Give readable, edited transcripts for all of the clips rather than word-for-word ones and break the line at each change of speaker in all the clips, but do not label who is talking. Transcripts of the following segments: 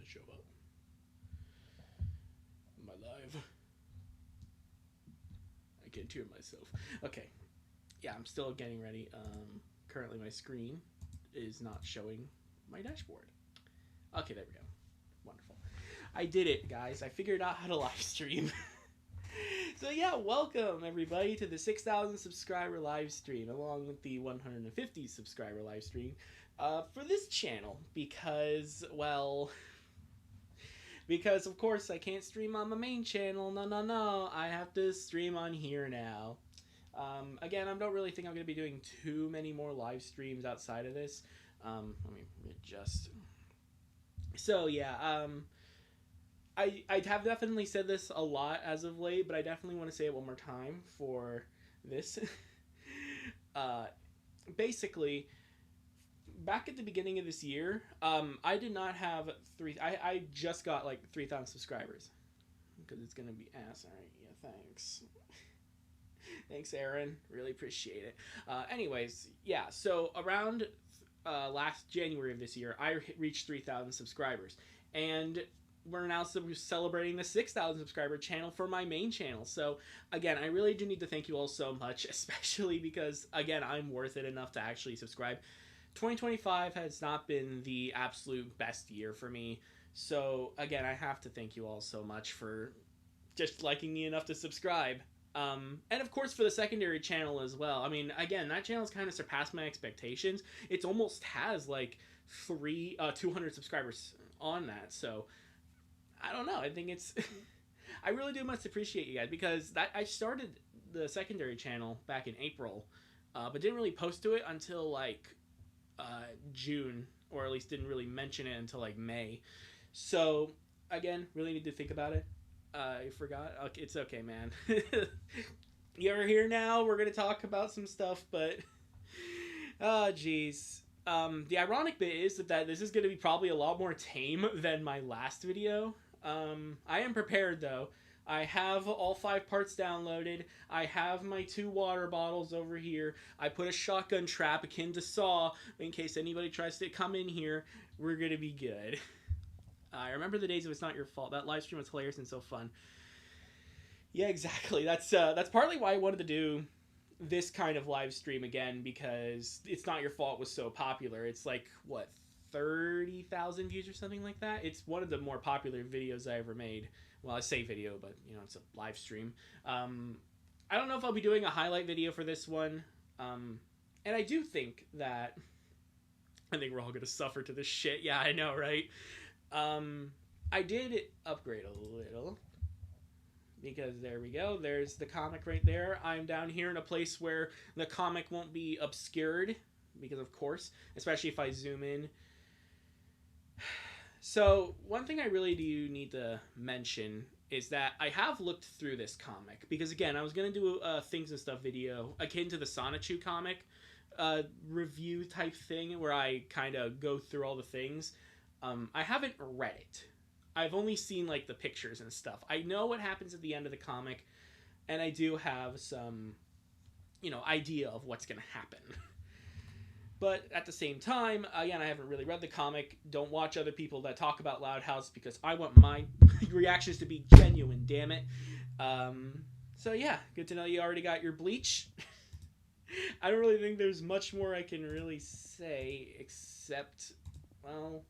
to show up. Am I live? I can't hear myself. Okay. Yeah, I'm still getting ready. Currently my screen is not showing my dashboard. Okay, there we go. Wonderful. I did it, guys. I figured out how to live stream. So yeah, welcome everybody to the 6,000 subscriber live stream, along with the 150 subscriber live stream for this channel, because, well, because of course I can't stream on my main channel. No, I have to stream on here now. Again, I don't really think I'm going to be doing too many more live streams outside of this. Let me adjust. So yeah, I have definitely said this a lot as of late, but I definitely want to say it one more time for this. Basically, back at the beginning of this year, I did not have I just got like 3,000 subscribers, because it's gonna be ass. All right, yeah, thanks. Thanks, Aaron. Really appreciate it. Anyways, yeah. So around last January of this year, I reached 3,000 subscribers, and we're now celebrating the 6,000 subscriber channel for my main channel. So again, I really do need to thank you all so much, especially because, again, I'm worth it enough to actually subscribe. 2025 has not been the absolute best year for me. So again, I have to thank you all so much for just liking me enough to subscribe. And of course for the secondary channel as well. I mean, again, that channel's kind of surpassed my expectations. It almost has like 200 subscribers on that. So I don't know. I think it's I really do much appreciate you guys, because I started the secondary channel back in April, but didn't really post to it until like June, or at least didn't really mention it until like May. So again, really need to think about it. I forgot. Okay, it's okay, man. You're here now. We're gonna talk about some stuff, but oh jeez. The ironic bit is that this is gonna be probably a lot more tame than my last video. I am prepared though. I have all 5 parts downloaded. I have my 2 water bottles over here. I put a shotgun trap akin to Saw in case anybody tries to come in here. We're gonna be good. I remember the days of It's Not Your Fault. That live stream was hilarious and so fun. Yeah, exactly. That's partly why I wanted to do this kind of live stream again, because It's Not Your Fault was so popular. It's like, what, 30,000 views or something like that? It's one of the more popular videos I ever made. Well, I say video, but, you know, it's a live stream. I don't know if I'll be doing a highlight video for this one. And I do think that I think we're all going to suffer to this shit. Yeah, I know, right? I did upgrade a little, because there we go. There's the comic right there. I'm down here in a place where the comic won't be obscured, because of course, especially if I zoom in. So one thing I really do need to mention is that I have looked through this comic, because again, I was going to do a things and stuff video akin to the Sonichu comic review type thing, where I kind of go through all the things. I haven't read it. I've only seen like the pictures and stuff. I know what happens at the end of the comic, and I do have some, you know, idea of what's going to happen. But at the same time, again, I haven't really read the comic. Don't watch other people that talk about Loud House, because I want my reactions to be genuine, damn it. So yeah, good to know you already got your bleach. I don't really think there's much more I can really say, except, well,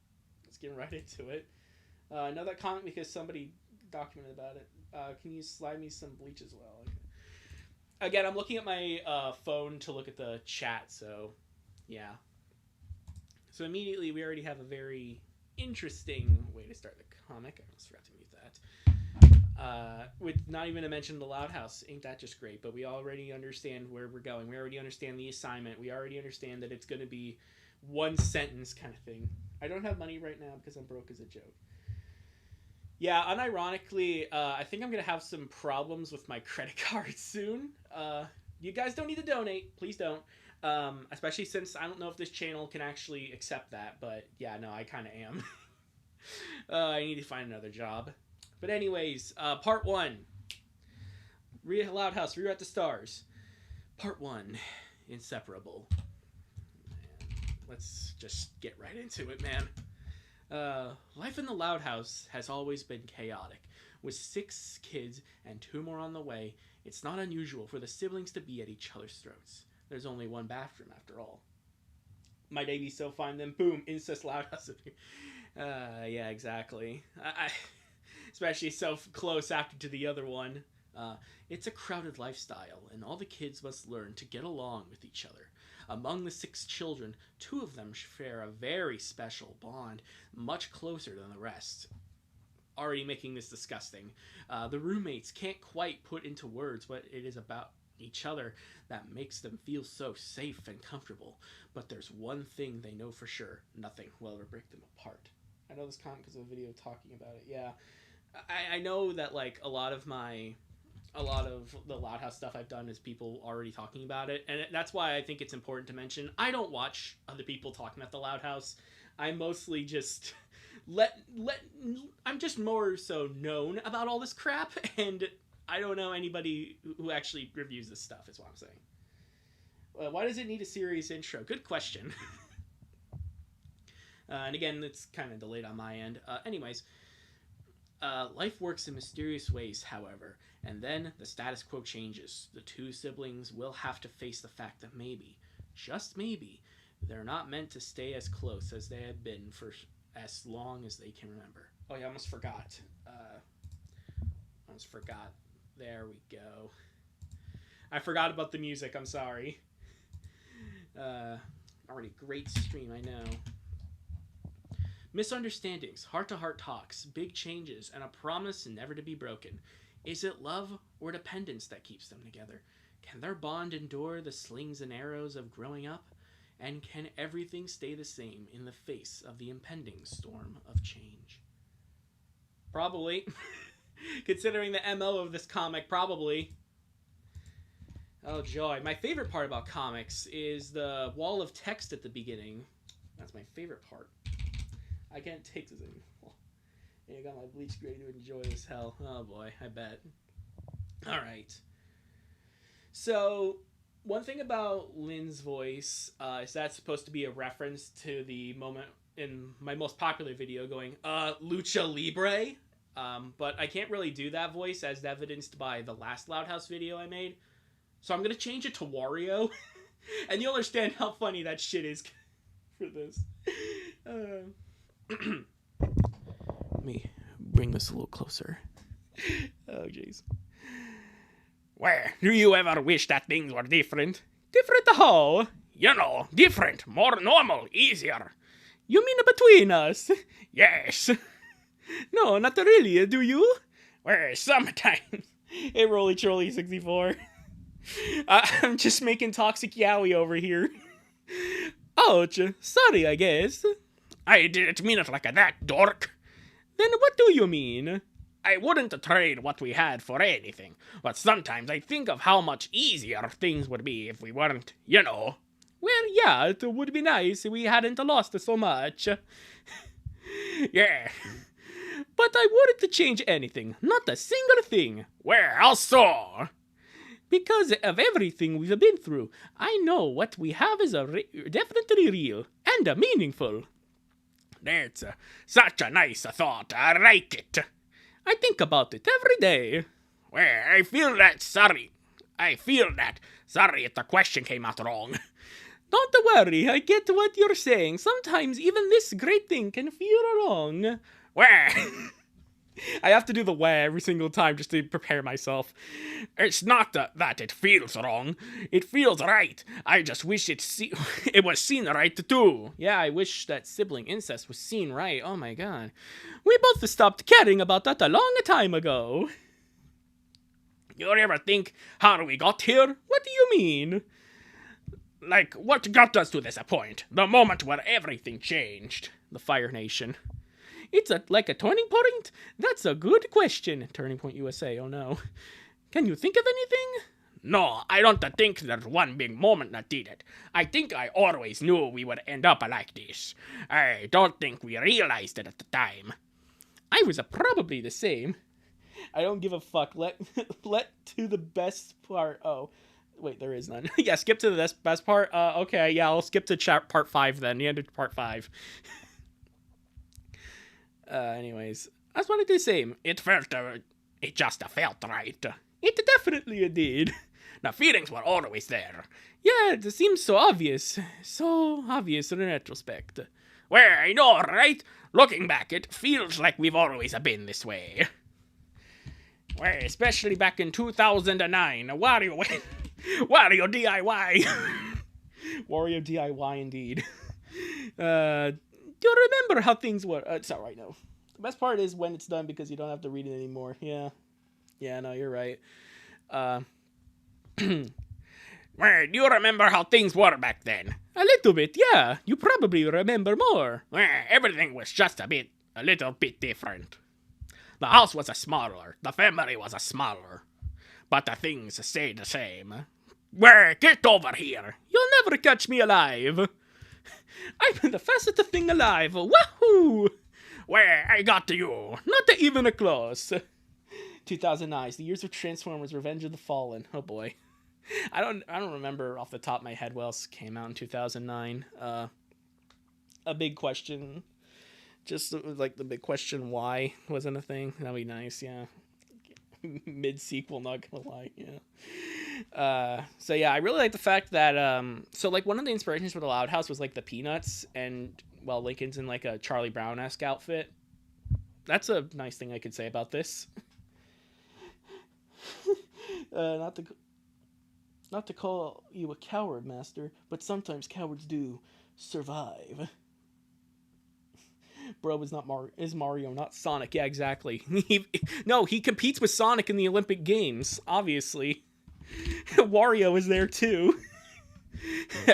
let's get right into it. I know that comic because somebody documented about it. Can you slide me some bleach as well? Okay. Again, I'm looking at my phone to look at the chat, so yeah. So immediately we already have a very interesting way to start the comic. I almost forgot to mute that. With not even to mention the Loud House. Ain't that just great? But we already understand where we're going. We already understand the assignment. We already understand that it's going to be one sentence kind of thing. I don't have money right now because I'm broke as a joke. Yeah, unironically, I think I'm going to have some problems with my credit card soon. You guys don't need to donate. Please don't. Especially since I don't know if this channel can actually accept that. But yeah, no, I kind of am. I need to find another job. But anyways, part 1. Loud House, Rewrite the Stars. Part 1. Inseparable. Man, let's just get right into it, man. Life in the Loud House has always been chaotic. With 6 kids and 2 more on the way, it's not unusual for the siblings to be at each other's throats. There's only one bathroom after all. My baby so fine, then boom, incest Loud House. Yeah, exactly. Especially so close after to the other one. It's a crowded lifestyle, and all the kids must learn to get along with each other. Among the 6 children, 2 of them share a very special bond, much closer than the rest. Already making this disgusting. The roommates can't quite put into words what it is about each other that makes them feel so safe and comfortable. But there's one thing they know for sure. Nothing will ever break them apart. I know this comment because of a video talking about it. Yeah. I know that, like, a lot of the Loud House stuff I've done is people already talking about it, and that's why I think it's important to mention I don't watch other people talking at the Loud House. I mostly just I'm just more so known about all this crap, and I don't know anybody who actually reviews this stuff, is what I'm saying. Why does it need a serious intro? Good question. And again, it's kind of delayed on my end. Anyways, life works in mysterious ways, however, and then the status quo changes. The 2 siblings will have to face the fact that maybe, just maybe, they're not meant to stay as close as they have been for as long as they can remember. Oh yeah, I almost forgot. There we go. I forgot about the music, I'm sorry. Already great stream, I know. Misunderstandings, heart-to-heart talks, big changes, and a promise never to be broken. Is it love or dependence that keeps them together? Can their bond endure the slings and arrows of growing up? And can everything stay the same in the face of the impending storm of change? Probably. Considering the MO of this comic, probably. Oh, joy. My favorite part about comics is the wall of text at the beginning. That's my favorite part. I can't take this anymore. I got my bleach ready to enjoy this hell. Oh boy, I bet. Alright. So, one thing about Lynn's voice is that's supposed to be a reference to the moment in my most popular video going, Lucha Libre. But I can't really do that voice as evidenced by the last Loud House video I made. So I'm going to change it to Wario. And you'll understand how funny that shit is for this. Let me bring this a little closer. Oh, jeez. Where do you ever wish that things were different? Different how? You know, different, more normal, easier. You mean between us? Yes. No, not really, do you? Well, sometimes. Hey, Roly Trolley 64. I'm just making toxic yaoi over here. Ouch, sorry, I guess. I didn't mean it like that, dork. Then what do you mean? I wouldn't trade what we had for anything, but sometimes I think of how much easier things would be if we weren't, you know. Well, yeah, it would be nice if we hadn't lost so much. Yeah. But I wouldn't change anything, not a single thing. Well, how so? Because of everything we've been through, I know what we have is definitely real and meaningful. That's such a nice thought. I like it. I think about it every day. Well, I feel that. Sorry if the question came out wrong. Don't worry, I get what you're saying. Sometimes even this great thing can feel wrong. Well, I have to do the wah every single time just to prepare myself. It's not that it feels wrong. It feels right. I just wish it was seen right too. Yeah, I wish that sibling incest was seen right. Oh my god. We both stopped caring about that a long time ago. You ever think how we got here? What do you mean? Like, what got us to this point? The moment where everything changed. The Fire Nation. It's like a turning point? That's a good question. Turning Point USA, oh no. Can you think of anything? No, I don't think there's one big moment that did it. I think I always knew we would end up like this. I don't think we realized it at the time. I was probably the same. I don't give a fuck. Let to the best part. Oh, wait, there is none. Yeah, skip to the best part. Okay, yeah, I'll skip to part 5 then. The end of part 5. Anyways, I just wanted to say, it just felt right. It definitely did. The feelings were always there. Yeah, it seems so obvious. So obvious in retrospect. Well, I know, right? Looking back, it feels like we've always been this way. Well, especially back in 2009. Wario DIY. Wario DIY indeed. Do you remember how things were? It's alright, no. The best part is when it's done because you don't have to read it anymore. Yeah. Yeah, no, you're right. Well, do you remember how things were back then? A little bit, yeah. You probably remember more. Well, everything was just a little bit different. The house was smaller. The family was smaller. But the things stayed the same. Well, get over here. You'll never catch me alive. I'm the fastest thing alive. Wahoo! Well, I got to you. Not even close. 2009, the years of Transformers: Revenge of the Fallen. Oh boy. I don't remember off the top of my head what else came out in 2009. A big question. Just like the big question why wasn't a thing. That'd be nice, yeah. Mid-sequel, not gonna lie, yeah. So yeah, I really like the fact that, so like one of the inspirations for the Loud House was like the Peanuts, and well, Lincoln's in like a Charlie Brown-esque outfit. That's a nice thing I could say about this. Not to call you a coward, Master, but sometimes cowards do survive. Bro is Mario, not Sonic. Yeah, exactly. He competes with Sonic in the Olympic Games, obviously. Wario is there too.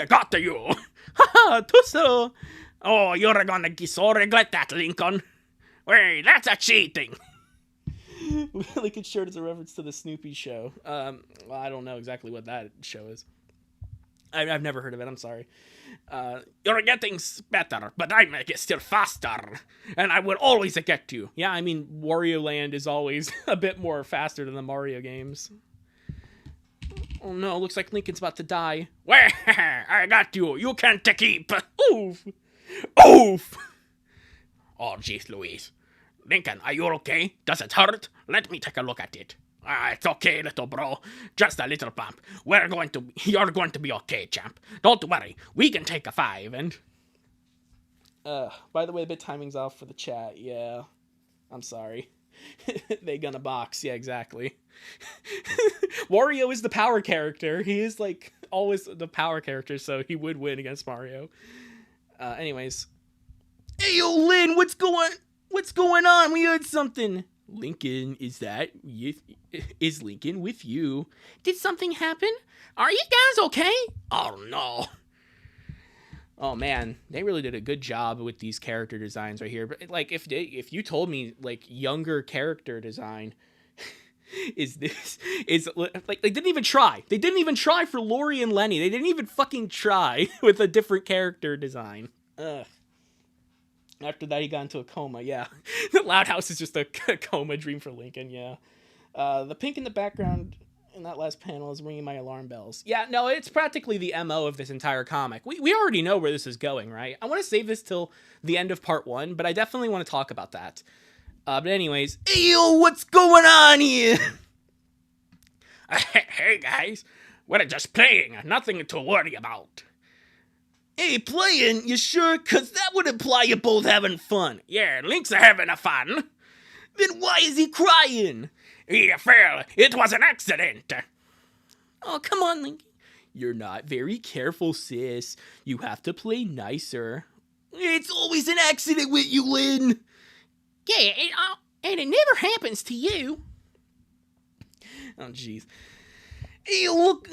Got to you. Haha, Tussle. Oh, you're gonna so regret that, Lincoln. Wait, that's a cheating. Lincoln's shirt is a reference to the Snoopy show. Well, I don't know exactly what that show is. I've never heard of it, I'm sorry. You're getting better, but I make it still faster, and I will always get you. Yeah, I mean, Wario Land is always a bit more faster than the Mario games. Oh no, looks like Lincoln's about to die. Well, I got you. You can't keep. Oof. Oof. Oh, jeez Louise. Lincoln, are you okay? Does it hurt? Let me take a look at it. It's okay, little bro. Just a little bump. You're going to be okay, champ. Don't worry. We can take a 5 and... by the way, the bit timing's off for the chat. Yeah. I'm sorry. They gonna box. Yeah, exactly. Wario is the power character. He is, like, always the power character, so he would win against Mario. Anyways. Hey, yo, Lynn, what's going on? We heard something. Lincoln, is Lincoln with you? Did something happen? Are you guys okay? Oh, no. Oh, man. They really did a good job with these character designs right here. But, like, if you told me, like, younger character design is like, they didn't even try. They didn't even try for Lori and Lenny. They didn't even fucking try with a different character design. Ugh. After that, he got into a coma, yeah. The Loud House is just a coma dream for Lincoln, yeah. The pink in the background in that last panel is ringing my alarm bells. Yeah, no, it's practically the MO of this entire comic. We already know where this is going, right? I want to save this till the end of part 1, but I definitely want to talk about that. But anyways, hey, yo, what's going on here? Hey, guys. We're just playing. Nothing to worry about. Hey, playing? You sure? Because that would imply you're both having fun. Yeah, Link's having a fun. Then why is he crying? He fell. It was an accident. Oh, come on, Link. You're not very careful, sis. You have to play nicer. It's always an accident with you, Lynn. Yeah, and it never happens to you. Oh, jeez. Hey, look,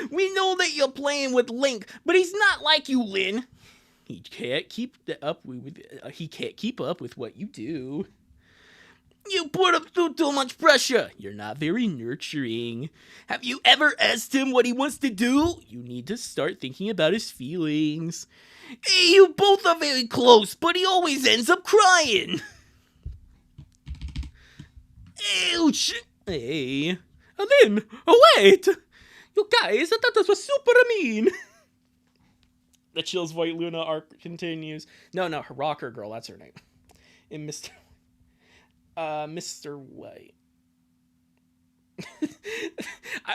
we know that you're playing with Link, but he's not like you, Lynn. He can't keep up with what you do. You put him through too much pressure. You're not very nurturing. Have you ever asked him what he wants to do? You need to start thinking about his feelings. Hey, you both are very close, but he always ends up crying. Ouch. Hey. Lynn, wait! You guys, I thought this was super mean! The Chills White Luna arc continues. No, her Rocker Girl, that's her name. in Mr. White.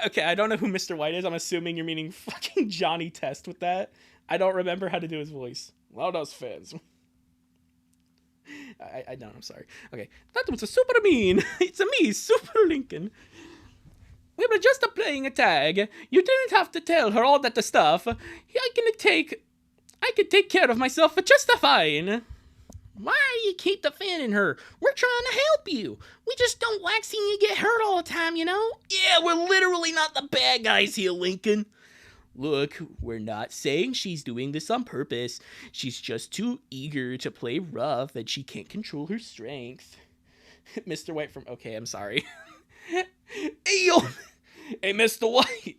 Okay, I don't know who Mr. White is. I'm assuming you're meaning fucking Johnny Test with that. I don't remember how to do his voice. Loud as fans. I don't. I'm sorry. Okay, that was a super mean. It's a me, Super Lincoln. We were just playing a tag. You didn't have to tell her all that stuff. I can take care of myself just fine. Why are you keep defending her? We're trying to help you. We just don't like seeing you get hurt all the time, you know? Yeah, we're literally not the bad guys here, Lincoln. Look, we're not saying she's doing this on purpose. She's just too eager to play rough and she can't control her strength. Mr. White from... Okay, I'm sorry. Hey, yo! Hey, Mr. White!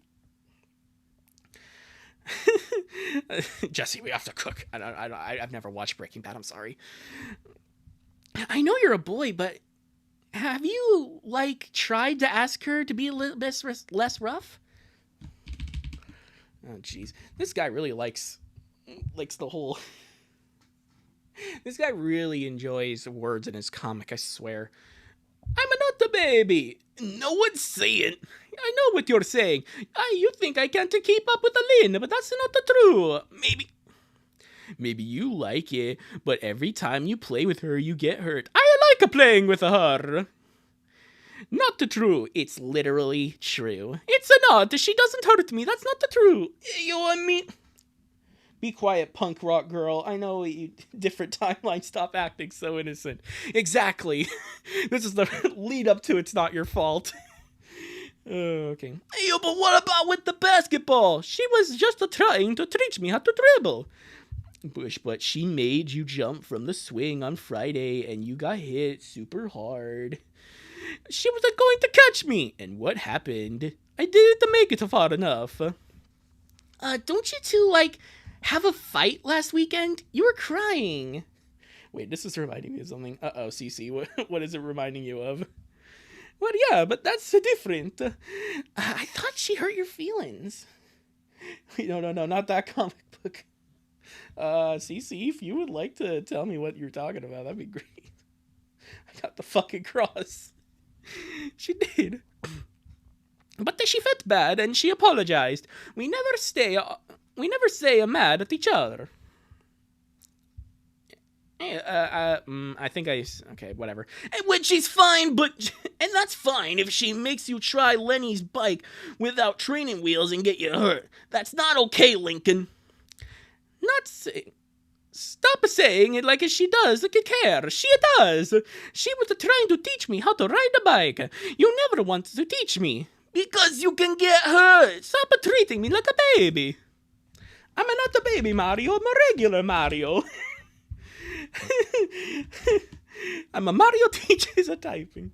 Jesse, we have to cook. I've never watched Breaking Bad, I'm sorry. I know you're a boy, but have you, like, tried to ask her to be a little bit less rough? Oh, jeez. This guy really likes the whole... This guy really enjoys words in his comic, I swear. I'm not a baby. No one's saying. I know what you're saying. You think I can't keep up with Lynn, but that's not true. Maybe you like it, but every time you play with her, you get hurt. I like playing with her. Not true. It's literally true. It's not. She doesn't hurt me. That's not true. You and me. Be quiet, punk rock girl. I know you different timeline. Stop acting so innocent. Exactly. This is the lead up to It's Not Your Fault. Okay. Hey, but what about with the basketball? She was just trying to teach me how to dribble. But she made you jump from the swing on Friday and you got hit super hard. She was going to catch me. And what happened? I didn't make it far enough. Don't you two, like, have a fight last weekend? You were crying. Wait, this is reminding me of something. Uh-oh, Cece, what is it reminding you of? Well, yeah, but that's different. I thought she hurt your feelings. Wait, no, not that comic book. Cece, if you would like to tell me what you're talking about, that'd be great. I got the fucking cross. She did. But she felt bad and she apologized. We never say mad at each other. I think okay, whatever. And when she's fine, and that's fine if she makes you try Lenny's bike without training wheels and get you hurt. That's not okay, Lincoln. Stop saying it like she does care. She does. She was trying to teach me how to ride a bike. You never wanted to teach me. Because you can get hurt. Stop treating me like a baby. I'm not a baby Mario, I'm a regular Mario. I'm a Mario teaches a typing.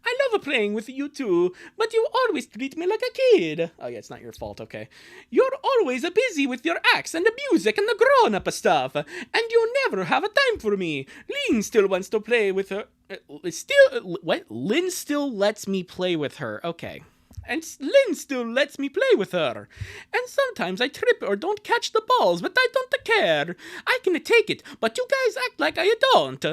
I love playing with you too, but you always treat me like a kid. Oh yeah, it's not your fault, okay. You're always busy with your acts and the music and the grown-up stuff, and you never have a time for me. Lynn still wants to play with her. Lynn still lets me play with her. Okay. And Lynn still lets me play with her. And sometimes I trip or don't catch the balls, but I don't care. I can take it, but you guys act like I don't.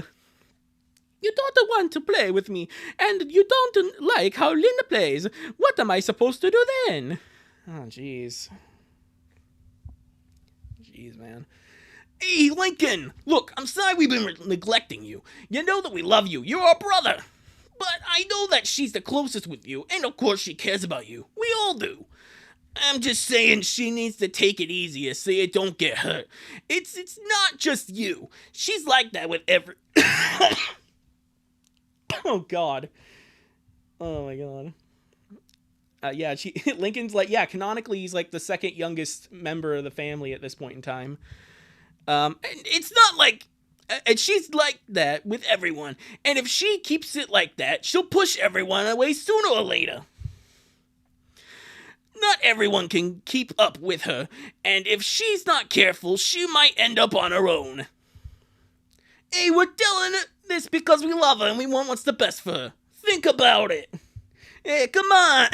You don't want to play with me, and you don't like how Lynn plays. What am I supposed to do then? Oh, jeez. Jeez, man. Hey, Lincoln! Look, I'm sorry we've been neglecting you. You know that we love you. You're our brother. But I know that she's the closest with you, and of course she cares about you. We all do. I'm just saying she needs to take it easier so you don't get hurt. It's not just you. She's like that with every... Oh, God. Oh, my God. Yeah, Lincoln's like, yeah, canonically he's like the second youngest member of the family at this point in time. And it's not like... And she's like that with everyone. And if she keeps it like that, she'll push everyone away sooner or later. Not everyone can keep up with her. And if she's not careful, she might end up on her own. Hey, we're telling her this because we love her and we want what's the best for her. Think about it. Hey, come on.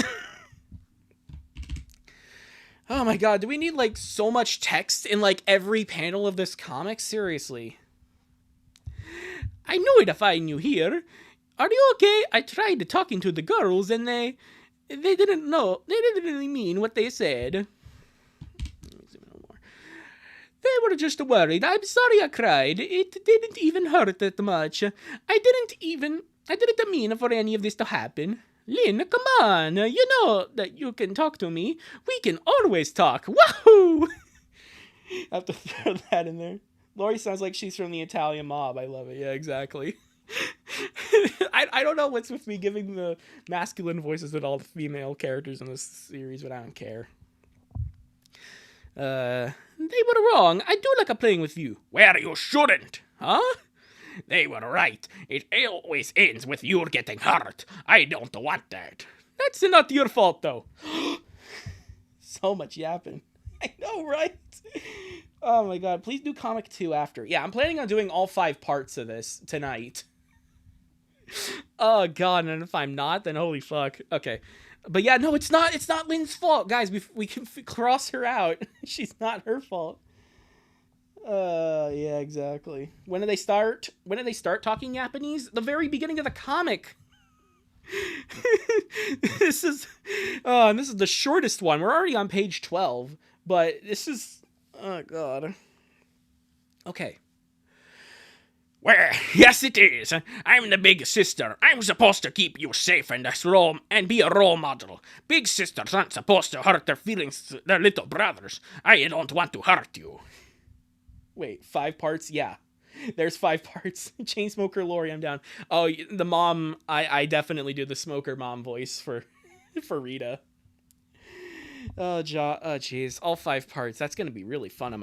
Oh my God, do we need like so much text in like every panel of this comic? Seriously. I knew I'd find you here. Are you okay? I tried talking to the girls, and they didn't know. They didn't really mean what they said. They were just worried. I'm sorry I cried. It didn't even hurt that much. I didn't mean for any of this to happen. Lynn, come on. You know that you can talk to me. We can always talk. Wahoo! I have to throw that in there. Lori sounds like she's from the Italian Mob. I love it. Yeah, exactly. I don't know what's with me giving the masculine voices to all the female characters in this series, but I don't care. They were wrong. I do like playing with you. Where you shouldn't, huh? They were right. It always ends with you getting hurt. I don't want that. That's not your fault, though. So much yapping. I know, right? Oh my god, please do comic 2 after. Yeah, I'm planning on doing all 5 parts of this tonight. Oh god, and if I'm not, then holy fuck. Okay. But yeah, no, it's not Lynn's fault. Guys, we can cross her out. She's not her fault. Yeah, exactly. When do they start talking Japanese? The very beginning of the comic. This is the shortest one. We're already on page 12, but this is, oh god. Okay. Well, yes it is. I'm the big sister. I'm supposed to keep you safe and be a role model. Big sisters aren't supposed to hurt their feelings to their little brothers. I don't want to hurt you. Wait, 5 parts? Yeah. There's 5 parts. Chainsmoker Lori, I'm down. Oh, the mom, I definitely do the smoker mom voice for Rita. Oh, jeez. All 5 parts. That's going to be really fun on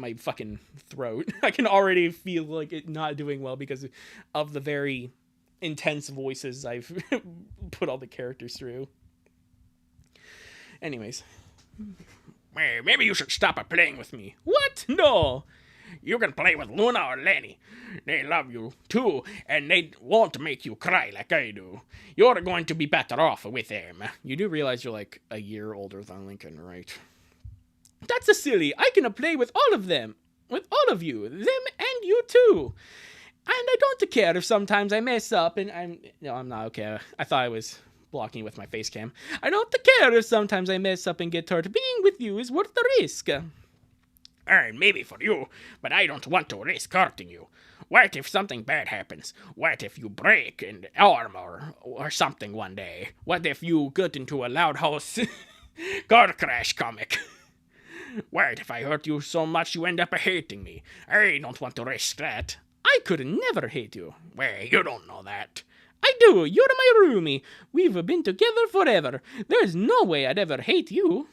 my fucking throat. I can already feel like it not doing well because of the very intense voices I've put all the characters through. Anyways. Well, maybe you should stop playing with me. What? No. You can play with Luna or Lenny. They love you, too, and they won't make you cry like I do. You're going to be better off with them. You do realize you're like a year older than Lincoln, right? That's a silly. I can play with all of them. With all of you. Them and you, too. And I don't care if sometimes I mess up and No, I'm not okay. I thought I was blocking with my face cam. I don't care if sometimes I mess up and get hurt. Being with you is worth the risk. Maybe for you, but I don't want to risk hurting you. What if something bad happens? What if you break an arm or something one day? What if you get into a loud house car crash comic? What if I hurt you so much you end up hating me? I don't want to risk that. I could never hate you. Well, you don't know that. I do. You're my roomie. We've been together forever. There's no way I'd ever hate you.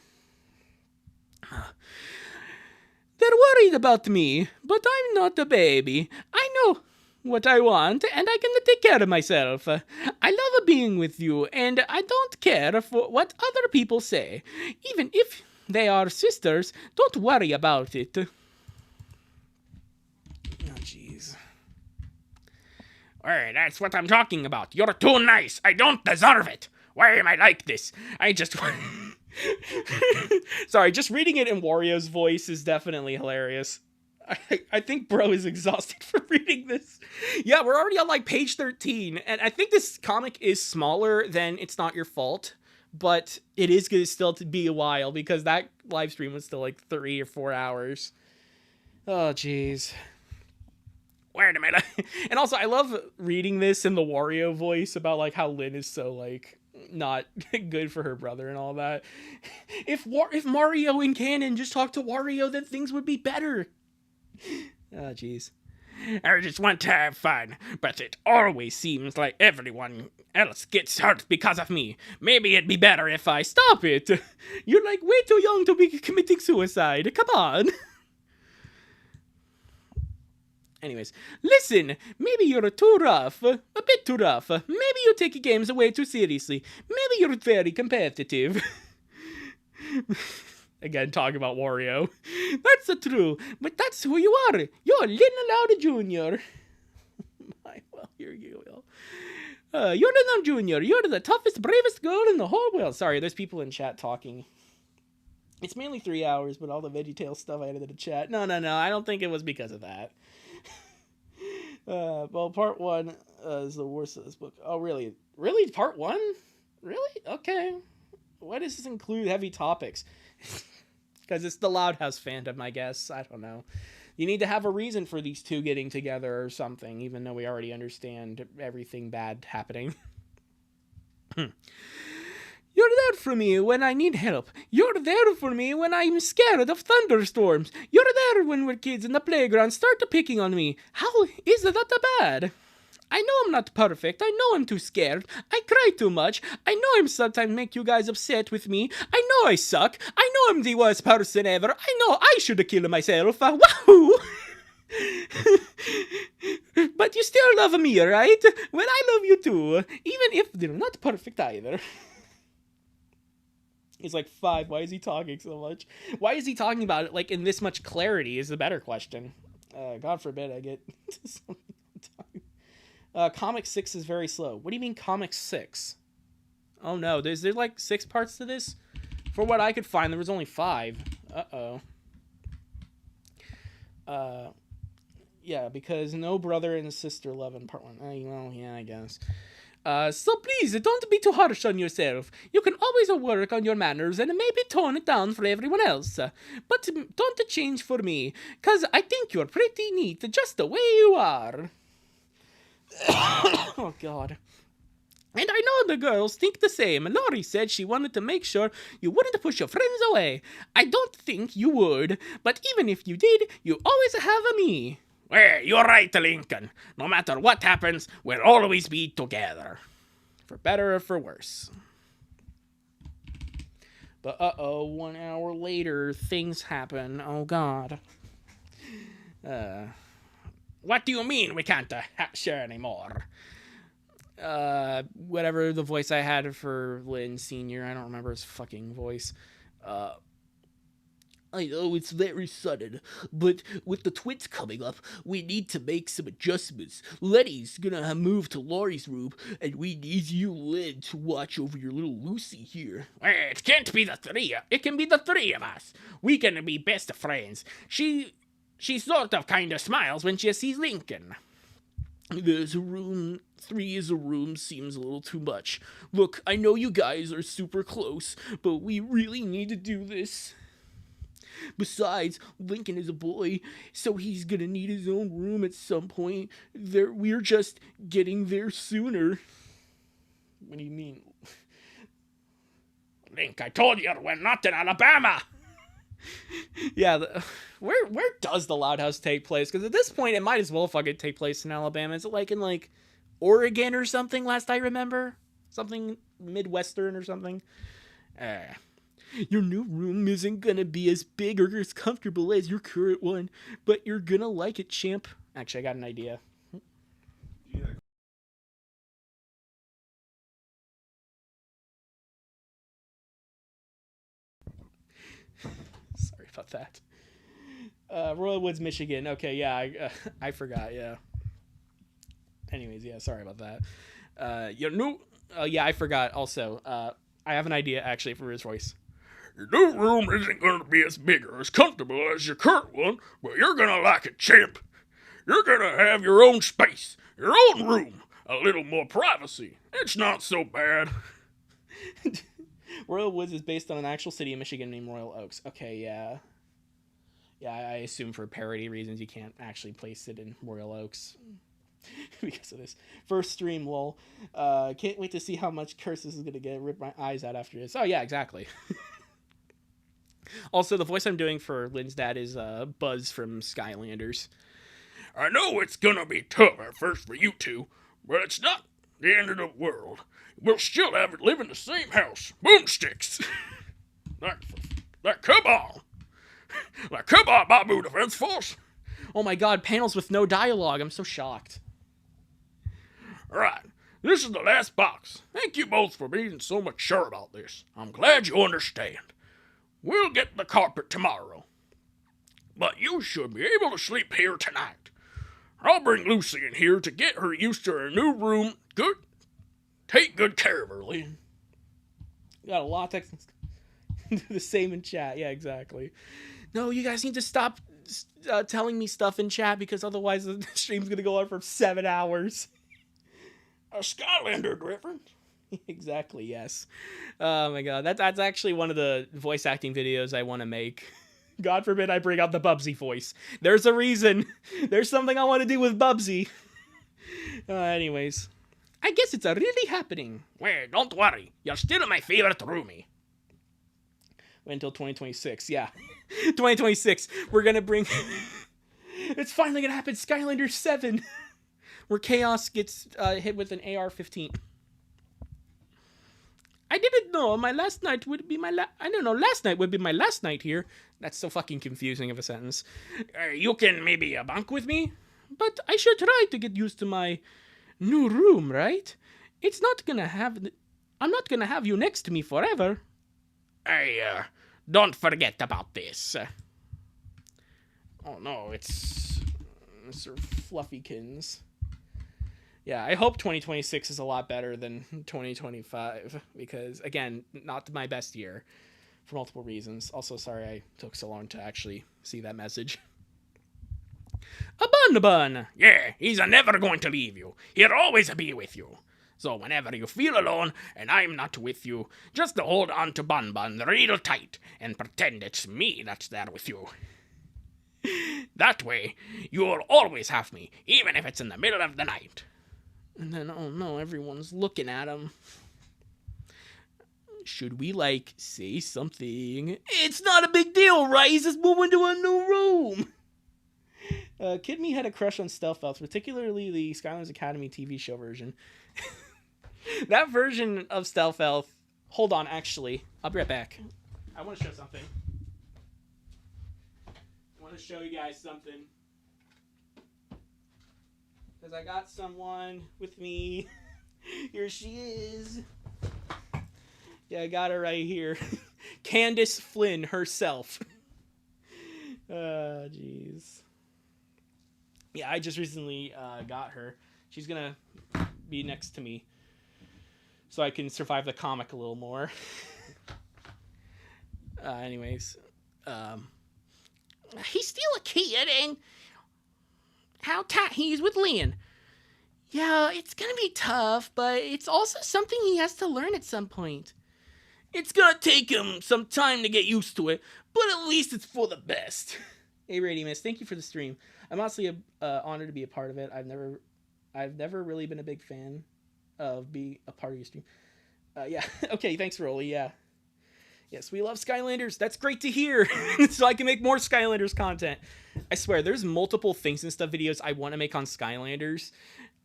They're worried about me, but I'm not a baby. I know what I want, and I can take care of myself. I love being with you, and I don't care for what other people say. Even if they are sisters, don't worry about it. Oh, jeez. Well, that's what I'm talking about. You're too nice. I don't deserve it. Why am I like this? I just... Sorry, just reading it in Wario's voice is definitely hilarious. I think bro is exhausted from reading this. Yeah, we're already on like page 13, and I think this comic is smaller than It's Not Your Fault, but it is going to still be a while because that live stream was still like 3 or 4 hours. Oh, jeez. Where am I? And also, I love reading this in the Wario voice about like how Lynn is so like not good for her brother and all that. If Mario and Canon just talked to Wario, then things would be better. Oh, jeez. I just want to have fun, but it always seems like everyone else gets hurt because of me. Maybe it'd be better if I stop it. You're like way too young to be committing suicide. Come on. Anyways, listen, maybe you're too rough, a bit too rough. Maybe you take games way too seriously. Maybe you're very competitive. Again, talking about Wario. That's true, but that's who you are. You're Lynn Loud Jr. Well, here you go. You're Lynn Jr. You're the toughest, bravest girl in the whole world. Sorry, there's people in chat talking. It's mainly 3 hours, but all the VeggieTales stuff I added to the chat. No, I don't think it was because of that. Well, part 1 is the worst of this book. Oh, really? Really? Part 1? Really? Okay. Why does this include heavy topics? Because it's the Loud House fandom, I guess. I don't know. You need to have a reason for these two getting together or something, even though we already understand everything bad happening. You're there for me when I need help. You're there for me when I'm scared of thunderstorms. You're there when we're kids in the playground start picking on me. How is that bad? I know I'm not perfect. I know I'm too scared. I cry too much. I know I'm sometimes make you guys upset with me. I know I suck. I know I'm the worst person ever. I know I should have killed myself. Wahoo! But you still love me, right? Well, I love you too. Even if they're not perfect either. He's like 5. Why is he talking so much? Why is he talking about it like in this much clarity is the better question. God forbid I get Comic 6 is very slow. What do you mean Comic 6? Oh no, there's like 6 parts to this? For what I could find, there was only 5. Uh-oh. Yeah, because no brother and sister love in part 1. Well, yeah, I guess. So please, don't be too harsh on yourself. You can always work on your manners and maybe tone it down for everyone else. But don't change for me, cause I think you're pretty neat just the way you are. Oh, God. And I know the girls think the same. Laurie said she wanted to make sure you wouldn't push your friends away. I don't think you would, but even if you did, you always have me. Well, you're right, Lincoln. No matter what happens, we'll always be together. For better or for worse. But uh-oh, 1 hour later, things happen. Oh, God. What do you mean we can't share anymore? Whatever the voice I had for Lynn Sr., I don't remember his fucking voice. I know it's very sudden, but with the twins coming up, we need to make some adjustments. Letty's gonna move to Laurie's room, and we need you, Lynn, to watch over your little Lucy here. It can't be the 3. It can be the 3 of us. We can be best friends. She sort of kind of smiles when she sees Lincoln. There's a room. 3 is a room seems a little too much. Look, I know you guys are super close, but we really need to do this. Besides, Lincoln is a boy, so he's gonna need his own room at some point. We're just getting there sooner. What do you mean? Link, I told you we're not in Alabama! Yeah, where does the Loud House take place? Because at this point, it might as well fucking take place in Alabama. Is it like in like Oregon or something? Last I remember, something Midwestern or something. Your new room isn't gonna be as big or as comfortable as your current one, but you're gonna like it, champ. Actually, I got an idea. Yeah. Sorry about that. Royal Woods, Michigan. Okay, yeah, I forgot, yeah. Anyways, yeah, sorry about that. Your new... yeah, I forgot also. I have an idea, actually, for his voice. Your new room isn't going to be as big or as comfortable as your current one, but you're going to like it, champ. You're going to have your own space, your own room, a little more privacy. It's not so bad. Royal Woods is based on an actual city in Michigan named Royal Oaks. Okay, yeah. Yeah, I assume for parody reasons you can't actually place it in Royal Oaks. Because of this. First stream, lol. Can't wait to see how much curses is going to get. Rip my eyes out after this. Oh, yeah, exactly. Also, the voice I'm doing for Lynn's dad is Buzz from Skylanders. I know it's gonna be tough at first for you two, but it's not the end of the world. We'll still have it live in the same house. Boomsticks! like, come on! Like, come on, Babu Defense Force! Oh my god, panels with no dialogue. I'm so shocked. Alright, this is the last box. Thank you both for being so much sure about this. I'm glad you understand. We'll get the carpet tomorrow. But you should be able to sleep here tonight. I'll bring Lucy in here to get her used to her new room. Good. Take good care of her, Lynn. Got a lot of text. Do the same in chat. Yeah, exactly. No, you guys need to stop telling me stuff in chat because otherwise the stream's gonna go on for 7 hours. A Skylander Griffin. Exactly, yes. Oh my god, that's actually one of the voice acting videos I want to make. God forbid I bring out the Bubsy voice. There's a reason. There's something I want to do with Bubsy. Anyways. I guess it's really happening.
Well, don't worry. You're still my favorite roomie.
Until 2026, yeah. 2026, we're gonna bring... It's finally gonna happen, Skylander 7. Where Chaos gets hit with an AR-15. I didn't know my last night would be my last night would be my last night here. That's so fucking confusing of a sentence.
You can maybe bunk with me?
But I should try to get used to my new room, right? I'm not gonna have you next to me forever.
Don't forget about this.
Oh no, it's Mr. Fluffykins. Yeah, I hope 2026 is a lot better than 2025 because, again, not my best year for multiple reasons. Also, sorry I took so long to actually see that message. A bun.
Yeah, he's never going to leave you. He'll always be with you. So whenever you feel alone and I'm not with you, just hold on to Bun real tight and pretend it's me that's there with you. That way, you'll always have me, even if it's in the middle of the night.
And then, oh no, everyone's looking at him. Should we, say something? It's not a big deal, right? He's just moving to a new room. Kid Me had a crush on Stealth Elf, particularly the Skylanders Academy TV show version. That version of Stealth Elf... Hold on, actually. I'll be right back. I want to show something. I want to show you guys something. Because I got someone with me. Here she is. Yeah, I got her right here. Candace Flynn herself. Jeez. Yeah, I just recently got her. She's going to be next to me. So I can survive the comic a little more. Anyways.
He's still a kid, and how tight he is with Lynn. Yeah, it's gonna be tough, but it's also something he has to learn at some point.
It's gonna take him some time to get used to it, but at least it's for the best. Hey, Radiumist, thank you for the stream. I'm honestly honored to be a part of it. I've never really been a big fan of being a part of your stream. Yeah, okay, thanks, Rolly, yeah. Yes, we love Skylanders. That's great to hear. So I can make more Skylanders content. I swear, there's multiple things and stuff videos I want to make on Skylanders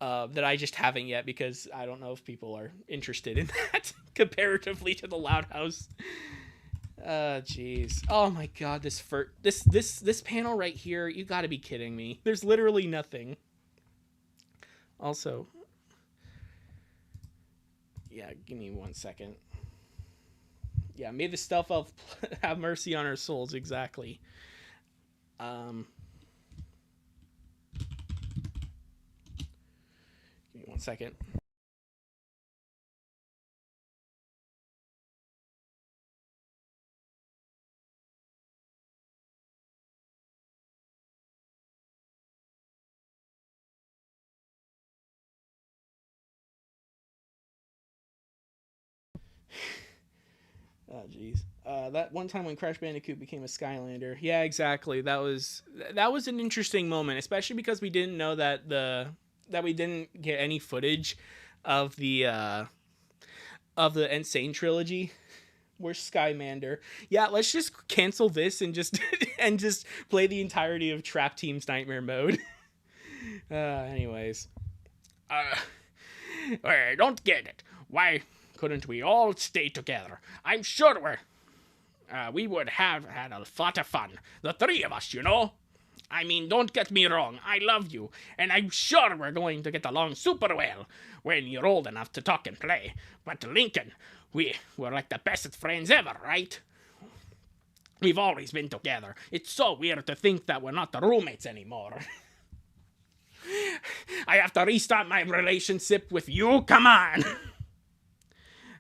that I just haven't yet because I don't know if people are interested in that comparatively to the Loud House. Jeez. Oh my god, this panel right here, you gotta be kidding me. There's literally nothing. Also, yeah, give me 1 second. Yeah, may the Stealth Elf have mercy on our souls, exactly. Give me 1 second. Oh, jeez. That one time when Crash Bandicoot became a Skylander. Yeah, exactly. That was an interesting moment, especially because we didn't know that we didn't get any footage of the Insane trilogy. Where's Skymander? Yeah, let's just cancel this and just play the entirety of Trap Team's Nightmare mode. Anyways.
I don't get it. Why couldn't we all stay together? I'm sure we would have had a lot of fun. The three of us, you know? I mean, don't get me wrong. I love you, and I'm sure we're going to get along super well when you're old enough to talk and play. But Lincoln, we're like the best friends ever, right? We've always been together. It's so weird to think that we're not the roommates anymore. I have to restart my relationship with you? Come on!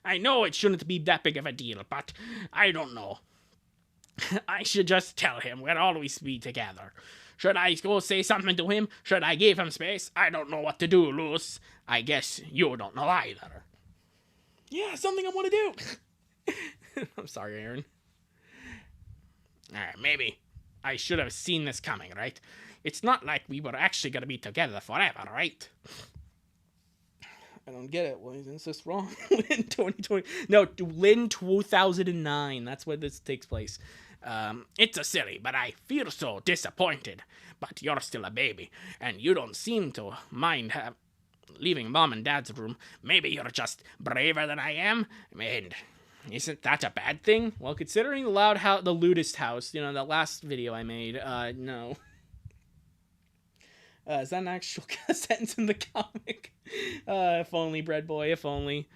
I know it shouldn't be that big of a deal, but I don't know. I should just tell him we'll always be together. Should I go say something to him? Should I give him space? I don't know what to do, Luce. I guess you don't know either.
Yeah, something I want to do. I'm sorry, Aaron.
Maybe I should have seen this coming, right? It's not like we were actually going to be together forever, right?
I don't get it. Why is this wrong? Lynn 2020. No, Lynn 2009. That's where this takes place.
It's a silly, but I feel so disappointed. But you're still a baby, and you don't seem to mind leaving Mom and Dad's room. Maybe you're just braver than I am, and isn't that a bad thing?
Well, considering the Ludist house, you know, that last video I made, no. Is that an actual sentence in the comic? If only, bread boy, if only.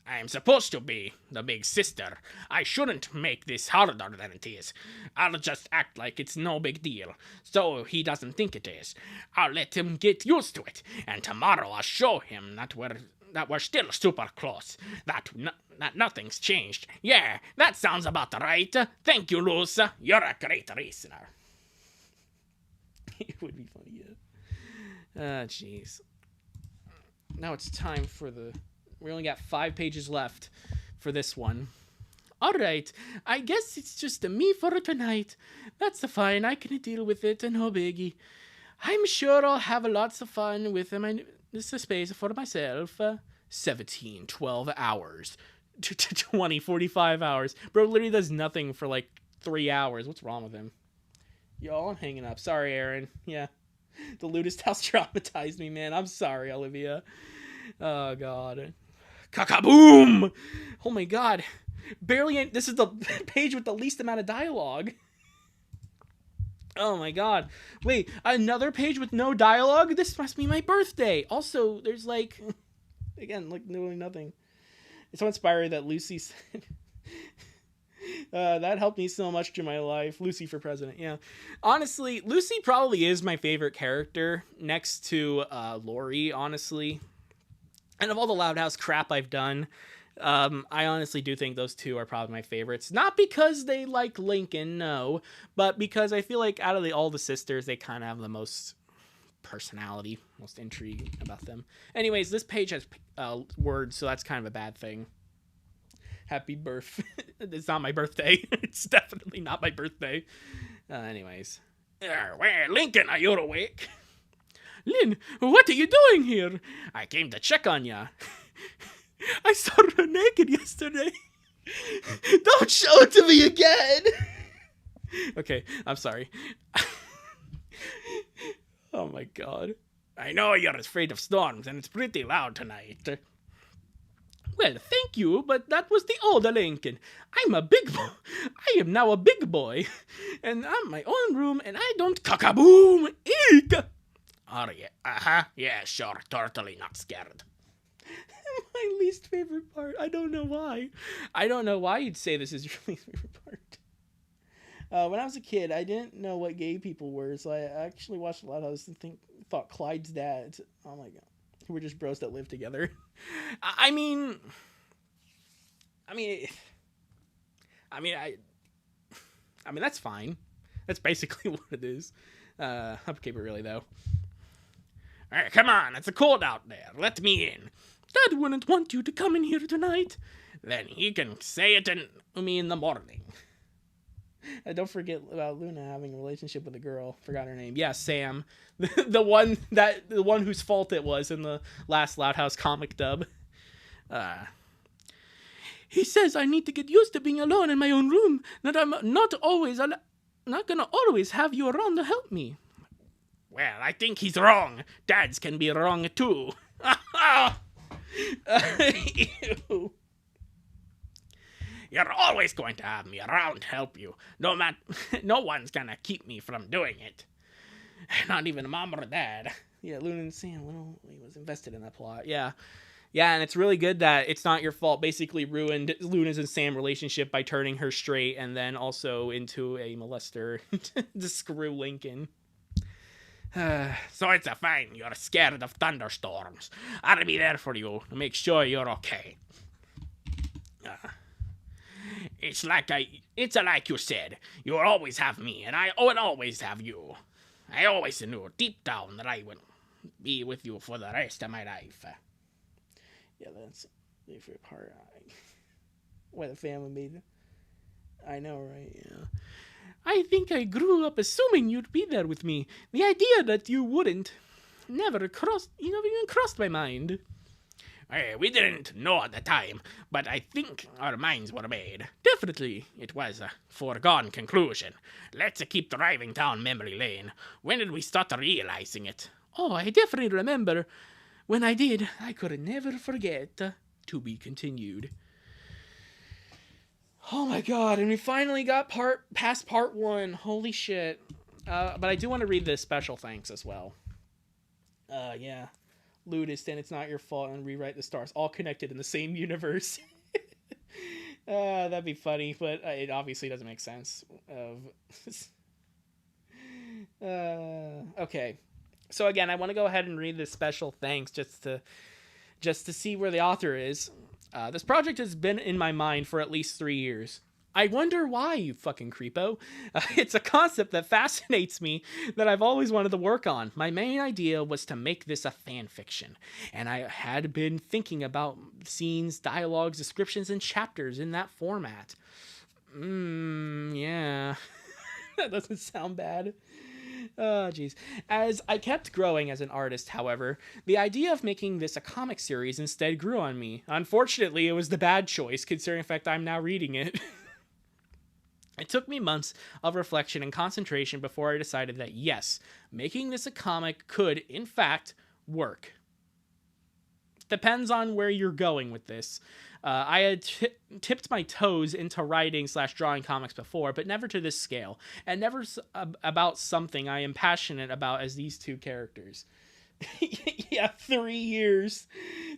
I'm supposed to be the big sister. I shouldn't make this harder than it is. I'll just act like it's no big deal, so he doesn't think it is. I'll let him get used to it, and tomorrow I'll show him that we're still super close. That nothing's changed. Yeah, that sounds about right. Thank you, Luce. You're a great listener.
It would be funny, yeah. Jeez. Now it's time for we only got 5 pages left for this one.
Alright, I guess it's just a me for tonight. That's fine, I can deal with it, no biggie. I'm sure I'll have lots of fun with this space for myself.
17, 12 hours. 20, 45 hours. Bro literally does nothing for like 3 hours. What's wrong with him? Y'all, I'm hanging up. Sorry, Aaron. Yeah. The Ludist house traumatized me, man. I'm sorry, Olivia. Oh, God. Kakaboom! Oh, my God. This is the page with the least amount of dialogue. Oh, my God. Wait, another page with no dialogue? This must be my birthday. Also, there's like... Again, like, literally nothing. It's so inspiring that Lucy said... that helped me so much through my life. Lucy for president, yeah. Honestly, Lucy probably is my favorite character next to Lori, honestly. And of all the Loud House crap I've done, I honestly do think those two are probably my favorites. Not because they like Lincoln, no, but because I feel like out of all the sisters, they kind of have the most personality, most intrigue about them. Anyways, this page has words, so that's kind of a bad thing. Happy birth. It's not my birthday. It's definitely not my birthday. Anyways.
Well, Lincoln, are you awake?
Lynn, what are you doing here?
I came to check on ya.
I saw her naked yesterday. Don't show it to me again.
Okay, I'm sorry. Oh my God.
I know you're afraid of storms, and it's pretty loud tonight.
Well, thank you, but that was the older Lincoln. I'm a big boy. I am now a big boy. And I'm my own room, and I don't cock-a-boom. Eek!
Oh, yeah. Yeah, sure. Totally not scared.
My least favorite part. I don't know why. I don't know why you'd say this is your least favorite part. When I was a kid, I didn't know what gay people were, so I actually watched a lot of those and thought Clyde's dad. Oh my God. Who were just bros that lived together. I mean, that's fine. That's basically what it is. Okay, but really though.
All right, come on, it's cold out there. Let me in.
Dad wouldn't want you to come in here tonight.
Then he can say it to me in the morning.
Don't forget about Luna having a relationship with a girl. Forgot her name. Yeah, Sam. The one whose fault it was in the last Loud House comic dub.
He says I need to get used to being alone in my own room. That I'm not gonna always have you around to help me.
Well, I think he's wrong. Dads can be wrong too.
Ew.
You're always going to have me around to help you. No one's gonna keep me from doing it. Not even Mom or Dad.
Yeah, Luna and Sam was invested in that plot. Yeah. Yeah, and it's really good that It's Not Your Fault basically ruined Luna's and Sam relationship by turning her straight and then also into a molester to screw Lincoln.
So it's fine. You're scared of thunderstorms. I'll be there for you to make sure you're okay. It's like you said. You'll always have me, and I would always have you. I always knew deep down that I would be with you for the rest of my life.
Yeah, that's my favorite part. What a family made. I know, right? Yeah.
I think I grew up assuming you'd be there with me. The idea that you wouldn't never even crossed my mind.
We didn't know at the time, but I think our minds were made.
Definitely.
It was a foregone conclusion. Let's keep driving down memory lane. When did we start realizing it?
Oh, I definitely remember. When I did, I could never forget. To be continued.
Oh my god, and we finally got past part 1. Holy shit. But I do want to read this special thanks as well. Yeah. Ludist, and it's not your fault, and rewrite the stars, all connected in the same universe. That'd be funny, but it obviously doesn't make sense. Okay, so again, I want to go ahead and read this special thanks just to see where the author is. This project has been in my mind for at least 3 years. I wonder why, you fucking creepo. It's a concept that fascinates me that I've always wanted to work on. My main idea was to make this a fan fiction, and I had been thinking about scenes, dialogues, descriptions, and chapters in that format. Yeah. That doesn't sound bad. Oh, jeez. As I kept growing as an artist, however, the idea of making this a comic series instead grew on me. Unfortunately, it was the bad choice, considering the fact I'm now reading it. It took me months of reflection and concentration before I decided that yes, making this a comic could, in fact, work. Depends on where you're going with this. I had tipped my toes into writing/drawing comics before, but never to this scale, and never about something I am passionate about as these two characters. Yeah, 3 years.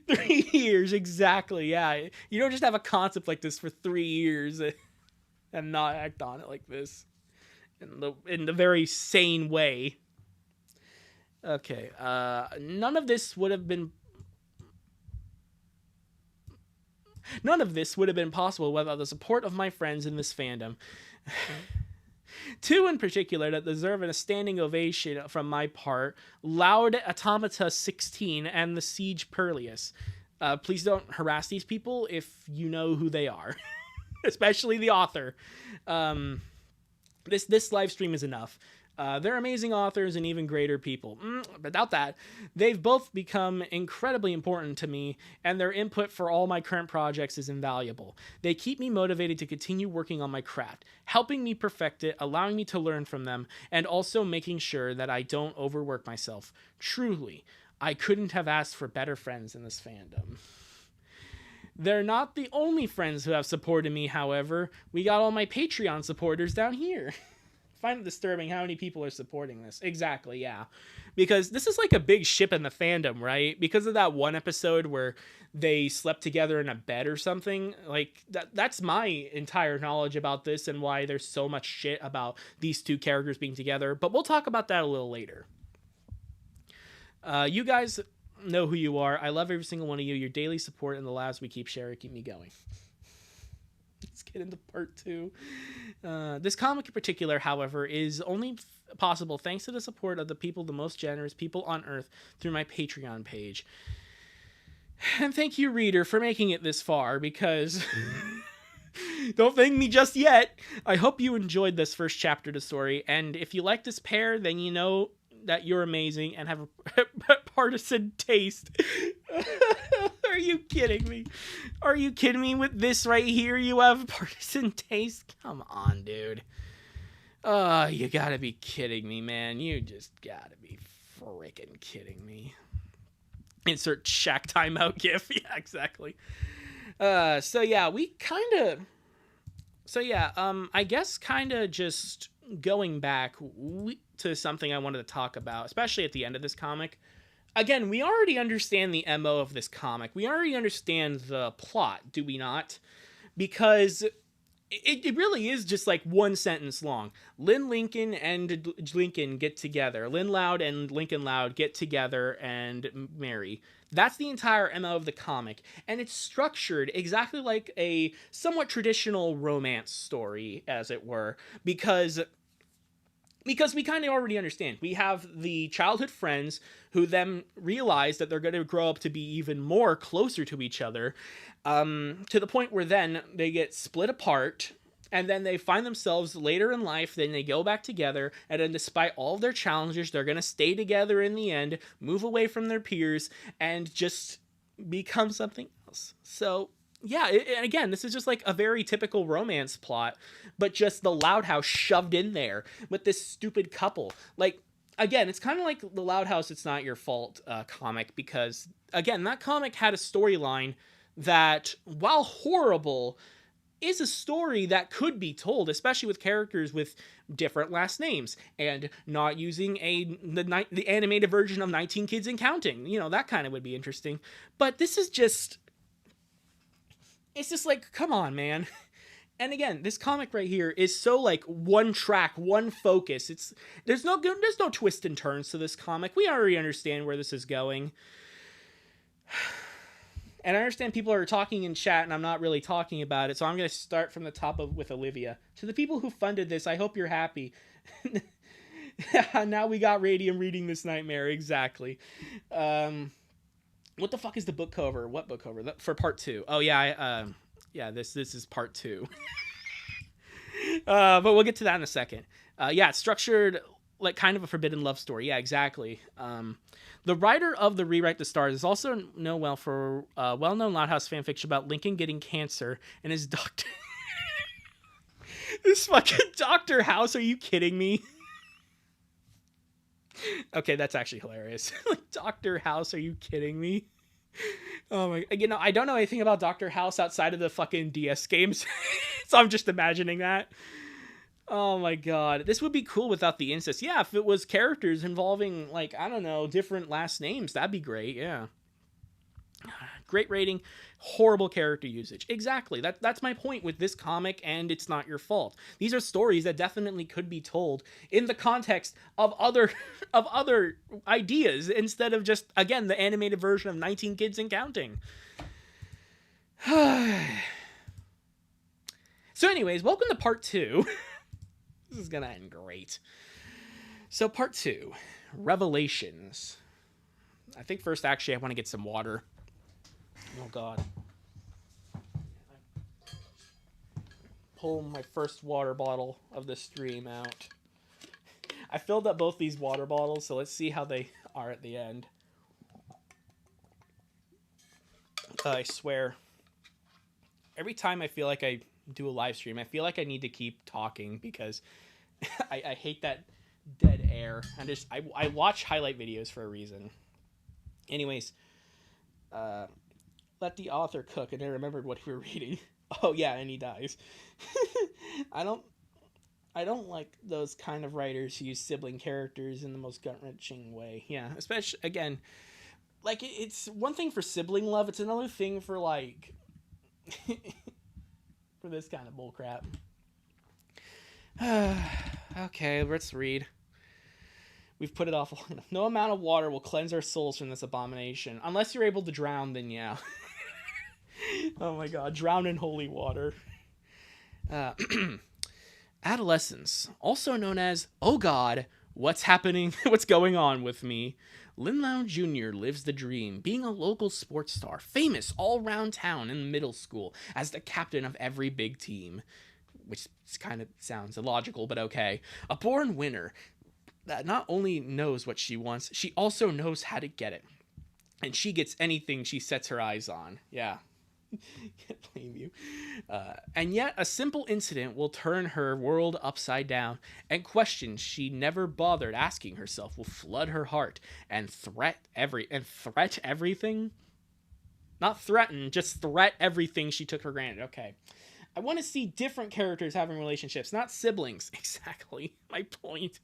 3 years, exactly, yeah. You don't just have a concept like this for 3 years and not act on it like this in the very sane way. Okay, none of this would have been possible without the support of my friends in this fandom. Two in particular that deserve a standing ovation from my part: Loud Automata 16 and the Siege Perlius. Please don't harass these people if you know who they are. Especially the author. This live stream is enough. They're amazing authors and even greater people. Without that, they've both become incredibly important to me, and their input for all my current projects is invaluable. They keep me motivated to continue working on my craft, helping me perfect it, allowing me to learn from them, and also making sure that I don't overwork myself. Truly, I couldn't have asked for better friends in this fandom. They're not the only friends who have supported me, however. We got all my Patreon supporters down here. I find it disturbing how many people are supporting this. Exactly, yeah. Because this is like a big ship in the fandom, right? Because of that one episode where they slept together in a bed or something. Like, that's my entire knowledge about this and why there's so much shit about these two characters being together. But we'll talk about that a little later. You guys know who you are. I love every single one of you. Your daily support and the laughs we keep sharing keep me going. Let's get into part 2. This comic in particular, however, is only possible thanks to the support of the people, the most generous people on earth, through my Patreon page. And thank you, reader, for making it this far, because don't thank me just yet. I hope you enjoyed this first chapter of the story, and if you like this pair, then you know that you're amazing and have a partisan taste. Are you kidding me? Are you kidding me? With this right here, you have partisan taste? Come on, dude. Oh, you gotta be kidding me, man. You just gotta be freaking kidding me. Insert Shaq timeout gif. Yeah, exactly. I guess kind of just going back to something I wanted to talk about, especially at the end of this comic. Again, we already understand the MO of this comic. We already understand the plot, do we not? Because it really is just like one sentence long. Lynn Lincoln and Lincoln get together. Lynn Loud and Lincoln Loud get together and marry. That's the entire MO of the comic, and it's structured exactly like a somewhat traditional romance story, as it were, because we kind of already understand. We have the childhood friends who then realize that they're going to grow up to be even more closer to each other, to the point where then they get split apart, and then they find themselves later in life, then they go back together, and then despite all of their challenges, they're going to stay together in the end, move away from their peers, and just become something else. So yeah, and again, this is just like a very typical romance plot, but just the Loud House shoved in there with this stupid couple. Like, again, it's kind of like the Loud House It's Not Your Fault comic, because, again, that comic had a storyline that, while horrible, is a story that could be told, especially with characters with different last names, and not using the animated version of 19 Kids and Counting. You know, that kind of would be interesting. But this is just... It's just like, come on, man. And again, this comic right here is so like one track, one focus. There's no twists and turns to this comic. We already understand where this is going. And I understand people are talking in chat and I'm not really talking about it. So I'm going to start from the top with Olivia. To the people who funded this, I hope you're happy. Now we got Radium reading this nightmare. Exactly. What the fuck is the book cover? What book cover? For part 2. Oh yeah, this is part 2. But we'll get to that in a second. Yeah, it's structured like kind of a forbidden love story. Yeah, exactly. The writer of the Rewrite the Stars is also known well for well-known Loud House fanfiction about Lincoln getting cancer and his doctor. This fucking Dr. House, are you kidding me? Okay, that's actually hilarious. Like, Dr. House, are you kidding me? Oh my, you know, I don't know anything about Dr. House outside of the fucking DS games. So I'm just imagining that. Oh my god. This would be cool without the incest. Yeah, if it was characters involving, like, I don't know, different last names, that'd be great, yeah. Great rating, horrible character usage. Exactly. That's my point with this comic, and It's Not Your Fault. These are stories that definitely could be told in the context of other ideas instead of just, again, the animated version of 19 Kids and Counting. So anyways, welcome to part 2. This is gonna end great. So part 2, Revelations. I think first, actually, I want to get some water. Oh god. Pull my first water bottle of the stream out. I filled up both these water bottles, so let's see how they are at the end. I swear, every time I feel like I do a live stream, I feel like I need to keep talking because I hate that dead air. I watch highlight videos for a reason. Anyways, let the author cook, and I remembered what we were reading. Oh yeah, and he dies. I don't like those kind of writers who use sibling characters in the most gut-wrenching way. Yeah, especially, again, like, it's one thing for sibling love, it's another thing for, like, for this kind of bullcrap. Okay, let's read. We've put it off long enough. No amount of water will cleanse our souls from this abomination. Unless you're able to drown, then yeah. Oh my god, drown in holy water. Adolescence, also known as, oh god, what's happening, what's going on with me? Lin Lao Jr. lives the dream, being a local sports star, famous all around town in middle school as the captain of every big team. Which kind of sounds illogical, but okay. A born winner that not only knows what she wants, she also knows how to get it. And she gets anything she sets her eyes on. Yeah. Can't blame you. And yet a simple incident will turn her world upside down, and questions she never bothered asking herself will flood her heart and threat everything. Not threaten, just threat everything she took for granted. Okay. I want to see different characters having relationships, not siblings. Exactly my point.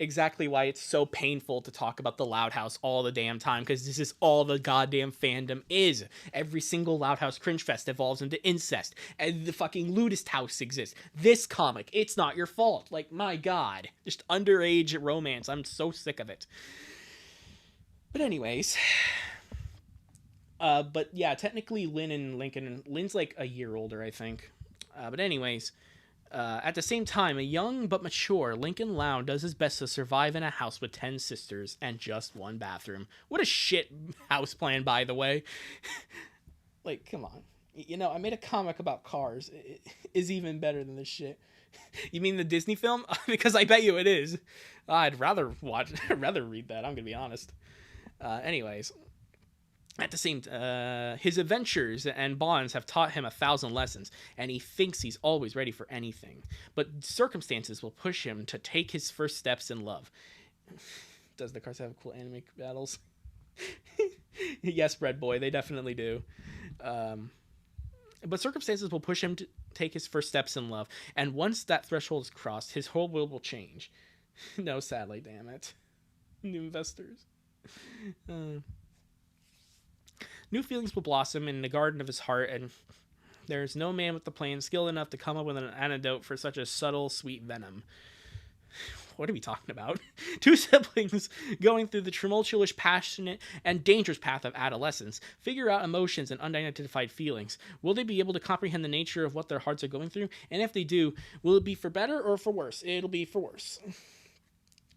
Exactly why it's so painful to talk about the Loud House all the damn time, because this is all the goddamn fandom is. Every single Loud House cringe fest evolves into incest, and the fucking Ludist House exists. This comic, It's Not Your Fault. Like, my god. Just underage romance. I'm so sick of it. But anyways, But yeah, technically Lynn and Lincoln, Lynn's like a year older, I think. But anyways, at the same time, a young but mature Lincoln Loud does his best to survive in a house with 10 sisters and just one bathroom. What a shit house plan, by the way. Like, come on. You know, I made a comic about cars. It is even better than this shit. You mean the Disney film? Because I bet you it is. I'd rather read that, I'm gonna be honest. Anyways. At the same his adventures and bonds have taught him 1,000 lessons, and he thinks he's always ready for anything. But circumstances will push him to take his first steps in love. Does the cars have cool anime battles? Yes, Bread Boy, they definitely do. But circumstances will push him to take his first steps in love, and once that threshold is crossed, his whole world will change. No, sadly, damn it. New investors. New feelings will blossom in the garden of his heart, and there is no man with the plan skilled enough to come up with an antidote for such a subtle, sweet venom. What are we talking about? Two siblings going through the tumultuous, passionate, and dangerous path of adolescence figure out emotions and unidentified feelings. Will they be able to comprehend the nature of what their hearts are going through? And if they do, will it be for better or for worse? It'll be for worse.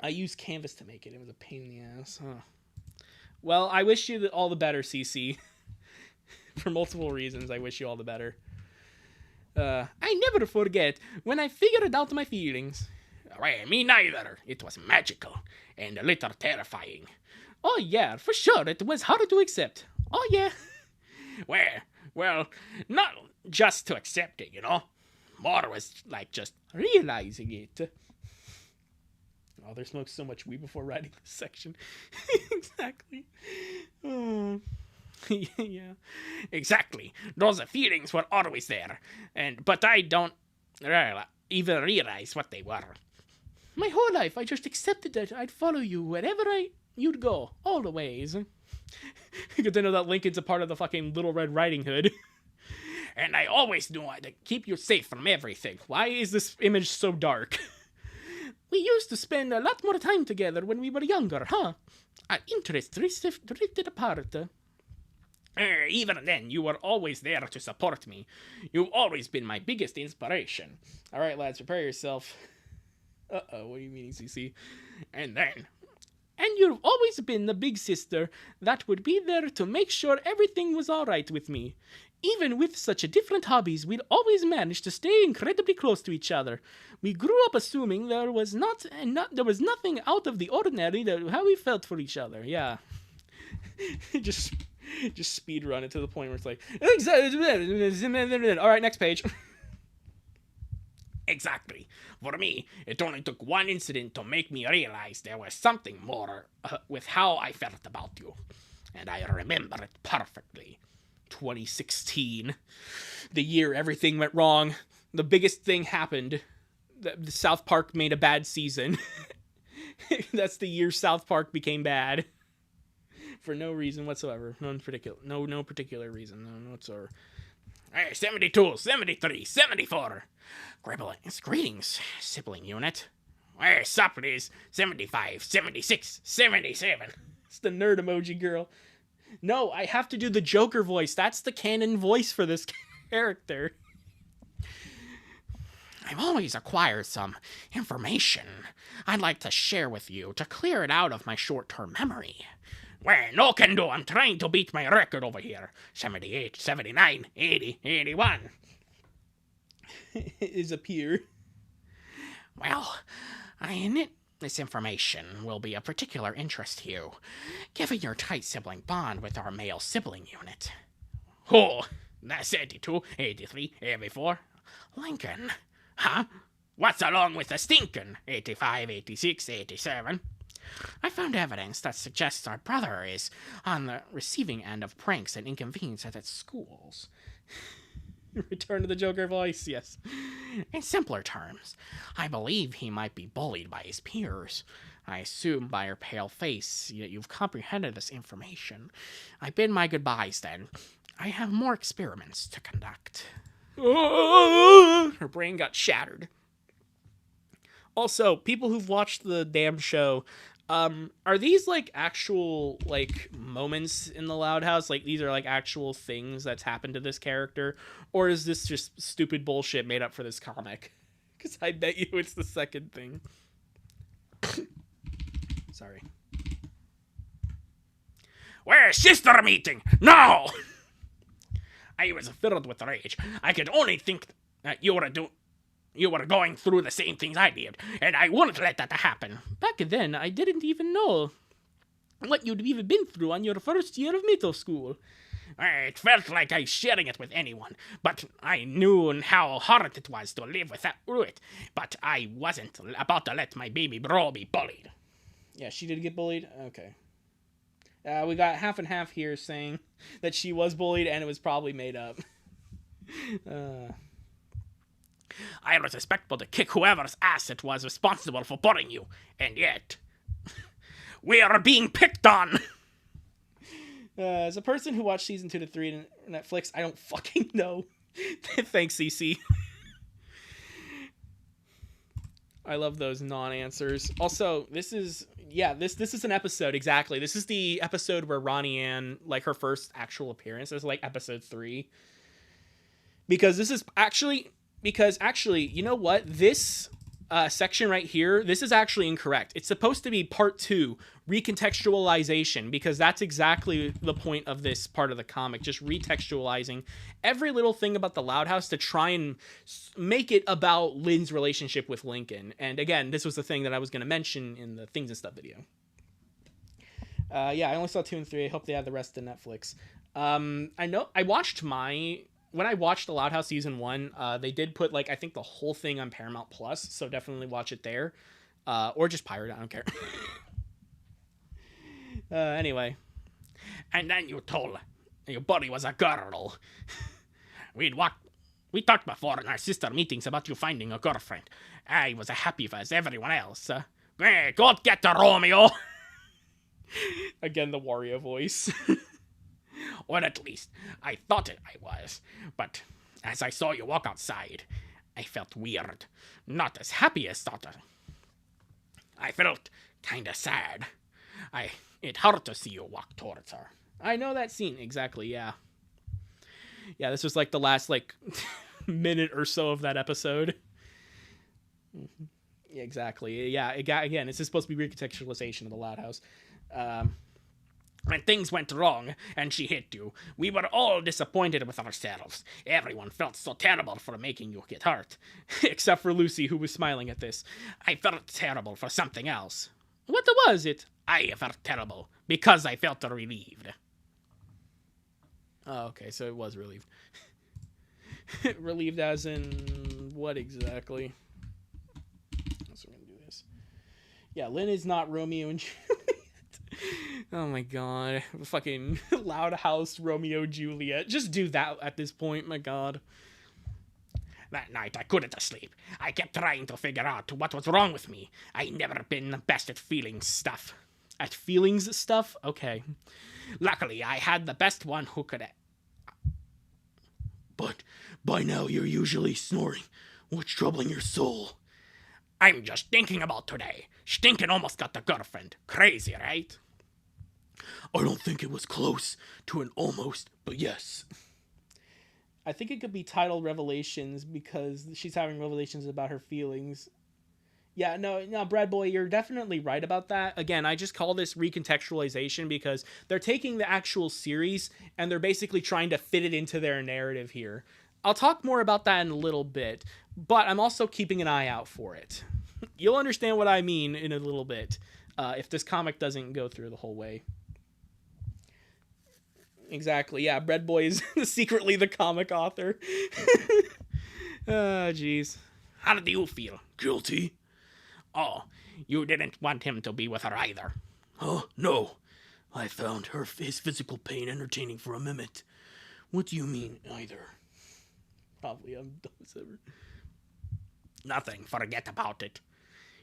I used Canvas to make it. It was a pain in the ass. Huh. Well, I wish you all the better, CC. For multiple reasons, I wish you all the better. I never forget when I figured out my feelings.
Well, me neither. It was magical and a little terrifying.
Oh, yeah, for sure. It was hard to accept. Oh, yeah.
Well, not just to accept it, you know. More was like just
realizing it.
Oh, they smoked so much weed before writing this section. Exactly. Oh.
Yeah, exactly. Those feelings were always there, but I don't even realize what they were.
My whole life, I just accepted that I'd follow you wherever you'd go, all the ways.
Good to know that Lincoln's a part of the fucking Little Red Riding Hood.
And I always knew I'd keep you safe from everything.
Why is this image so dark?
We used to spend a lot more time together when we were younger, huh? Our interests drifted apart.
Even then, you were always there to support me. You've always been my biggest inspiration.
All right, lads, prepare yourself. Uh-oh, what do you mean, CC?
And
you've always been the big sister that would be there to make sure everything was all right with me. Even with such different hobbies, we'd always managed to stay incredibly close to each other. We grew up assuming there was nothing out of the ordinary that how we felt for each other.
Yeah. just speed run it to the point where it's like, all right, next page.
Exactly. For me, it only took one incident to make me realize there was something more with how I felt about you. And I remember it perfectly.
2016. The year everything went wrong. The biggest thing happened. The South Park made a bad season. That's the year South Park became bad. For no reason whatsoever. No particular reason. No whatsoever.
Hey, 72, 73, 74. Greetings, sibling unit. Hey, sup, please. 75, 76, 77.
It's the nerd emoji girl. No, I have to do the Joker voice. That's the canon voice for this character.
I've always acquired some information I'd like to share with you to clear it out of my short-term memory. Well, no can do. I'm trying to beat my record over here. 78, 79, 80, 81.
Is a peer.
Well, this information will be of particular interest to you, given your tight sibling bond with our male sibling unit. Oh, that's 82, 83, 84. Lincoln. Huh? What's along with the stinkin'? 85, 86, 87. I found evidence that suggests our brother is on the receiving end of pranks and inconveniences at schools.
Return to the Joker voice, yes.
In simpler terms, I believe he might be bullied by his peers. I assume by your pale face that you've comprehended this information. I bid my goodbyes then. I have more experiments to conduct.
Her brain got shattered. Also, people who've watched the damn show, Are these like actual like moments in the Loud House? Like these are like actual things that's happened to this character, or is this just stupid bullshit made up for this comic? Because I bet you it's the second thing. Sorry.
Where's sister meeting? No! I was filled with rage. I could only think that you were going through the same things I did, and I wouldn't let that happen.
Back then, I didn't even know what you'd even been through on your first year of middle school.
It felt like I was sharing it with anyone, but I knew how hard it was to live through it. But I wasn't about to let my baby bro be bullied.
Yeah, she did get bullied? Okay. We got half and half here saying that she was bullied and it was probably made up.
I was respectful to kick whoever's ass it was responsible for bullying you, and yet we are being picked on.
As a person who watched season 2 to 3 on Netflix, I don't fucking know. Thanks, CC. I love those non-answers. Also, this is an episode, exactly. This is the episode where Ronnie Ann, like, her first actual appearance. This is, like, episode 3. Because, you know what? This section right here, this is actually incorrect. It's supposed to be part 2, recontextualization, because that's exactly the point of this part of the comic, just retextualizing every little thing about the Loud House to try and make it about Lynn's relationship with Lincoln. And again, this was the thing that I was going to mention in the Things and Stuff video. I only saw 2 and 3. I hope they have the rest of Netflix. When I watched the Loud House season 1, they did put, like, I think the whole thing on Paramount Plus, so definitely watch it there. Or just pirate it, I don't care. Anyway.
And then you told your buddy was a girl. We talked before in our sister meetings about you finding a girlfriend. I was happy as everyone else. Go get the Romeo.
Again, the Wario voice.
Or at least, I thought I was. But as I saw you walk outside, I felt weird. Not as happy as thought. I felt kinda sad. It hurt to see you walk towards her.
I know that scene, exactly, yeah. Yeah, this was like the last, like, minute or so of that episode. Mm-hmm. Yeah, exactly. Yeah, again, this is supposed to be recontextualization of the Loud House.
When things went wrong and she hit you, we were all disappointed with ourselves. Everyone felt so terrible for making you get hurt.
Except for Lucy, who was smiling at this.
I felt terrible for something else.
What was it?
I felt terrible because I felt relieved.
Oh, okay, so it was relieved. Relieved as in what exactly? So we're gonna do this. Yeah, Lynn is not Romeo and Juliet. Oh my god. Fucking Loud House Romeo Juliet. Just do that at this point, my god.
That night I couldn't sleep. I kept trying to figure out what was wrong with me. I never been the best at feelings stuff.
At feelings stuff? Okay.
Luckily, I had the best one who could...
But by now you're usually snoring. What's troubling your soul?
I'm just thinking about today. Stinkin' almost got the girlfriend. Crazy, right?
I don't think it was close to an almost, but yes.
I think it could be titled Revelations because she's having revelations about her feelings. Yeah, no, Brad Boy, you're definitely right about that. Again, I just call this recontextualization because they're taking the actual series and they're basically trying to fit it into their narrative here. I'll talk more about that in a little bit, but I'm also keeping an eye out for it. You'll understand what I mean in a little bit if this comic doesn't go through the whole way. Exactly, yeah, Bread Boy is secretly the comic author. Oh, jeez.
How do you feel?
Guilty?
Oh, you didn't want him to be with her either.
Huh? No. I found his physical pain entertaining for a minute. What do you mean, either?
Probably, I'm dumb as ever.
Nothing, forget about it.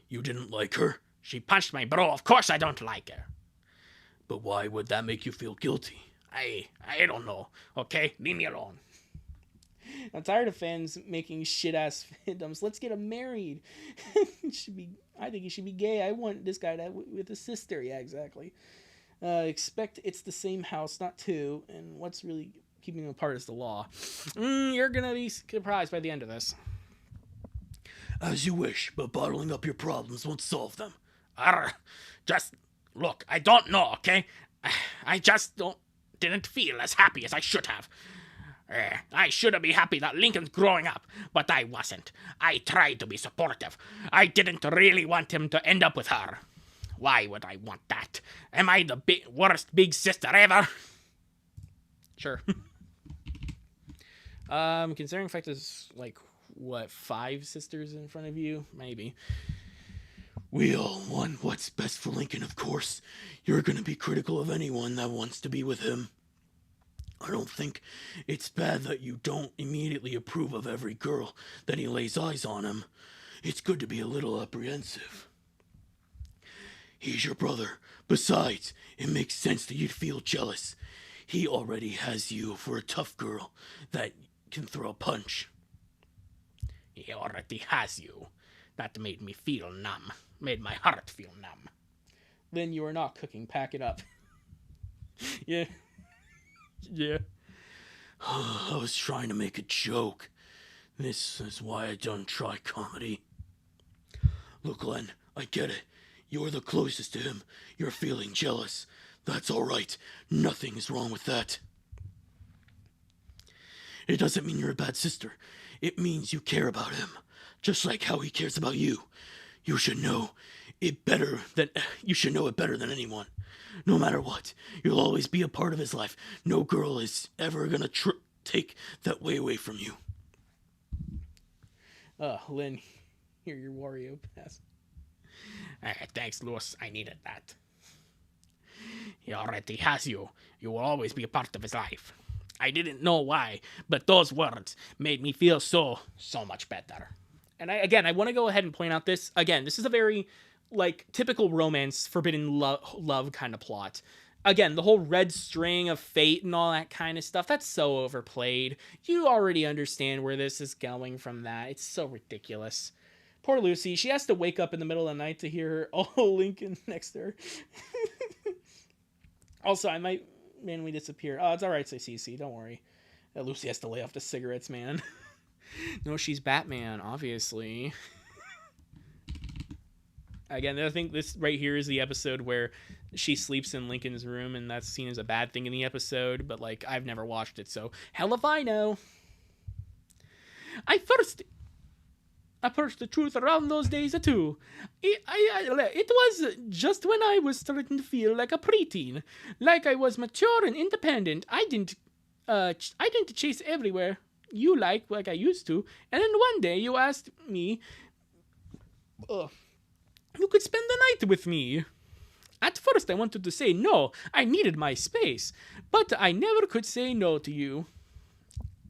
You didn't like her?
She punched my bro, of course I don't like her.
But why would that make you feel guilty?
I don't know, okay? Leave me alone.
I'm tired of fans making shit-ass fandoms. Let's get him married. I think he should be gay. I want this guy with a sister. Yeah, exactly. Expect it's the same house, not two. And what's really keeping them apart is the law. You're going to be surprised by the end of this.
As you wish, but bottling up your problems won't solve them.
Just, look, I don't know, okay? I just didn't feel as happy as I should have. I should have been happy that Lincoln's growing up, but I wasn't. I tried to be supportive. I didn't really want him to end up with her. Why would I want that? Am I the worst big sister ever?
Sure. Considering the fact there's, like, what, 5 sisters in front of you? Maybe.
We all want what's best for Lincoln, of course. You're gonna be critical of anyone that wants to be with him. I don't think it's bad that you don't immediately approve of every girl that he lays eyes on him. It's good to be a little apprehensive. He's your brother. Besides, it makes sense that you'd feel jealous. He already has you for a tough girl that can throw a punch.
He already has you. That made me feel numb. Made my heart feel numb.
Then you are not cooking. Pack it up. Yeah. Yeah.
I was trying to make a joke. This is why I don't try comedy. Look, Glenn, I get it. You're the closest to him. You're feeling jealous. That's all right. Nothing is wrong with that. It doesn't mean you're a bad sister. It means you care about him, just like how he cares about you. You should know it better than anyone. No matter what, you'll always be a part of his life. No girl is ever gonna take that away from you.
Lynn, here your Wario pass.
Thanks, Louis. I needed that. He already has you. You will always be a part of his life. I didn't know why, but those words made me feel so much better.
And I want to go ahead and point out this. Again, this is a very, like, typical romance, forbidden love kind of plot. Again, the whole red string of fate and all that kind of stuff, that's so overplayed. You already understand where this is going from that. It's so ridiculous. Poor Lucy, she has to wake up in the middle of the night to hear her, Lincoln next to her. Also, I might randomly disappear. Oh, it's alright, say CC, don't worry. Lucy has to lay off the cigarettes, man. No, she's Batman, obviously. Again, I think this right here is the episode where she sleeps in Lincoln's room, and that's seen as a bad thing in the episode, but, like, I've never watched it, so hell if I know. I pushed the truth around those days, too. It was just when I was starting to feel like a preteen, like I was mature and independent. I didn't chase everywhere you like I used to, and then one day you asked me, you could spend the night with me. At first I wanted to say no, I needed my space, but I never could say no to you.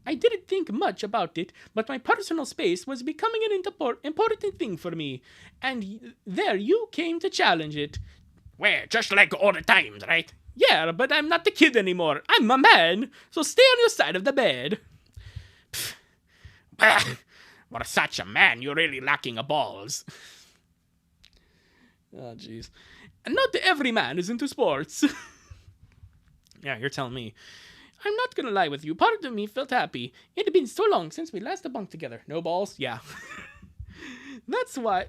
I didn't think much about it, but my personal space was becoming an important thing for me, and there you came to challenge it.
Well, just like all the times, right?
Yeah, but I'm not the kid anymore. I'm a man, so stay on your side of the bed.
For such a man, you're really lacking a balls.
Oh, jeez. And not every man is into sports. Yeah, you're telling me. I'm not gonna lie with you. Part of me felt happy. It had been so long since we last bunked together. No balls? Yeah. That's why...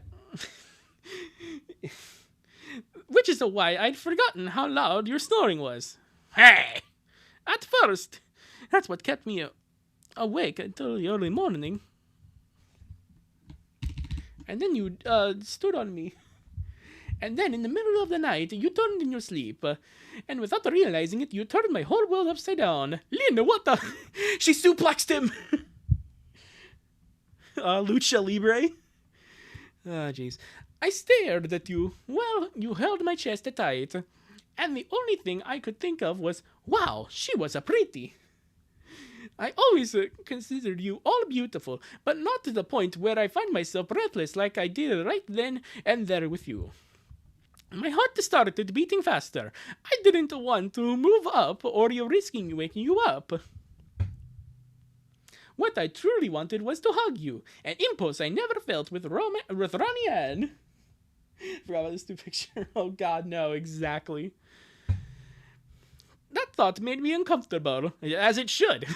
Which is why I'd forgotten how loud your snoring was.
Hey!
At first. That's what kept me awake until the early morning. And then you stood on me. And then in the middle of the night, you turned in your sleep. And without realizing it, you turned my whole world upside down. Lynn, what the... She suplexed him! Lucha Libre? Ah, jeez. I stared at you. Well, you held my chest tight. And the only thing I could think of was, wow, she was a pretty. I always considered you all beautiful, but not to the point where I find myself breathless like I did right then and there with you. My heart started beating faster. I didn't want to move up or you're risking waking you up.
What I truly wanted was to hug you, an impulse I never felt with Ronnie Ann. Forgot about this new picture. Oh god, no, exactly. That thought made me uncomfortable, as it should.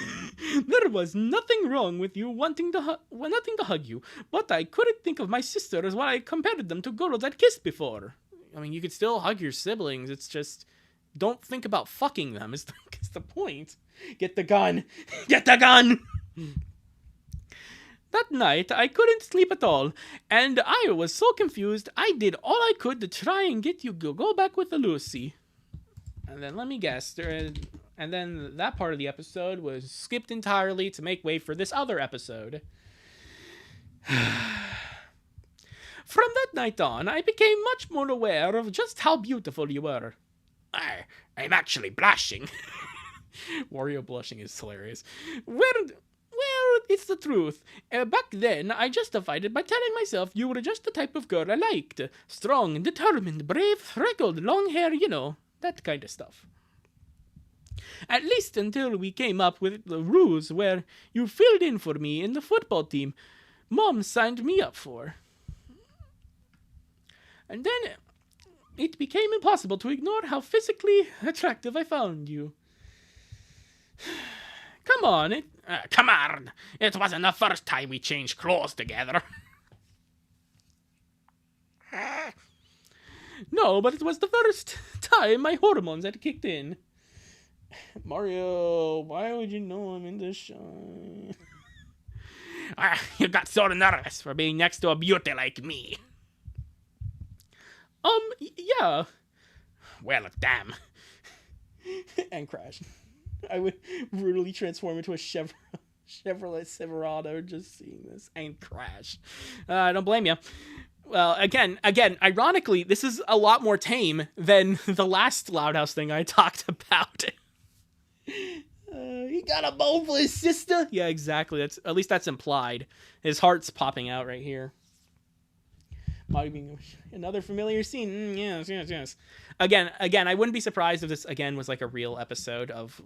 There was nothing wrong with you wanting to nothing to hug you, but I couldn't think of my sister as what I compared them to girls I'd kissed before. I mean, you could still hug your siblings, it's just, don't think about fucking them, is the point. Get the gun! Get the gun! That night, I couldn't sleep at all, and I was so confused, I did all I could to try and get you to go back with Lucy. And then, let me guess, and then that part of the episode was skipped entirely to make way for this other episode. From that night on, I became much more aware of just how beautiful you were.
I'm actually blushing.
Wario blushing is hilarious. Well, it's the truth. Back then, I justified it by telling myself you were just the type of girl I liked. Strong, determined, brave, freckled, long hair, you know, that kind of stuff. At least until we came up with the ruse where you filled in for me in the football team Mom signed me up for. And then it became impossible to ignore how physically attractive I found you. Come on,
Come on! It wasn't the first time we changed clothes together.
No, but it was the first time my hormones had kicked in. Mario, why would you know I'm in this shine?
You got so nervous for being next to a beauty like me.
Yeah.
Well, damn.
And crash. I would brutally transform into a Chevrolet Silverado just seeing this and crash. I don't blame you. Well, again, ironically, this is a lot more tame than the last Loud House thing I talked about. He got a bone for his sister? Yeah, exactly. At least that's implied. His heart's popping out right here. Might be another familiar scene. Yes. Again, I wouldn't be surprised if this, again, was like a real episode of...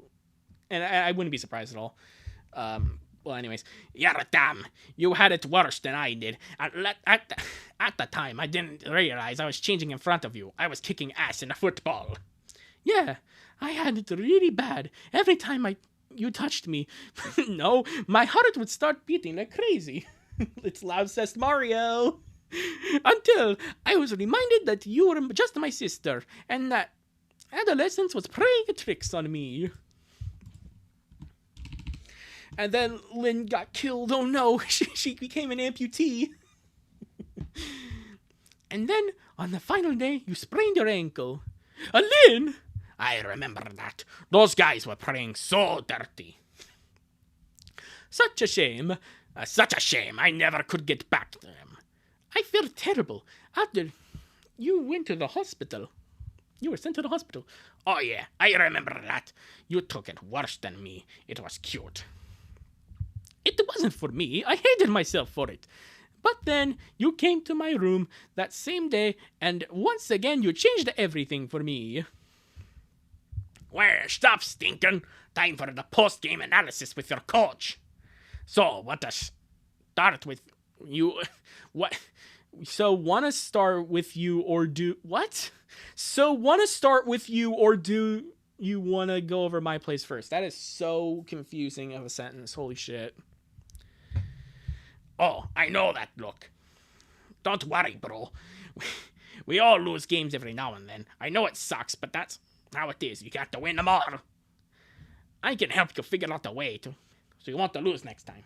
And I wouldn't be surprised at all. Well, anyways.
You're damn. You had it worse than I did. At the time, I didn't realize I was changing in front of you. I was kicking ass in a football.
Yeah, I had it really bad. Every time you touched me, no, my heart would start beating like crazy. It's Loud Says Mario. Until I was reminded that you were just my sister, and that adolescence was playing tricks on me. And then Lynn got killed. Oh no, she became an amputee. And then, on the final day, you sprained your ankle. Lynn!
I remember that. Those guys were playing so dirty.
Such a shame.
Such a shame. I never could get back to them.
I feel terrible. After you went to the hospital. You were sent to the hospital.
Oh yeah, I remember that. You took it worse than me. It was cute.
It wasn't for me. I hated myself for it. But then you came to my room that same day, and once again you changed everything for me.
Well, stop stinking. Time for the post-game analysis with your coach. So, what to start with you...
What? So, want to start with you or do... What? So, want to start with you or do you want to go over my place first? That is so confusing of a sentence. Holy shit.
Oh, I know that look. Don't worry, bro. We all lose games every now and then. I know it sucks, but that's how it is. You got to win them all. I can help you figure out a way to, so you won't lose next time.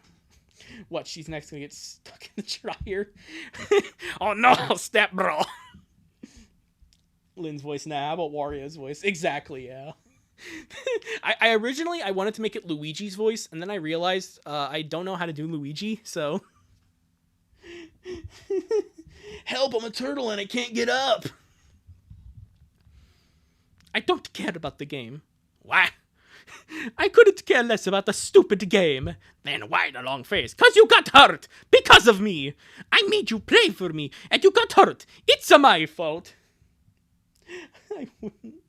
What, she's next gonna get stuck in the dryer?
Oh no, step bro.
Lynn's voice, nah, how about Wario's voice? Exactly, yeah. I originally wanted to make it Luigi's voice, and then I realized I don't know how to do Luigi, so... Help, I'm a turtle and I can't get up! I don't care about the game.
What?
I couldn't care less about the stupid game.
Then why the long face?
'Cause you got hurt! Because of me! I made you play for me, and you got hurt! It's my fault! I wouldn't...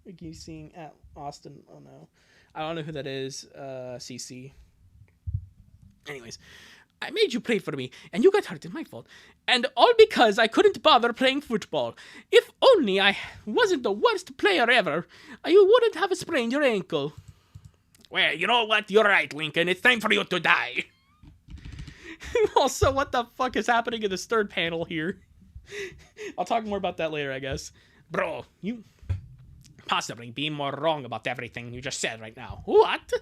I keep seeing at Austin. Oh no. I don't know who that is. CC. Anyways, I made you pray for me, and you got hurt. It's my fault. And all because I couldn't bother playing football. If only I wasn't the worst player ever, you wouldn't have sprained your ankle.
Well, you know what? You're right, Lincoln. It's time for you to die.
Also, what the fuck is happening in this third panel here? I'll talk more about that later, I guess.
Bro, you possibly be more wrong about everything you just said right now. What?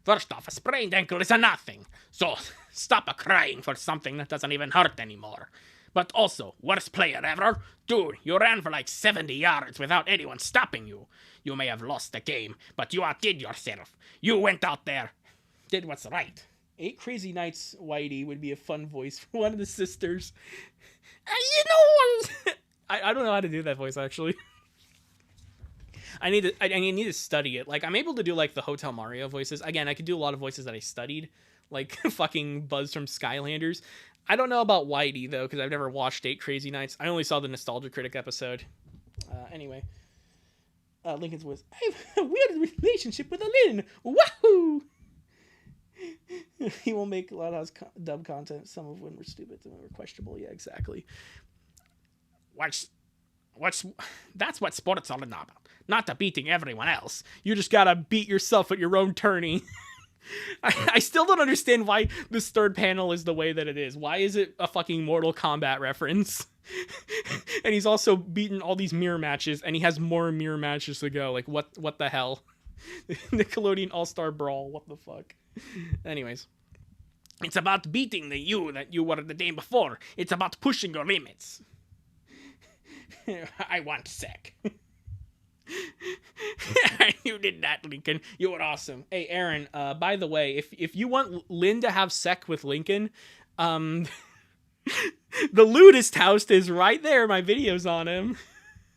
First off, a sprained ankle is a nothing. So, stop crying for something that doesn't even hurt anymore. But also, worst player ever? Dude, you ran for like 70 yards without anyone stopping you. You may have lost the game, but you outdid yourself. You went out there, did what's right.
8 Crazy Nights Whitey would be a fun voice for one of the sisters.
You know,
I don't know how to do that voice, actually. I need to study it. Like, I'm able to do, like, the Hotel Mario voices. Again, I could do a lot of voices that I studied. Like, fucking Buzz from Skylanders. I don't know about Whitey, though, because I've never watched 8 Crazy Nights. I only saw the Nostalgia Critic episode. Anyway. Lincoln's voice. I have a weird relationship with Lynn. Wahoo! He will make a lot of dub content, some of when we're stupid, some of them are questionable. Yeah, exactly.
That's what sports all about. Not to beating everyone else.
You just gotta beat yourself at your own tourney. I still don't understand why this third panel is the way that it is. Why is it a fucking Mortal Kombat reference? And he's also beaten all these mirror matches, and he has more mirror matches to go. Like, what the hell? Nickelodeon All-Star Brawl, what the fuck? Anyways.
It's about beating the you that you were the day before. It's about pushing your limits. I want sec.
You did that, Lincoln. You were awesome. Hey, Aaron, by the way, if you want Lynn to have sec with Lincoln, the Ludist house is right there. My video's on him.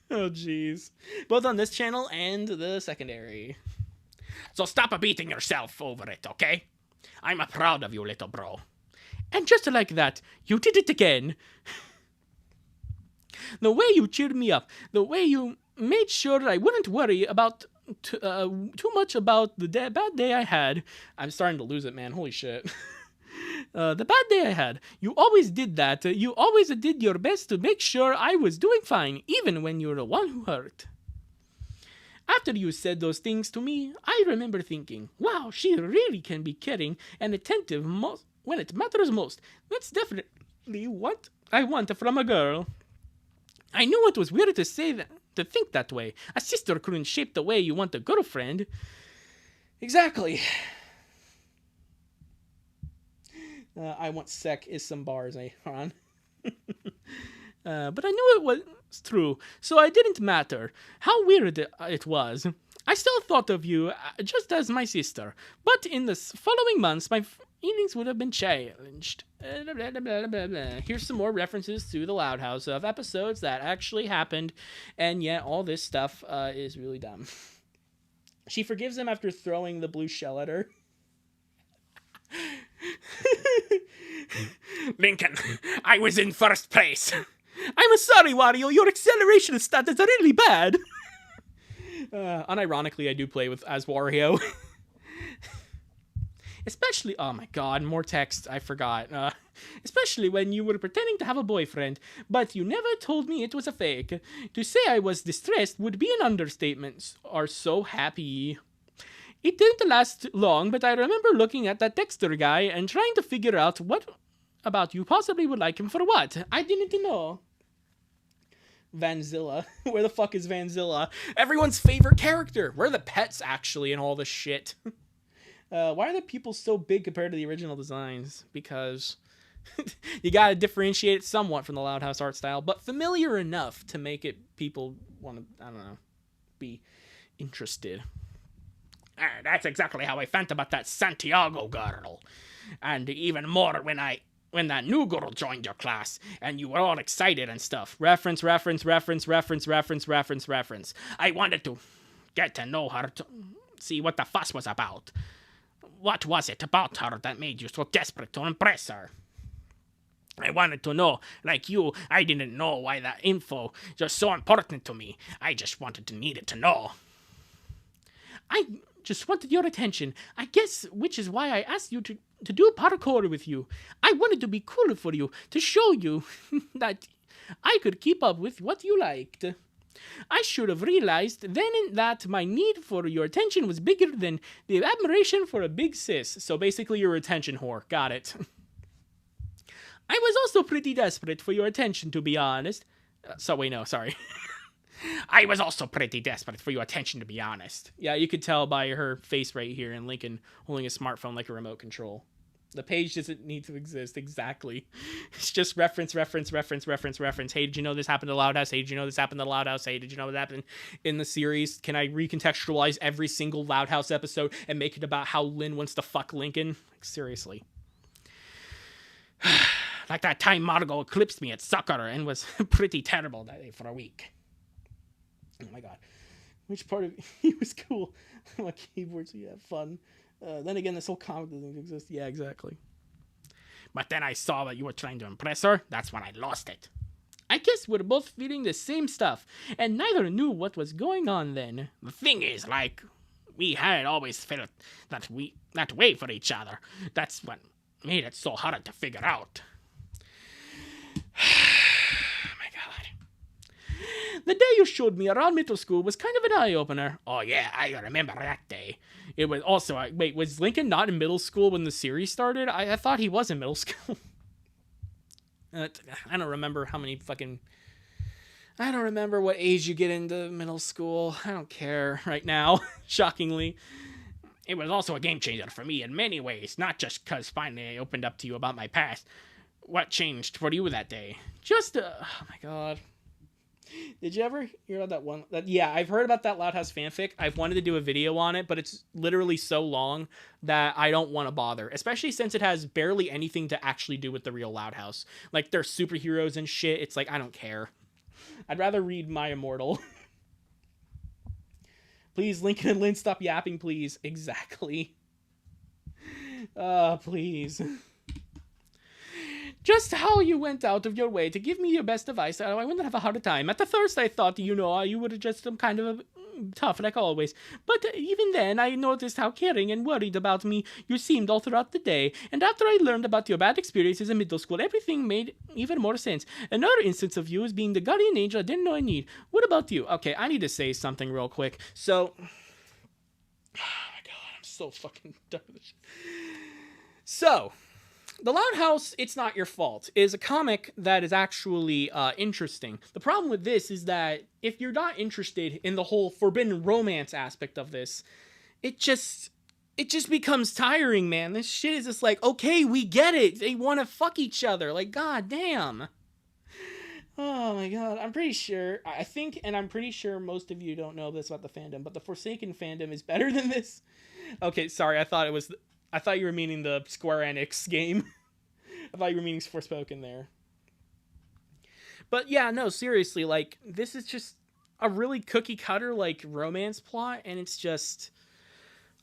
Oh, jeez. Both on this channel and the secondary.
So stop beating yourself over it, okay? I'm proud of you, little bro.
And just like that, you did it again. The way you cheered me up, the way you made sure I wouldn't worry about too much about the bad day I had. I'm starting to lose it, man. Holy shit. The bad day I had. You always did that. You always did your best to make sure I was doing fine, even when you were the one who hurt. After you said those things to me, I remember thinking, wow, she really can be caring and attentive when it matters most. That's definitely what I want from a girl. I knew it was weird to say that, to think that way. A sister couldn't shape the way you want a girlfriend. Exactly. I want sec is some bars, Aaron. But I knew it was true, so I didn't matter how weird it was. I still thought of you just as my sister, but in the following months, my feelings would have been challenged. Here's some more references to the Loud House of episodes that actually happened, and yet all this stuff is really dumb. She forgives him after throwing the blue shell at her.
Lincoln, I was in first place.
I'm sorry, Wario, your acceleration stat is really bad. Unironically, I do play as Wario. Especially, oh my god, more text, I forgot. Especially when you were pretending to have a boyfriend, but you never told me it was a fake. To say I was distressed would be an understatement. Are so happy. It didn't last long, but I remember looking at that Dexter guy and trying to figure out what about you possibly would like him for what. I didn't know. Vanzilla. Where the fuck is Vanzilla? Everyone's favorite character. Where are the pets, actually, and all this shit? Why are the people so big compared to the original designs? Because you gotta differentiate it somewhat from the Loud House art style, but familiar enough to make it people want to, I don't know, be interested.
That's exactly how I felt about that Santiago girl. And even more when that new girl joined your class, and you were all excited and stuff.
Reference. I
wanted to get to know her, to see what the fuss was about. What was it about her that made you so desperate to impress her? I wanted to know, like you, I didn't know why that info was so important to me. I just needed to know.
I just wanted your attention, I guess, which is why I asked you to to do parkour with you. I wanted to be cool for you, to show you that I could keep up with what you liked. I should have realized then that my need for your attention was bigger than the admiration for a big sis. So basically, you're a attention whore. Got it. I was also pretty desperate for your attention, to be honest. Sorry.
I was also pretty desperate for your attention, to be honest.
Yeah, you could tell by her face right here and Lincoln holding a smartphone like a remote control. The page doesn't need to exist, exactly. It's just reference. Hey, did you know this happened to Loud House? Hey, did you know this happened to Loud House? Hey, did you know what happened in the series? Can I recontextualize every single Loud House episode and make it about how Lynn wants to fuck Lincoln? Like, seriously.
Like that time Margot eclipsed me at soccer and was pretty terrible that day for a week.
Oh my god. Which part of he was cool? My keyboards, yeah, fun. Then again, this whole comic doesn't exist. Yeah, exactly.
But then I saw that you were trying to impress her. That's when I lost it.
I guess we're both feeling the same stuff, and neither knew what was going on then.
The thing is, like, we had always felt that way for each other. That's what made it so hard to figure out.
The day you showed me around middle school was kind of an eye-opener.
Oh yeah, I remember that day.
It was also... Wait, was Lincoln not in middle school when the series started? I thought he was in middle school. I don't remember how many fucking... I don't remember what age you get into middle school. I don't care right now, shockingly.
It was also a game changer for me in many ways, not just because finally I opened up to you about my past. What changed for you that day?
Just... oh my god... Did you ever hear about that one? Yeah, I've heard about that Loud House fanfic. I've wanted to do a video on it, but it's literally so long that I don't want to bother. Especially since it has barely anything to actually do with the real Loud House. Like, they're superheroes and shit. It's like, I don't care. I'd rather read My Immortal. Please, Lincoln and Lynn, stop yapping, please. Exactly. Please. Just how you went out of your way to give me your best advice, I wouldn't have a hard time. At the first, I thought, you were just kind of tough, like always. But even then, I noticed how caring and worried about me you seemed all throughout the day. And after I learned about your bad experiences in middle school, everything made even more sense. Another instance of you is being the guardian angel I didn't know I need. What about you? Okay, I need to say something real quick. So... oh my god, I'm so fucking done with this shit. So... The Loud House, It's Not Your Fault, is a comic that is actually interesting. The problem with this is that if you're not interested in the whole forbidden romance aspect of this, it just becomes tiring, man. This shit is just like, okay, we get it. They want to fuck each other. Like, god damn. Oh my god. I'm pretty sure most of you don't know this about the fandom, but the Forsaken fandom is better than this. Okay, sorry, I thought you were meaning the Square Enix game. I thought you were meaning Forspoken there. But yeah, no, seriously, like, this is just a really cookie cutter, like, romance plot, and it's just...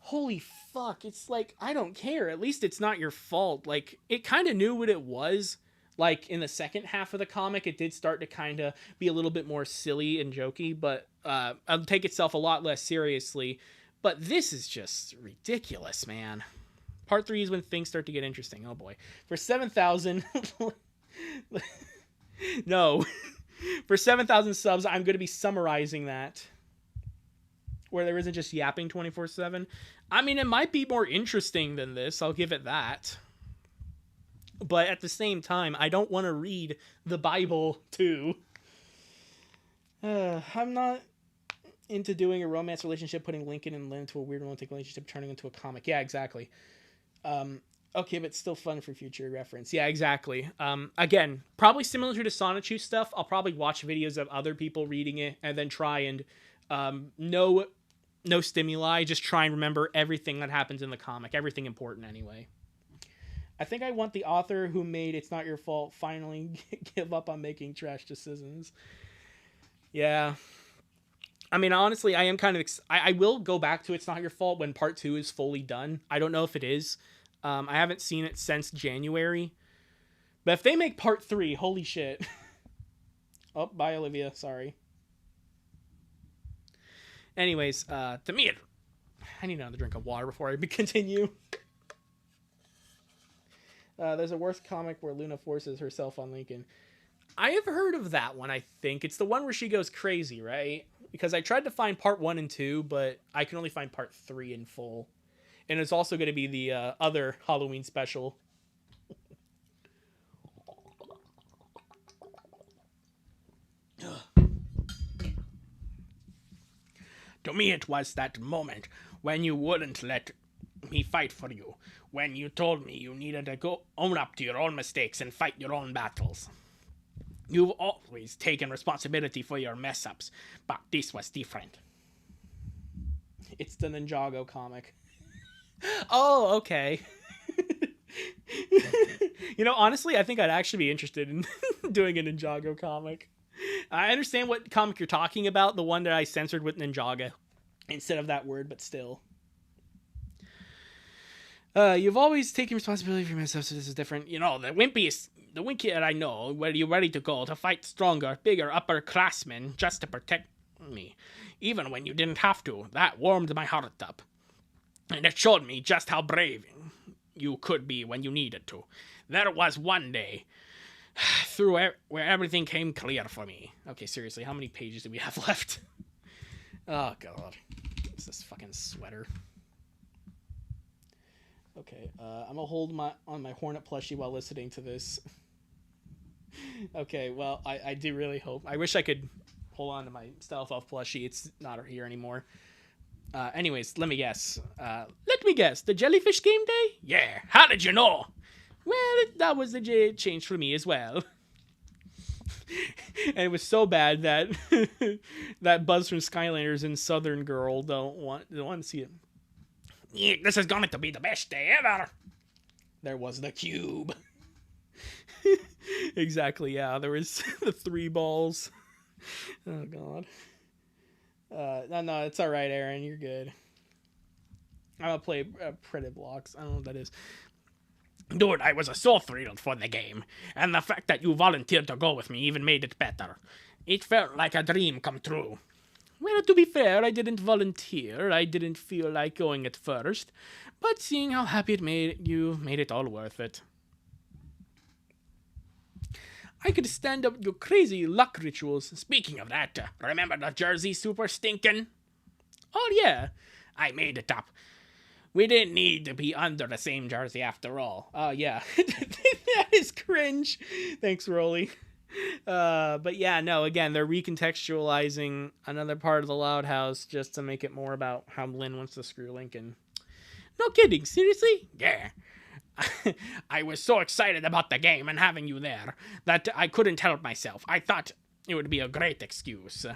holy fuck, it's like, I don't care. At least it's not your fault. Like, it kind of knew what it was. Like, in the second half of the comic, it did start to kind of be a little bit more silly and jokey, but it'll take itself a lot less seriously. But this is just ridiculous, man. Part 3 is when things start to get interesting. Oh boy. For 7,000... no. For 7,000 subs, I'm going to be summarizing that. Where there isn't just yapping 24/7. I mean, it might be more interesting than this. I'll give it that. But at the same time, I don't want to read the Bible, too. I'm not into doing a romance relationship, putting Lincoln and Lynn into a weird romantic relationship, turning into a comic. Yeah, exactly. Okay, but still fun for future reference. Yeah, exactly. Again, probably similar to the Sonichu stuff. I'll probably watch videos of other people reading it and then try and no stimuli, just try and remember everything that happens in the comic, everything important anyway. I think I want the author who made It's Not Your Fault finally give up on making trash decisions. Yeah. I mean, honestly, I am kind of... I will go back to It's Not Your Fault when part 2 is fully done. I don't know if it is. I haven't seen it since January. But if they make part 3, holy shit. Oh, bye, Olivia. Sorry. Anyways, to me, I need another drink of water before I continue.
There's a worse comic where Luna forces herself on Lincoln.
I have heard of that one, I think. It's the one where she goes crazy, right? Because I tried to find part 1 and 2, but I can only find part 3 in full. And it's also going to be the other Halloween special.
To me, it was that moment when you wouldn't let me fight for you, when you told me you needed to go own up to your own mistakes and fight your own battles. You've always taken responsibility for your mess-ups, but this was different.
It's the Ninjago comic.
Oh, okay. Honestly, I think I'd actually be interested in doing a Ninjago comic. I understand what comic you're talking about, the one that I censored with Ninjago instead of that word, but still. You've always taken responsibility for myself, so this is different.
The Winky that I know, were you ready to go to fight stronger, bigger upperclassmen just to protect me? Even when you didn't have to, that warmed my heart up. And it showed me just how brave you could be when you needed to. There was one day where everything came clear for me.
Okay, seriously, how many pages do we have left? Oh, God. It's this fucking sweater. Okay, I'm gonna hold on my Hornet plushie while listening to this. Okay, well, I do really hope. I wish I could hold on to my Stealth Elf plushie. It's not here anymore. Anyways, let me guess. The Jellyfish Game Day?
Yeah, how did you know?
Well, that was the change for me as well. And it was so bad that that Buzz from Skylanders and Southern Girl don't want to see it.
Yeah, this is going to be the best day ever.
There was the cube. Exactly, yeah. There was the 3 balls. Oh, God. No, it's alright, Aaron. You're good. I'm gonna play Printed Blocks. I don't know what that is.
Dude, I was so thrilled for the game, and the fact that you volunteered to go with me even made it better. It felt like a dream come true.
Well, to be fair, I didn't volunteer. I didn't feel like going at first, but seeing how happy it made it all worth it. I could stand up your crazy luck rituals.
Speaking of that, remember the jersey super stinking?
Oh, yeah.
I made it up. We didn't need to be under the same jersey after all.
Oh, yeah. That is cringe. Thanks, Rolly. But yeah, no, again, they're recontextualizing another part of the Loud House just to make it more about how Lynn wants to screw Lincoln. No kidding, seriously?
Yeah. I was so excited about the game and having you there that I couldn't help myself. I thought it would be a great excuse.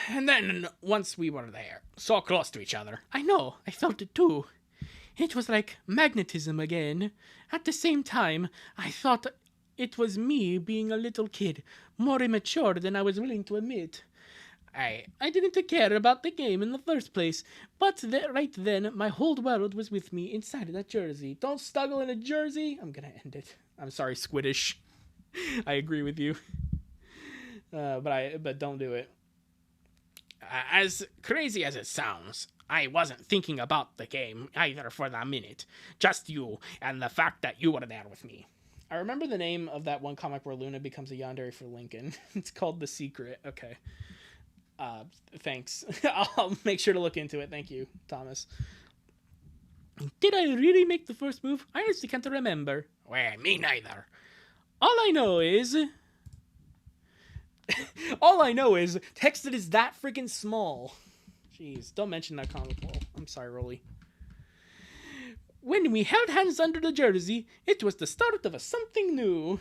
And then, once we were there, so close to each other.
I know, I felt it too. It was like magnetism again. At the same time, I thought it was me being a little kid, more immature than I was willing to admit. I didn't care about the game in the first place, but right then, my whole world was with me inside of that jersey. Don't snuggle in a jersey. I'm gonna end it. I'm sorry, Squiddish. I agree with you. But don't do it.
As crazy as it sounds, I wasn't thinking about the game either for the minute. Just you and the fact that you were there with me.
I remember the name of that one comic where Luna becomes a yandere for Lincoln. It's called The Secret. Okay. Thanks. I'll make sure to look into it. Thank you, Thomas.
Did I really make the first move? I honestly can't remember.
Well, me neither.
All I know is text that is that freaking small.
Jeez, don't mention that comic wall. I'm sorry, Rolly.
When we held hands under the jersey, it was the start of something new.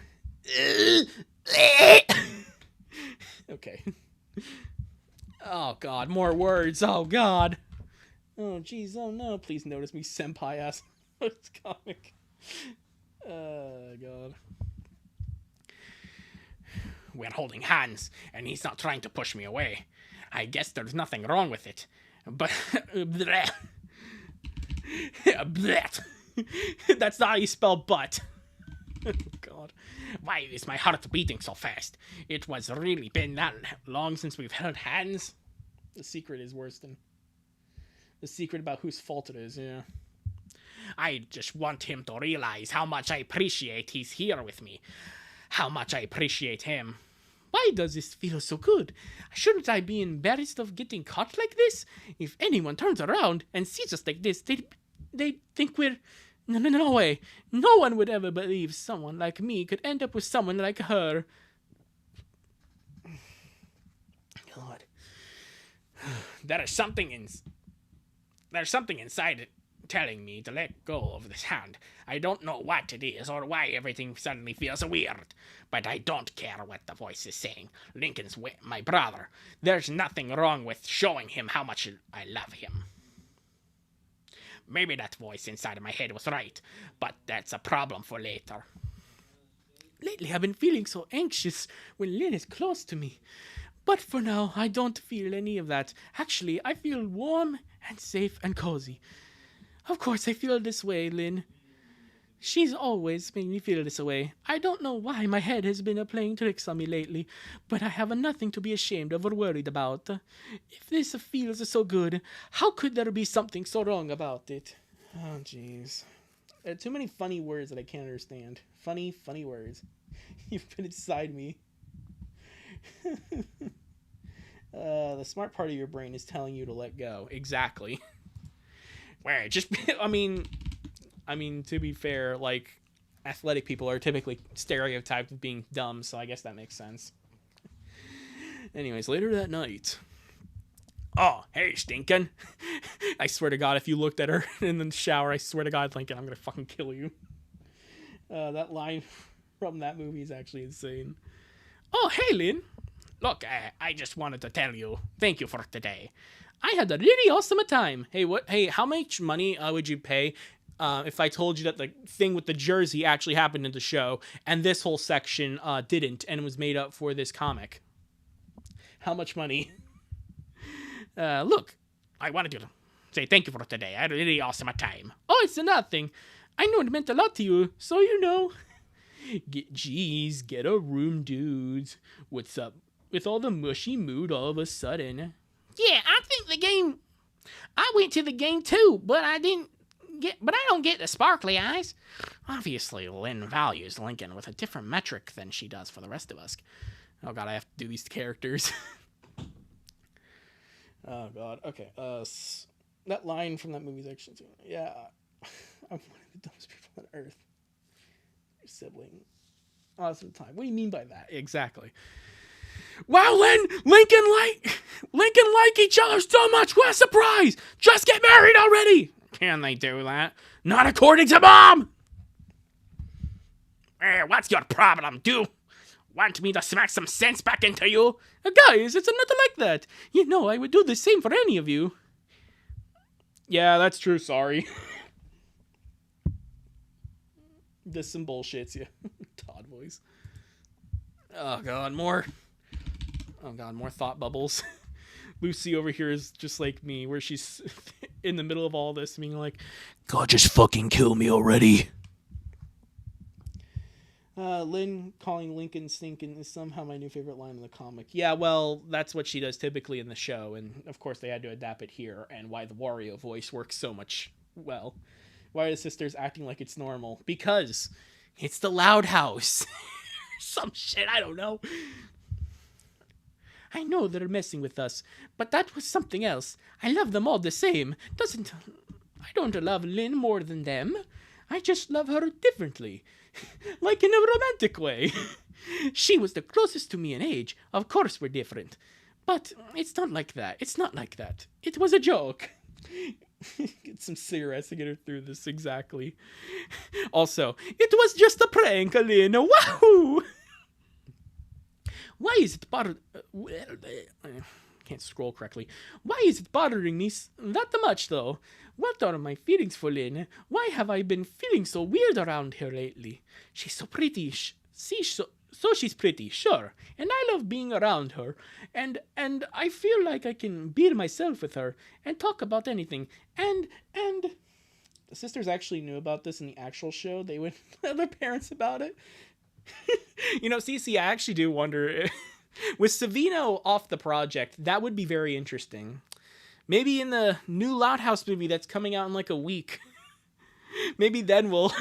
Okay. Oh, God, more words. Oh, God. Oh, jeez. Oh, no. Please notice me, senpai ass. This comic. God.
We're holding hands, and he's not trying to push me away. I guess there's nothing wrong with it. But... bleh. Bleh.
That's not how you spell butt.
Oh, God.
Why is my heart beating so fast? It was really been that long since we've held hands.
The secret is worse than... The secret about whose fault it is, yeah.
I just want him to realize how much I appreciate he's here with me. How much I appreciate him.
Why does this feel so good? Shouldn't I be embarrassed of getting caught like this? If anyone turns around and sees us like this, they think we're... No way. No one would ever believe someone like me could end up with someone like her.
God. There's something inside it telling me to let go of this hand. I don't know what it is or why everything suddenly feels weird, but I don't care what the voice is saying. Lincoln's my brother. There's nothing wrong with showing him how much I love him. Maybe that voice inside of my head was right, but that's a problem for later.
Lately, I've been feeling so anxious when Lynn is close to me. But for now, I don't feel any of that. Actually, I feel warm and safe and cozy. Of course, I feel this way, Lynn. She's always made me feel this way. I don't know why my head has been playing tricks on me lately, but I have nothing to be ashamed of or worried about. If this feels so good, how could there be something so wrong about it?
Oh, jeez. Too many funny words that I can't understand. Funny words. You've been inside me. The smart part of your brain is telling you to let go. Exactly.
Where just
I mean, to be fair, like, athletic people are typically stereotyped as being dumb, so I guess that makes sense. Anyways, later that night.
Oh, hey, Stinkin'.
I swear to God, if you looked at her in the shower, I swear to God, Lincoln, I'm gonna fucking kill you. That line from that movie is actually insane.
Oh, hey, Lynn.
Look, I just wanted to tell you, thank you for today.
I had a really awesome time.
Hey, how much money would you pay if I told you that the thing with the jersey actually happened in the show, and this whole section didn't, and was made up for this comic? How much money?
Look, I wanted you to say thank you for today. I had a really awesome time.
Oh, it's nothing. I know it meant a lot to you, so you know.
Get a room, dudes. What's up with all the mushy mood all of a sudden?
Yeah, I went to the game too, but I don't get the sparkly eyes.
Obviously, Lynn values Lincoln with a different metric than she does for the rest of us.
Oh God, I have to do these characters. Oh God. Okay. That line from that movie is actually, yeah. I'm one of the dumbest people on earth. Your sibling. Awesome time. What do you mean by that? Exactly.
Wow, Lincoln like each other so much. What a surprise! Just get married already.
Can they do that?
Not according to Mom.
What's your problem? Do want me to smack some sense back into you?
Guys, it's nothing like that. You know, I would do the same for any of you.
Yeah, that's true. Sorry. This some bullshits, yeah. Todd voice. Oh God, more thought bubbles. Lucy over here is just like me, where she's in the middle of all this, being like,
God, just fucking kill me already.
Lynn calling Lincoln stinking is somehow my new favorite line in the comic. Yeah, well, that's what she does typically in the show, and of course they had to adapt it here, and why the Wario voice works so much well. Why are the sisters acting like it's normal? Because it's the Loud House. Some shit, I don't know.
I know they're messing with us, but that was something else. I love them all the same. I don't love Lynn more than them. I just love her differently. Like in a romantic way. She was the closest to me in age. Of course we're different. But it's not like that. It's not like that. It was a joke.
Get some cigarettes to get her through this, exactly. Also, it was just a prank, Lynn. Wahoo!
Why is it can't scroll correctly. Why is it bothering me that much, though? What are my feelings for Lynn? Why have I been feeling so weird around her lately? She's so pretty. So she's pretty, sure, and I love being around her, and I feel like I can be myself with her and talk about anything, and
the sisters actually knew about this in the actual show. They went to their parents about it. You know, Cece, I actually do wonder, with Savino off the project, that would be very interesting. Maybe in the new Loud House movie that's coming out in like a week. Maybe then we'll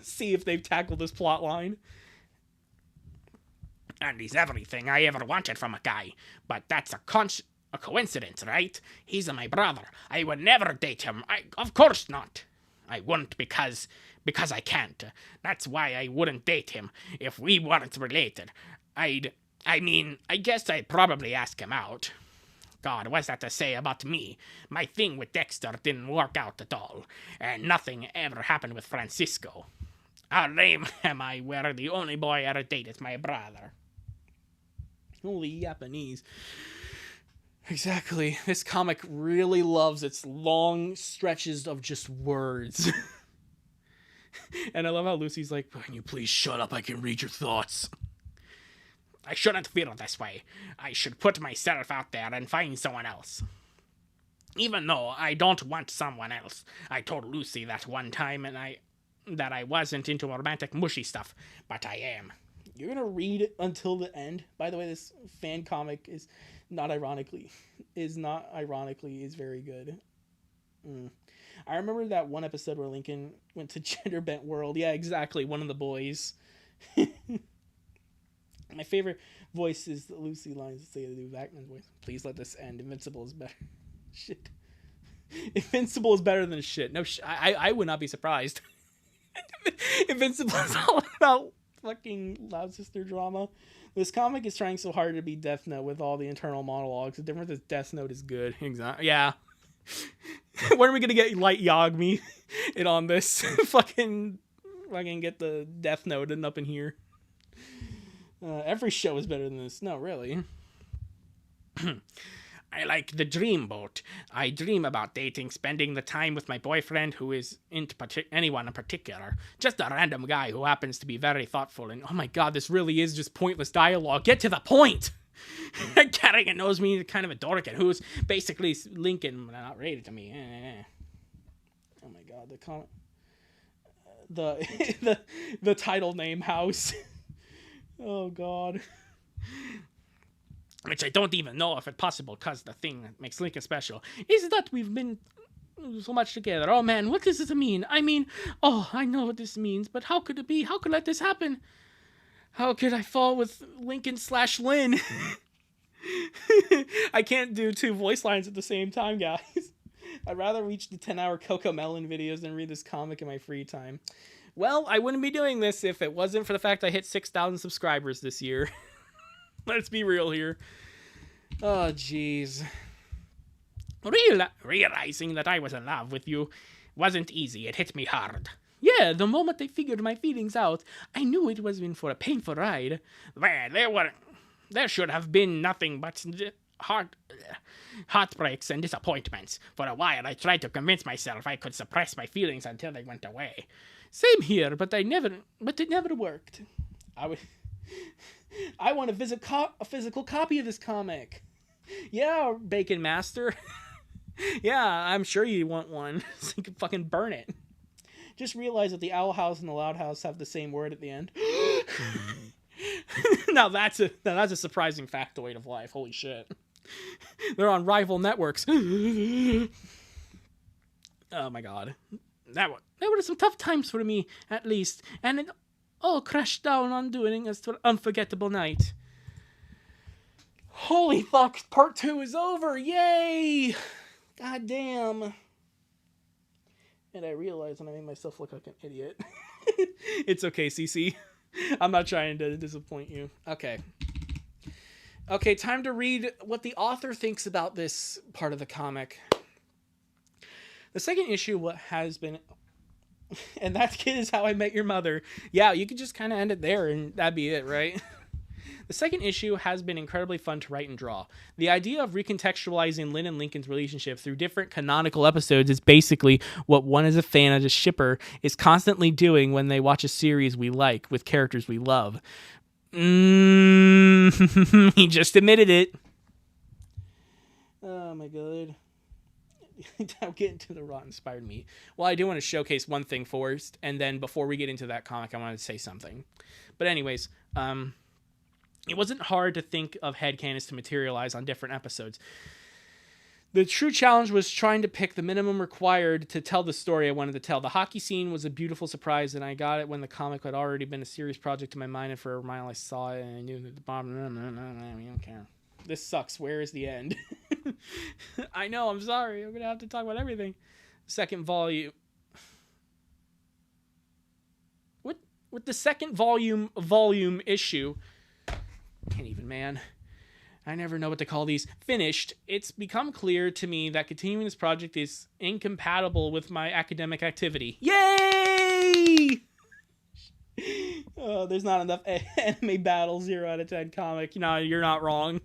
see if they've tackled this plot line.
And he's everything I ever wanted from a guy. But that's a coincidence, right? He's my brother. I would never date him. Of course not. I wouldn't because I can't. That's why I wouldn't date him if we weren't related. I guess I'd probably ask him out. God, what's that to say about me? My thing with Dexter didn't work out at all, and nothing ever happened with Francisco. How lame am I where the only boy I ever dated is my brother?
Holy Japanese. Exactly. This comic really loves its long stretches of just words. And I love how Lucy's like,
Can you please shut up? I can read your thoughts.
I shouldn't feel this way. I should put myself out there and find someone else. Even though I don't want someone else. I told Lucy that one time that I wasn't into romantic mushy stuff, but I am.
You're gonna read until the end. By the way, this fan comic is ironically very good. I remember that one episode where Lincoln went to Gender Bent World. Yeah, exactly. One of the boys. My favorite voice is the Lucy lines that say the Vackman's voice. Please let this end. Invincible is better. Shit. Invincible is better than shit. No, I would not be surprised. Invincible is all about fucking Loud Sister drama. This comic is trying so hard to be Death Note with all the internal monologues. The difference is Death Note is good. Exactly. Yeah. When are we gonna get Light Yagami in on this? fucking get the Death Note and up in here. Every show is better than this. No, really.
I like the dreamboat. I dream about dating, spending the time with my boyfriend who is into anyone in particular. Just a random guy who happens to be very thoughtful and,
oh my god, this really is just pointless dialogue. Get to the point!
Carrigan knows me kind of a dork and who's basically Lincoln, not related to me.
Oh my god, the title name house. Oh god.
Which I don't even know if it's possible, because the thing that makes Lincoln special is that we've been so much together. Oh man, what does this mean? I mean, I know what this means, but how could it be? How could let this happen?
How could I fall with Lincoln/Lynn? I can't do two voice lines at the same time, guys. I'd rather reach the 10-hour Coco Melon videos than read this comic in my free time. Well, I wouldn't be doing this if it wasn't for the fact I hit 6,000 subscribers this year. Let's be real here. Oh, jeez.
Realizing that I was in love with you wasn't easy. It hit me hard.
Yeah, the moment I figured my feelings out, I knew it was in for a painful ride.
There should have been nothing but heartbreaks and disappointments. For a while, I tried to convince myself I could suppress my feelings until they went away.
Same here, but it never worked. I want a physical copy of this comic. Yeah, Bacon Master. Yeah, I'm sure you want one, so you can fucking burn it. Just realize that the Owl House and the Loud House have the same word at the end. Now that's a surprising factoid of life. Holy shit. They're on rival networks. Oh my god. That were some tough times for me, at least. And it all crashed down on doing an unforgettable night. Holy fuck, part 2 is over. Yay! God damn. And I realized when I made myself look like an idiot. It's okay, CC. I'm not trying to disappoint you. Okay. Okay, time to read what the author thinks about this part of the comic. The second issue has been... And that is How I Met Your Mother. Yeah, you could just kind of end it there and that'd be it, right? The second issue has been incredibly fun to write and draw. The idea of recontextualizing Lynn and Lincoln's relationship through different canonical episodes is basically what one as a fan as a shipper is constantly doing when they watch a series we like with characters we love. He just admitted it. Oh my god. Now get into the Rot inspired me. Well, I do want to showcase one thing first, and then before we get into that comic, I wanted to say something. But anyways, it wasn't hard to think of headcanons to materialize on different episodes.
The true challenge was trying to pick the minimum required to tell the story I wanted to tell. The hockey scene was a beautiful surprise, and I got it when the comic had already been a serious project in my mind, and for a while I saw it, and I knew that the bottom... I don't care. This sucks. Where is the end? I know, I'm sorry. I'm going to have to talk about everything. Second volume... With the second volume issue... Can't even, man. I never know what to call these. Finished, it's become clear to me that continuing this project is incompatible with my academic activity. Yay! Oh, there's not enough anime battle 0 out of 10 comic. No, you're not wrong.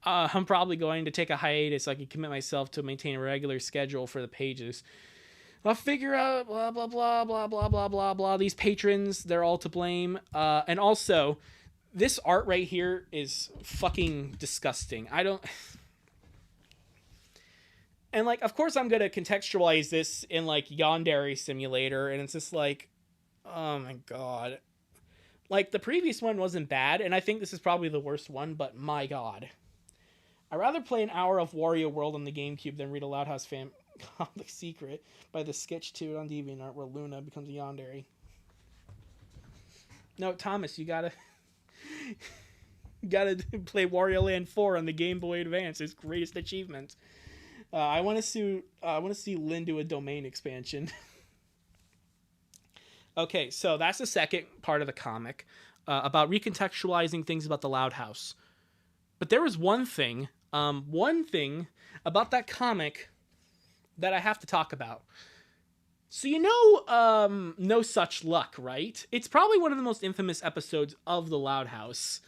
I'm probably going to take a hiatus so I can commit myself to maintain a regular schedule for the pages. I'll figure out blah, blah, blah, blah, blah, blah, blah, blah. These patrons, they're all to blame. And also... This art right here is fucking disgusting. I don't... And, like, of course I'm going to contextualize this in, like, Yandere Simulator, and it's just like, oh my god. Like, the previous one wasn't bad, and I think this is probably the worst one, but my god. I'd rather play an hour of Wario World on the GameCube than read a Loud House fan comic secret by the Sketch 2 on DeviantArt where Luna becomes a Yandere. No, Thomas, you gotta play Wario Land 4 on the Game Boy Advance. His greatest achievement. I want to see Lynn do a domain expansion. Okay, so that's the second part of the comic about recontextualizing things about the Loud House. But there was one thing about that comic that I have to talk about. So you know No Such Luck, right? It's probably one of the most infamous episodes of the Loud House.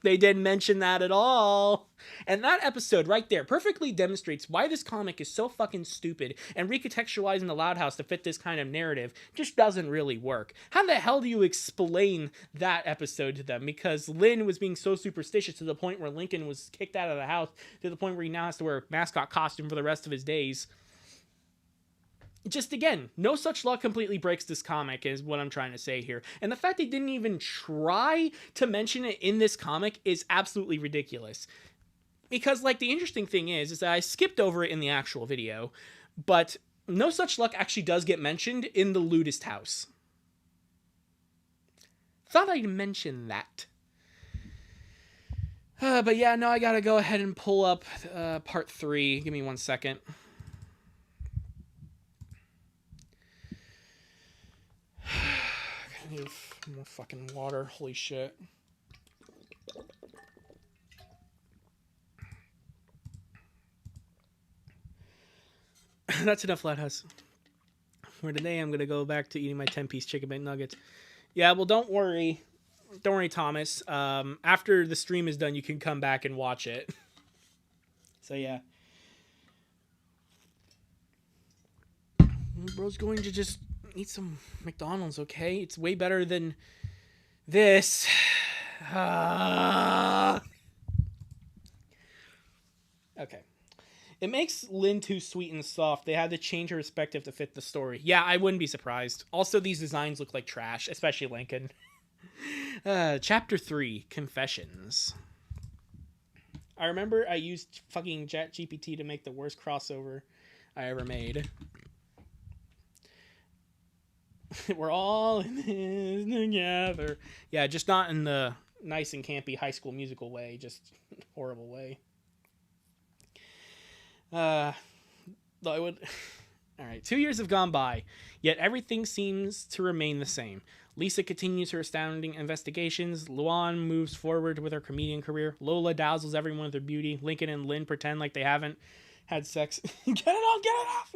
They didn't mention that at all. And that episode right there perfectly demonstrates why this comic is so fucking stupid, and recontextualizing the Loud House to fit this kind of narrative just doesn't really work. How the hell do you explain that episode to them? Because Lynn was being so superstitious to the point where Lincoln was kicked out of the house, to the point where he now has to wear a mascot costume for the rest of his days. Just again, No Such Luck completely breaks this comic is what I'm trying to say here. And the fact they didn't even try to mention it in this comic is absolutely ridiculous. Because, like, the interesting thing is that I skipped over it in the actual video, but No Such Luck actually does get mentioned in the Ludist House. Thought I'd mention that. But yeah, no, I gotta go ahead and pull up part 3. Give me 1 second. I need more fucking water. Holy shit. That's enough, Loud House. For today, I'm going to go back to eating my 10-piece chicken bake nuggets. Yeah, well, don't worry. Don't worry, Thomas. After the stream is done, you can come back and watch it. So, yeah. Bro's going to just eat some McDonald's, okay? It's way better than this. Okay. It makes Lynn too sweet and soft. They had to change her perspective to fit the story. Yeah, I wouldn't be surprised. Also, these designs look like trash, especially Lincoln. Chapter 3, Confessions. I remember I used fucking ChatGPT to make the worst crossover I ever made. We're all in this together. Yeah, just not in the nice and campy High School Musical way. Just horrible way. I would... Alright, 2 years have gone by, yet everything seems to remain the same. Lisa continues her astounding investigations. Luan moves forward with her comedian career. Lola dazzles everyone with her beauty. Lincoln and Lynn pretend like they haven't had sex. Get it off!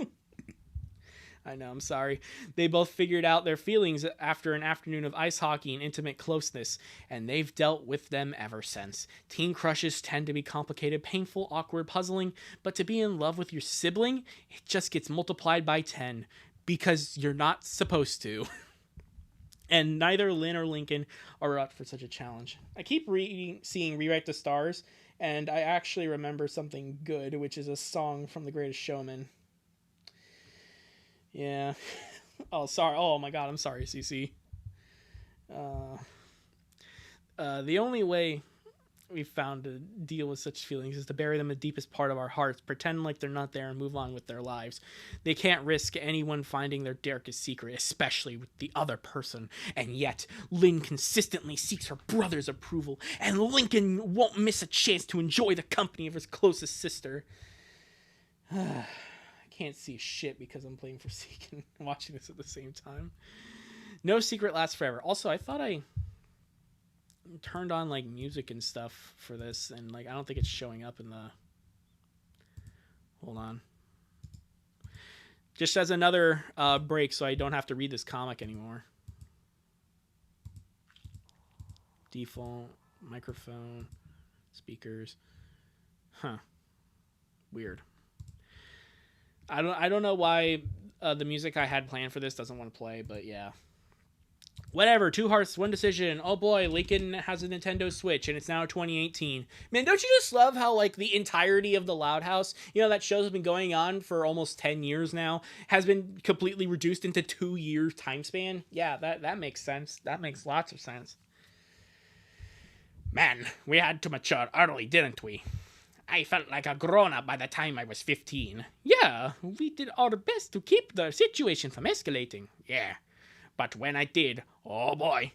I know, I'm sorry. They both figured out their feelings after an afternoon of ice hockey and intimate closeness, and they've dealt with them ever since. Teen crushes tend to be complicated, painful, awkward, puzzling, but to be in love with your sibling, it just gets multiplied by 10, because you're not supposed to. And neither Lynn or Lincoln are up for such a challenge. I keep seeing Rewrite the Stars, and I actually remember something good, which is a song from The Greatest Showman. Yeah. Oh, sorry. Oh, my God. I'm sorry, CC. The only way we've found to deal with such feelings is to bury them in the deepest part of our hearts, pretend like they're not there, and move on with their lives. They can't risk anyone finding their darkest secret, especially with the other person. And yet, Lynn consistently seeks her brother's approval, and Lincoln won't miss a chance to enjoy the company of his closest sister. I can't see shit because I'm playing Forsaken and watching this at the same time. No secret lasts forever. Also, I thought I turned on like music and stuff for this, and like I don't think it's showing up in the... Hold on. Just as another break so I don't have to read this comic anymore. Default, microphone, speakers. Huh. Weird. I don't know why the music I had planned for this doesn't want to play, but yeah. Whatever, 2 hearts, 1 decision. Oh boy, Lincoln has a Nintendo Switch, and it's now 2018. Man, don't you just love how, like, the entirety of the Loud House, you know, that show's been going on for almost 10 years now, has been completely reduced into 2 years time span? Yeah, that makes sense. That makes lots of sense.
Man, we had to mature early, didn't we? I felt like a grown-up by the time I was 15.
Yeah, we did our best to keep the situation from escalating.
Yeah, but when I did, oh boy.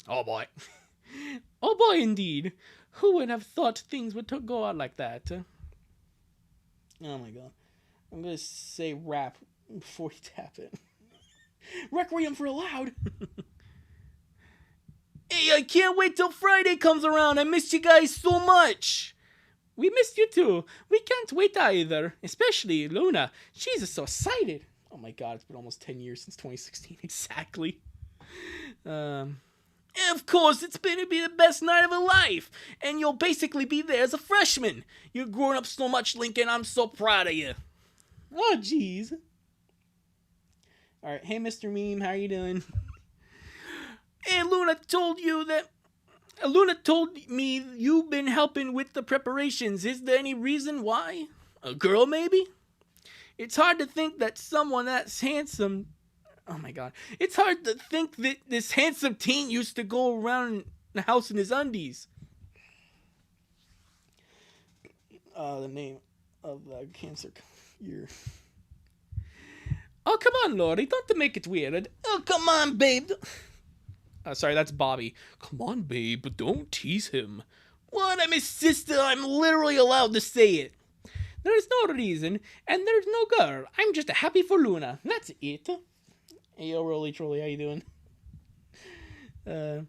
Oh boy, indeed. Who would have thought things would go on like that? Oh my god. I'm gonna say rap before you tap it. Requiem for a Loud. Hey, I can't wait till Friday comes around. I missed you guys so much. We missed you too. We can't wait either. Especially Luna. She's so excited. Oh my god, it's been almost 10 years since 2016. Exactly. Of course, it's going to be the best night of her life. And you'll basically be there as a freshman. You're growing up so much, Lincoln. I'm so proud of you. Oh, jeez. Alright, hey, Mr. Meme, how you doing? Hey, Luna told me you've been helping with the preparations. Is there any reason why? A girl, maybe? It's hard to think that someone that's handsome... Oh my god. It's hard to think that this handsome teen used to go around the house in his undies. The name of the cancer year. Oh, come on, Lori. Don't make it weird. Oh, come on, babe. Sorry, that's Bobby. Come on, babe, but don't tease him. What? I'm his sister. I'm literally allowed to say it. There's no reason, and there's no girl. I'm just happy for Luna. That's it. Hey, yo, Roly Trolley, how you doing?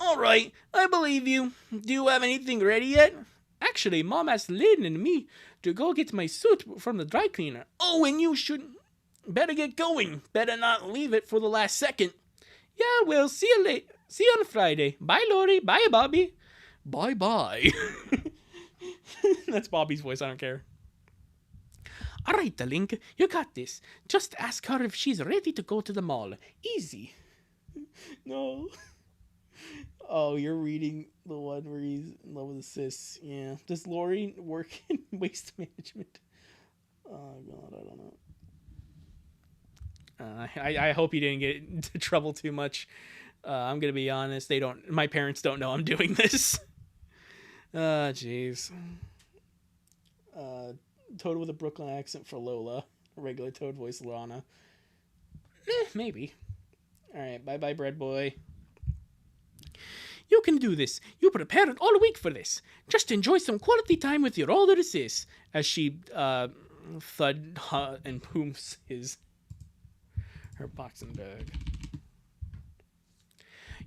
Alright, I believe you. Do you have anything ready yet? Actually, Mom asked Lynn and me to go get my suit from the dry cleaner. Oh, and you should... Better get going. Better not leave it for the last second. Yeah, well, see you late. See you on Friday. Bye, Lori. Bye, Bobby. Bye-bye. That's Bobby's voice. I don't care. All right, Link. You got this. Just ask her if she's ready to go to the mall. Easy. No. Oh, you're reading the one where he's in love with his sis. Yeah. Does Lori work in waste management? Oh, God, I don't know. I hope you didn't get into trouble too much. I'm gonna be honest. My parents don't know I'm doing this. Jeez. Toad with a Brooklyn accent for Lola. Regular Toad voice Lana. Maybe. Alright, bye-bye, bread boy. You can do this. You prepared all week for this. Just enjoy some quality time with your older sis. As she, thud and pooms her boxing bag.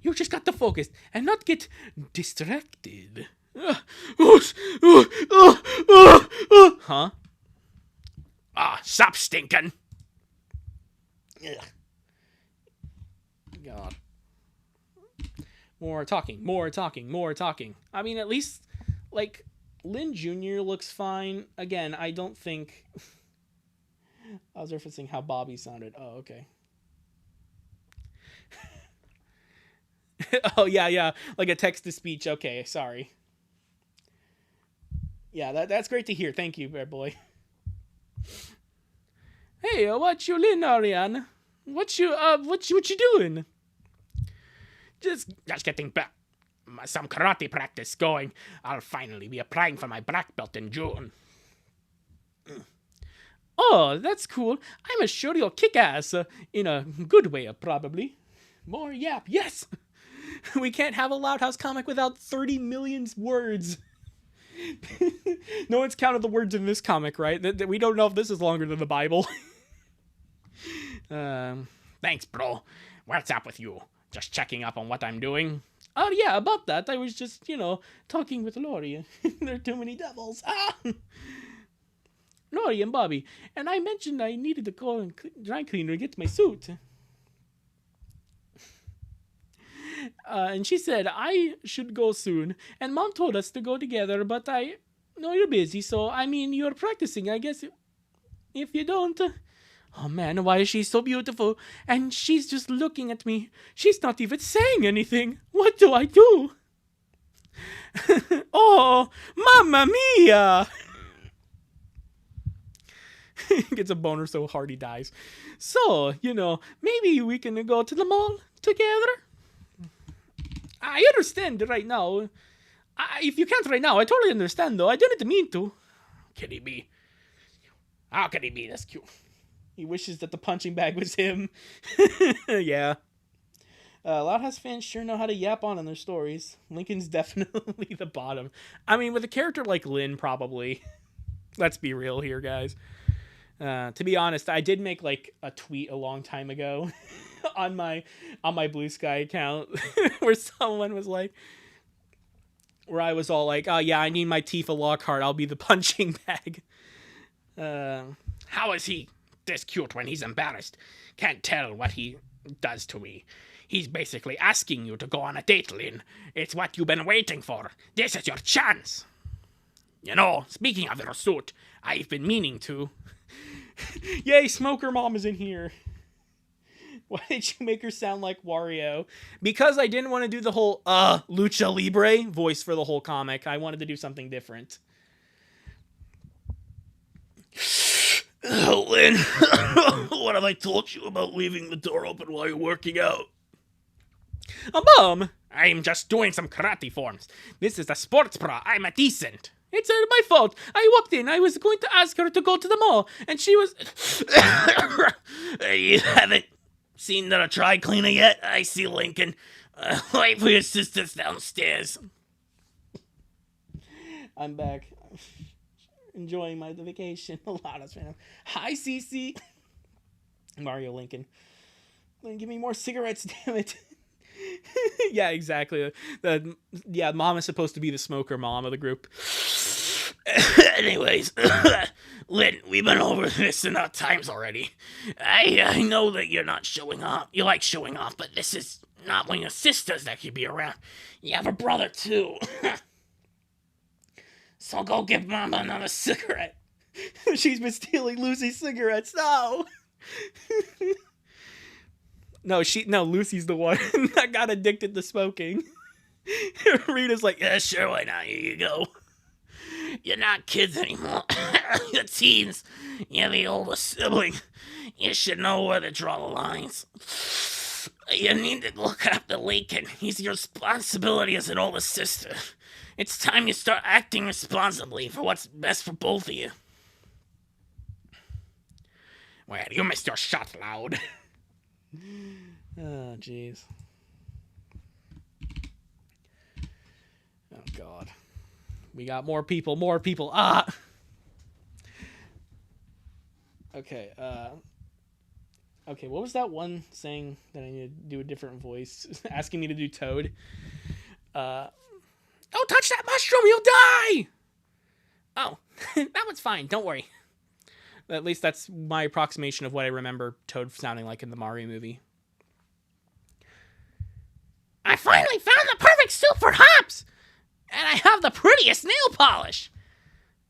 You just got to focus and not get distracted. Huh?
Stop stinking.
Ugh. God. More talking. I mean, at least, like, Lynn Jr. looks fine. Again, I don't think... I was referencing how Bobby sounded. Oh, okay. Oh, yeah. Like a text-to-speech. Okay, sorry. Yeah, that's great to hear. Thank you, bear boy. Hey, what you Lynn, Ariane? What you doing?
Just getting back. some karate practice going. I'll finally be applying for my black belt in June.
Oh, that's cool. I'm sure you'll kick ass in a good way, probably.
More yap, yes! We can't have a Loud House comic without 30 million words. No one's counted the words in this comic, right? We don't know if this is longer than the Bible.
Thanks, bro. What's up with you? Just checking up on what I'm doing?
Oh, yeah, about that. I was just, talking with Lori. There are too many devils. Ah! Lori and Bobby. And I mentioned I needed to go and dry cleaner to get my suit. And she said I should go soon. And Mom told us to go together, but I know you're busy, so, you're practicing. I guess if you don't... Oh, man, why is she so beautiful? And she's just looking at me. She's not even saying anything. What do I do? Oh, Mamma Mia! Gets a boner so hard he dies. So, maybe we can go to the mall together? I understand right now. If you can't right now, I totally understand, though. I didn't mean to.
Can he be? How can he be this cute?
He wishes that the punching bag was him. Yeah. Loud House fans sure know how to yap on in their stories. Lincoln's definitely the bottom. With a character like Lynn, probably. Let's be real here, guys. To be honest, I did make like a tweet a long time ago on my Blue Sky account where someone was like, where I was all like, oh yeah, I need my Tifa Lockhart. I'll be the punching bag.
How is he this cute when he's embarrassed? Can't tell what he does to me. He's basically asking you to go on a date, Lynn. It's what you've been waiting for. This is your chance. Speaking of your suit, I've been meaning to.
Yay, Smoker Mom is in here. Why did you make her sound like Wario? Because I didn't want to do the whole Lucha Libre voice for the whole comic. I wanted to do something different.
Lynn, what have I told you about leaving the door open while you're working out?
Mom!
I'm just doing some karate forms. This is a sports bra. I'm a decent.
It's my fault. I walked in. I was going to ask her to go to the mall, and she was...
You haven't seen the dry cleaner yet? I see Lincoln. Wait for your sisters downstairs.
I'm back. Enjoying my vacation. A lot of fun. Hi, Cece. Mario Lincoln. Give me more cigarettes, damn it. Yeah, exactly. Mom is supposed to be the smoker mom of the group.
Anyways, Lynn, we've been over this enough times already. I know that you're not showing off. You like showing off, but this is not one of your sisters that could be around. You have a brother, too. So go give Mama another cigarette.
She's been stealing Lucy's cigarettes. No. No, Lucy's the one that got addicted to smoking. Rita's like,
yeah, sure, why not? Here you go. You're not kids anymore. You're teens. You're the oldest sibling. You should know where to draw the lines. You need to look after Lincoln. He's your responsibility as an older sister. It's time you start acting responsibly for what's best for both of you.
Well, you missed your shot, Loud.
Oh, jeez. Oh, God. We got more people. Ah! Okay, okay, what was that one saying that I need to do a different voice? Asking me to do Toad.
Don't touch that mushroom, you'll die!
Oh, that one's fine, don't worry. At least that's my approximation of what I remember Toad sounding like in the Mario movie.
I finally found the perfect suit for Hops! And I have the prettiest nail polish!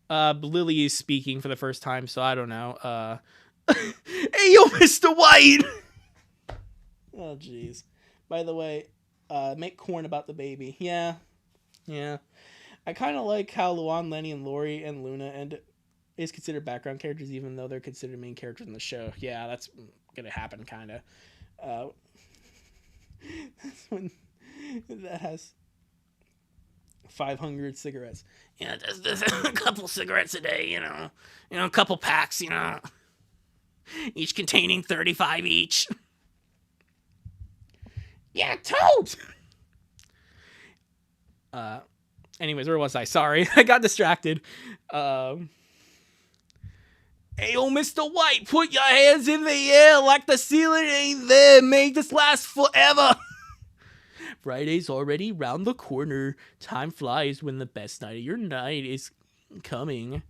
Lily is speaking for the first time, so I don't know. Hey, yo, Mr. White! Oh, jeez. By the way, make corn about the baby. Yeah. I kind of like how Luan, Lenny, and Lori and Luna is considered background characters, even though they're considered main characters in the show. Yeah, that's gonna happen, kind of. That's when that has 500 cigarettes.
Yeah, there's a couple cigarettes a day, you know, a couple packs, you know, each containing 35 each.
Yeah, totes!
Anyways, where was I? Sorry, I got distracted. Hey, oh, Mr. White, put your hands in the air like the ceiling ain't there. Make this last forever. Friday's already round the corner. Time flies when the best night of your night is coming.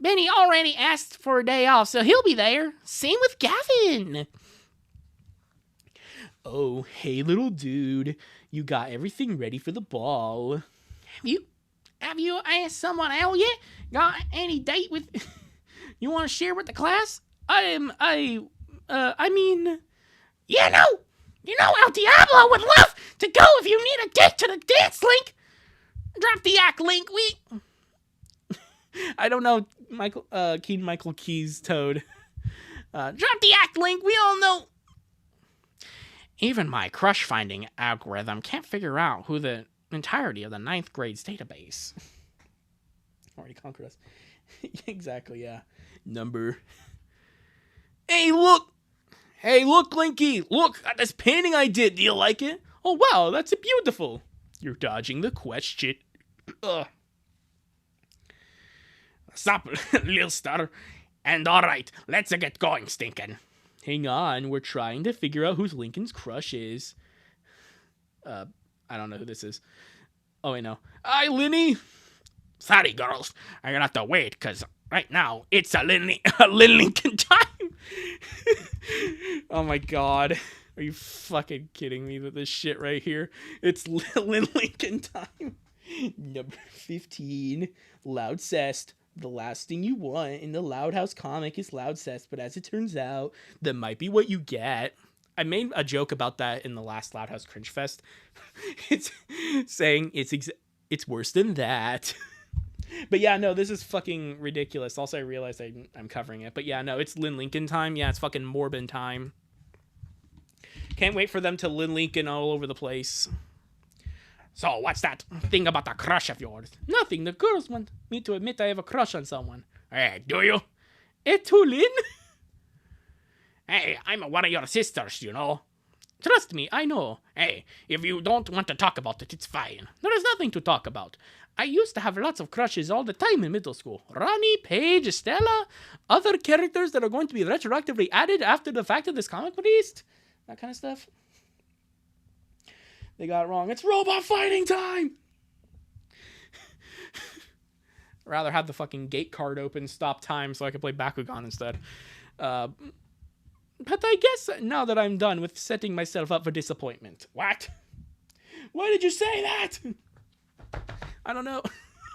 Benny already asked for a day off, so he'll be there. Same with Gavin.
Oh, hey, little dude. You got everything ready for the ball.
Have you asked someone else yet? Got any date with... You want to share with the class?
I mean...
You know El Diablo would love to go if you need a date to the dance, Link. Drop the act, Link.
I don't know Michael Key's Toad.
Drop the act, Link. We all know.
Even my crush-finding algorithm can't figure out who the entirety of the 9th grade's database.
Already conquered us. Exactly, yeah. Number. Hey, look, Linky. Look at this painting I did. Do you like it? Oh, wow, that's beautiful. You're dodging the question. Ugh.
Stop, little star. And alright, let's get going, stinkin'.
Hang on, we're trying to figure out who Lincoln's crush is. I don't know who this is. Oh, wait, no. Hi, Linny.
Sorry, girls. I'm gonna have to wait, because right now, it's a Lincoln time.
Oh, my God. Are you fucking kidding me with this shit right here? It's Lincoln time. Number 15. Loudcest. The last thing you want in the Loud House comic is Loudcest, but as it turns out, that might be what you get. I made a joke about that in the last Loud House Cringe Fest. It's saying it's worse than that. But yeah, no, this is fucking ridiculous. Also, I realized I'm covering it. But yeah, no, it's Lincoln time. Yeah, it's fucking Morbin time. Can't wait for them to Lincoln all over the place.
So, what's that thing about the crush of yours?
Nothing. The girls want me to admit I have a crush on someone.
Hey, do you?
To Lynn?
Hey, I'm one of your sisters, you know.
Trust me, I know.
Hey, if you don't want to talk about it, it's fine.
There is nothing to talk about. I used to have lots of crushes all the time in middle school. Ronnie, Paige, Estella, other characters that are going to be retroactively added after the fact of this comic released. That kind of stuff. They got it wrong. It's robot fighting time! Rather have the fucking gate card open, stop time, so I could play Bakugan instead. But I guess now that I'm done with setting myself up for disappointment.
What?
Why did you say that? I don't know.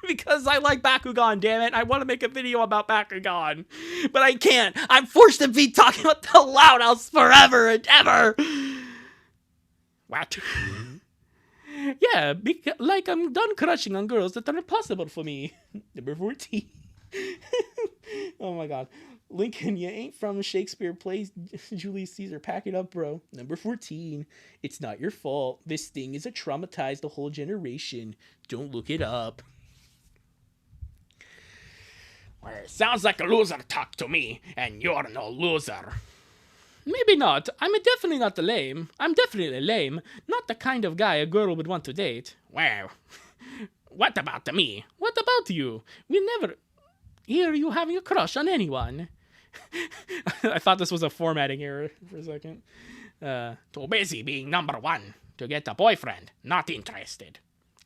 Because I like Bakugan, damn it. I want to make a video about Bakugan. But I can't. I'm forced to be talking about the Loud House forever and ever.
What?
Yeah, like I'm done crushing on girls that are impossible for me. Number 14. Oh my god. Lincoln, you ain't from Shakespeare plays Julius Caesar. Pack it up, bro. Number 14. It's not your fault. This thing is traumatized a whole generation. Don't look it up.
Well, sounds like a loser talk to me, and you're no loser.
Maybe not. I'm definitely not lame. I'm definitely lame. Not the kind of guy a girl would want to date.
Well, what about me?
What about you? We never hear you having a crush on anyone. I thought this was a formatting error for a second.
Too busy being number one to get a boyfriend. Not interested.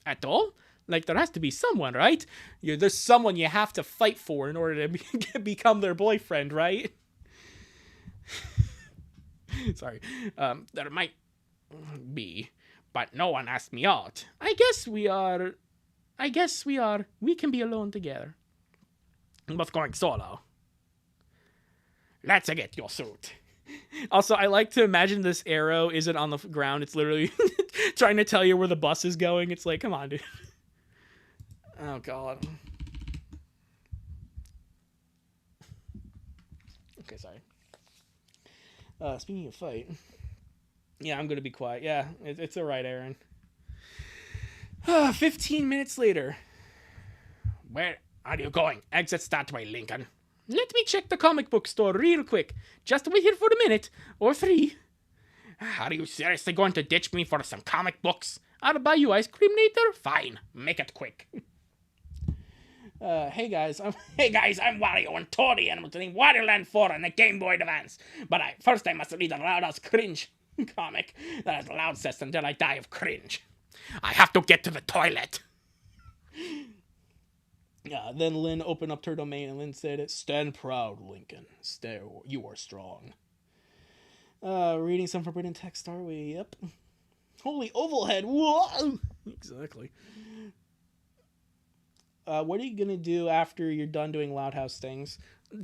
At all? Like, there has to be someone, right? There's someone you have to fight for in order to become their boyfriend, right? Sorry.
There might be, but no one asked me out.
I guess we are. We can be alone together.
I'm both going solo. Let's get your suit.
Also, I like to imagine this arrow isn't on the ground. It's literally trying to tell you where the bus is going. It's like, come on, dude. Oh, God. Okay, sorry. Speaking of fight. Yeah, I'm going to be quiet. Yeah, it's all right, Aaron. 15 minutes later.
Where are you going? Exits that way, Lincoln.
Let me check the comic book store real quick. Just wait here for a minute. Or 3.
Are you seriously going to ditch me for some comic books?
I'll buy you ice cream later.
Fine, make it quick.
Hey guys,
I'm Wario and Tori, and I'm playing Wario Land 4 on the Game Boy Advance. But first I must read the Roundhouse Cringe comic that has loud says until I die of cringe. I have to get to the toilet.
Yeah, then Lynn opened up her domain and Lynn said, "Stand proud, Lincoln. You are strong." Reading some forbidden text, are we? Yep. Holy oval head. Whoa! Exactly. What are you gonna do after you're done doing Loud House things?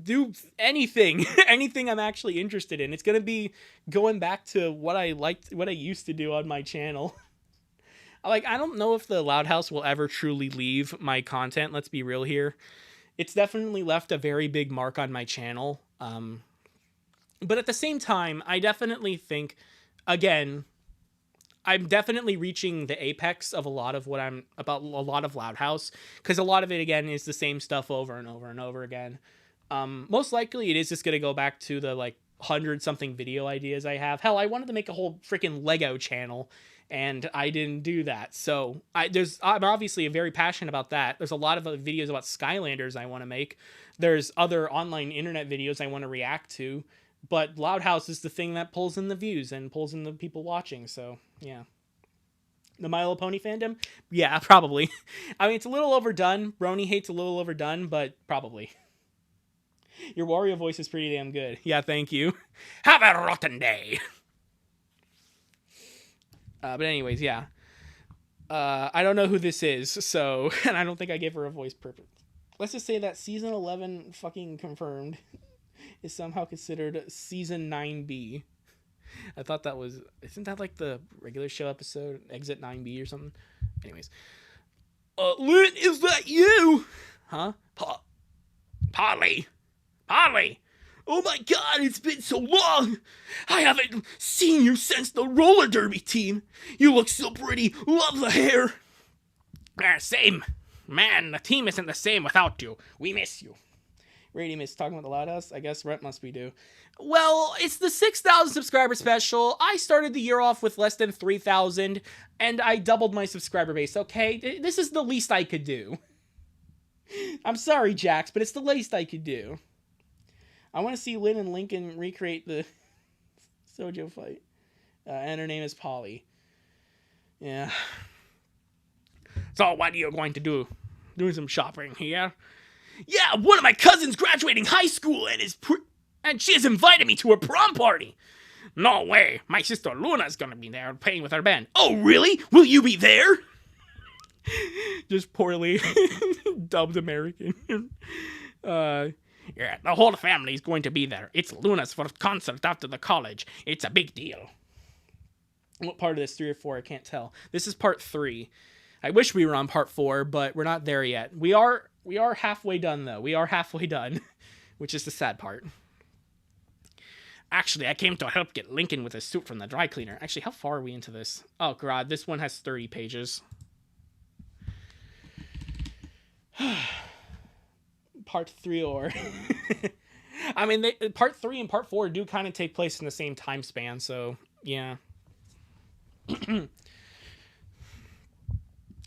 Do anything. Anything I'm actually interested in. It's gonna be going back to what I used to do on my channel. I don't know if the Loud House will ever truly leave my content, let's be real here. It's definitely left a very big mark on my channel. But at the same time, I definitely think, again, I'm definitely reaching the apex of a lot of Loud House, because a lot of it, again, is the same stuff over and over and over again. Most likely, it is just going to go back to the, 100-something video ideas I have. Hell, I wanted to make a whole freaking Lego channel, and I didn't do that. So I'm obviously very passionate about that. There's a lot of videos about Skylanders I want to make. There's other online internet videos I want to react to. But Loud House is the thing that pulls in the views and pulls in the people watching. So, yeah. The My Little Pony fandom? Yeah, probably. I mean, it's a little overdone. Brony hates a little overdone, but probably. Your Wario voice is pretty damn good. Yeah, thank you.
Have a rotten day.
But anyways, yeah. I don't know who this is, so... And I don't think I gave her a voice purpose. Let's just say that Season 11 fucking confirmed is somehow considered Season 9B. I thought that was... Isn't that like the regular show episode? Exit 9B or something? Anyways. Lynn, is that you? Huh?
Polly!
Oh my god, it's been so long! I haven't seen you since the roller derby team! You look so pretty, love the hair!
Same. Man, the team isn't the same without you. We miss you.
Radiumist talking about the Loud House. I guess rent must be due. Well, it's the 6,000 subscriber special. I started the year off with less than 3,000, and I doubled my subscriber base, okay? This is the least I could do. I'm sorry, Jax, but it's the least I could do. I want to see Lynn and Lincoln recreate the Sojo fight. And her name is Polly. Yeah.
So what are you going to do? Doing some shopping here?
Yeah, one of my cousins graduating high school and she has invited me to her prom party.
No way. My sister Luna's gonna be there playing with her band.
Oh, really? Will you be there?
Just poorly dubbed American.
Yeah, the whole family's going to be there. It's Luna's first concert after the college. It's a big deal.
What part of this, 3 or 4? I can't tell. This is part 3. I wish we were on part 4, but we're not there yet. We are halfway done, though. We are halfway done, which is the sad part.
Actually, I came to help get Lincoln with his suit from the dry cleaner.
Actually, how far are we into this? Oh, God, this one has 30 pages. Part 3 or... I mean, part 3 and part 4 do kind of take place in the same time span, so, yeah.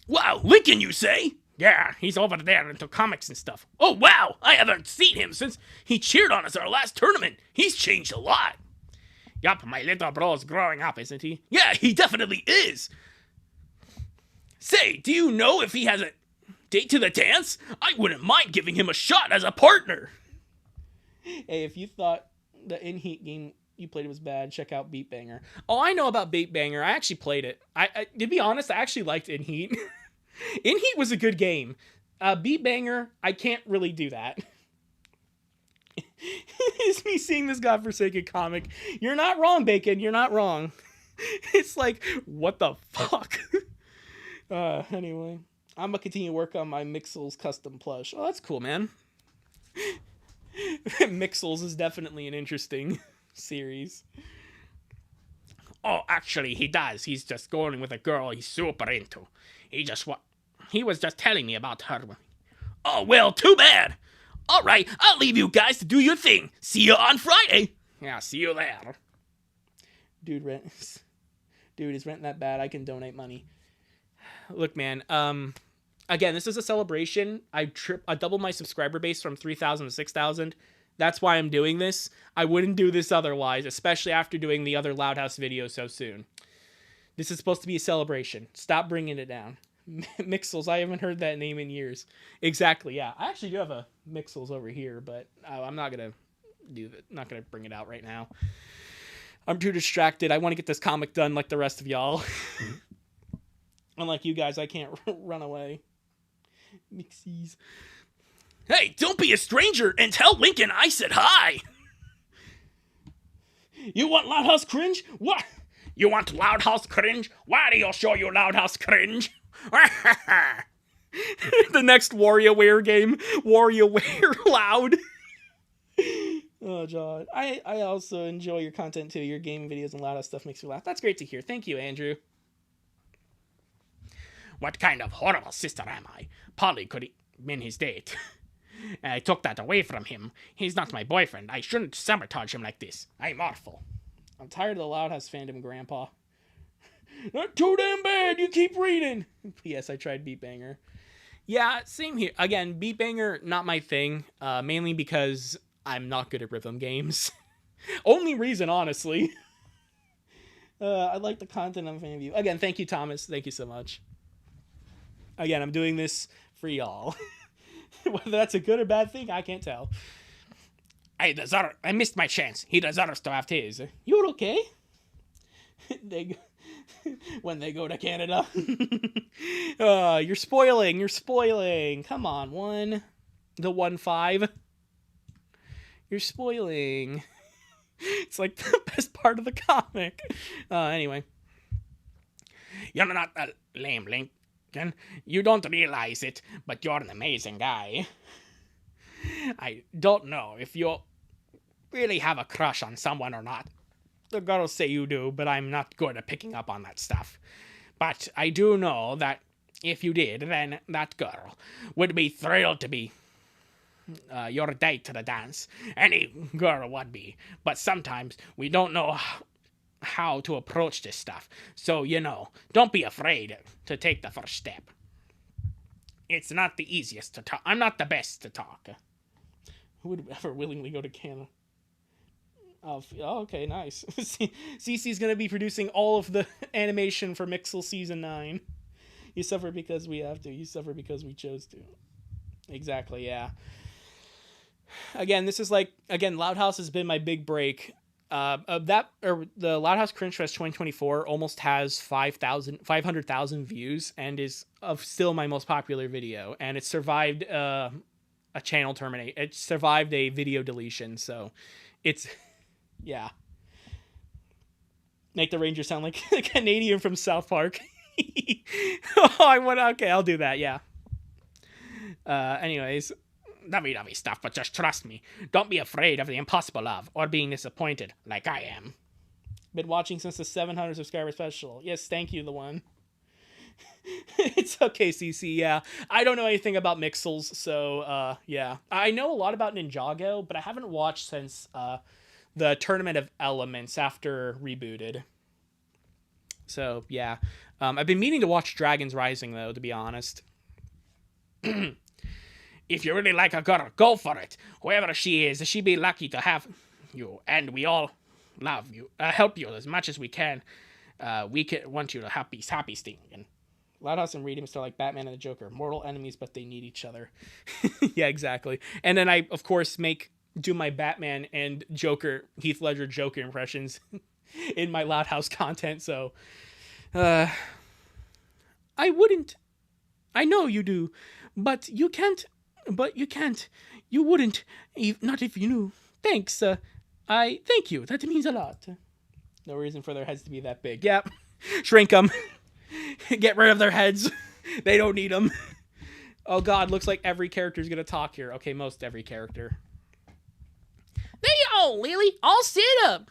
Wow, Lincoln, you say?
Yeah, he's over there into comics and stuff.
Oh, wow, I haven't seen him since he cheered on us our last tournament. He's changed a lot.
Yup, my little bro's growing up, isn't he?
Yeah, he definitely is. Say, do you know if he has a date to the dance? I wouldn't mind giving him a shot as a partner.
Hey, if you thought the In-Heat game you played was bad, check out Beat Banger. Oh, I know about Beat Banger. I actually played it. I to be honest, I actually liked In-Heat. In-Heat was a good game. Beat Banger, I can't really do that. It's me seeing this godforsaken comic. You're not wrong, Bacon. You're not wrong. It's like, what the fuck? Anyway, I'm gonna continue to work on my Mixels custom plush. Oh, that's cool, man. Mixels is definitely an interesting series.
Oh, actually, he does. He's just going with a girl he's super into. He was just telling me about her. Oh, well, too bad. All right, I'll leave you guys to do your thing. See you on Friday. Yeah, see you there.
Dude, is rent that bad? I can donate money. Look, man, again, this is a celebration. I doubled my subscriber base from 3,000 to 6,000. That's why I'm doing this. I wouldn't do this otherwise, especially after doing the other Loud House video so soon. This is supposed to be a celebration. Stop bringing it down. Mixels, I haven't heard that name in years. Exactly, yeah. I actually do have a Mixels over here, but I'm not going to do that. Not going to bring it out right now. I'm too distracted. I want to get this comic done like the rest of y'all. Unlike you guys, I can't run away. Mixies.
Hey, don't be a stranger and tell Lincoln I said hi.
You want Loud House cringe? What?
You want Loud House cringe? Why do you show you Loud House cringe?
The next WarioWare game, WarioWare Loud. Oh, God. I also enjoy your content, too. Your gaming videos and Loud House stuff makes me laugh. That's great to hear. Thank you, Andrew.
What kind of horrible sister am I? Polly could have been his date. I took that away from him. He's not my boyfriend. I shouldn't sabotage him like this. I'm awful.
I'm tired of the Loud House fandom, Grandpa. Not too damn bad. You keep reading. P.S. I tried Beat Banger. Yeah, same here. Again, Beat Banger, not my thing. Mainly because I'm not good at rhythm games. Only reason, honestly. I like the content I'm a fan of you. Again, thank you, Thomas. Thank you so much. Again, I'm doing this for y'all. Whether that's a good or bad thing, I can't tell.
I missed my chance. He deserves to have his.
You're okay? When they go to Canada. You're spoiling. Come on, 1-5. You're spoiling. It's like the best part of the comic. Anyway.
You're not a lame Lincoln. You don't realize it, but you're an amazing guy. I don't know if you really have a crush on someone or not. The girls say you do, but I'm not good at picking up on that stuff. But I do know that if you did, then that girl would be thrilled to be your date to the dance. Any girl would be. But sometimes we don't know how to approach this stuff. So, don't be afraid to take the first step. It's not the easiest to talk. I'm not the best to talk.
Who would ever willingly go to Canada? Oh, okay, nice. CC's going to be producing all of the animation for Mixel Season 9. You suffer because we have to. You suffer because we chose to. Exactly, yeah. Again, this is Loud House has been my big break. The Loud House Cringe Fest 2024 almost has 500,000 views and is still my most popular video. And it survived a channel terminate. It survived a video deletion, so it's... Yeah. Make the Ranger sound like a Canadian from South Park. Okay, I'll do that, yeah. Anyways,
lovey stuff, but just trust me. Don't be afraid of the impossible love or being disappointed like I am.
Been watching since the 700 subscriber special. Yes, thank you, the one. It's okay, CC, yeah. I don't know anything about Mixels, so, yeah. I know a lot about Ninjago, but I haven't watched since, the Tournament of Elements after rebooted. So, yeah. I've been meaning to watch Dragons Rising, though, to be honest.
If you really like a girl, go for it. Whoever she is, she'd be lucky to have you. And we all love you. Help you as much as we can. We want you to happy sting. And
Loud House and Radiumist are like Batman and the Joker. Mortal enemies, but they need each other. Yeah, exactly. And then I, of course, do my Batman and Joker, Heath Ledger Joker impressions in my Loud House content, so I wouldn't. I know you do, but you can't. You wouldn't, not if you knew. Thanks. Thank you. That means a lot. No reason for their heads to be that big. Yep. Shrink them. Get rid of their heads. They don't need them. Oh God, looks like every character's gonna talk here. Okay, most every character.
There you are, Lily. All set up.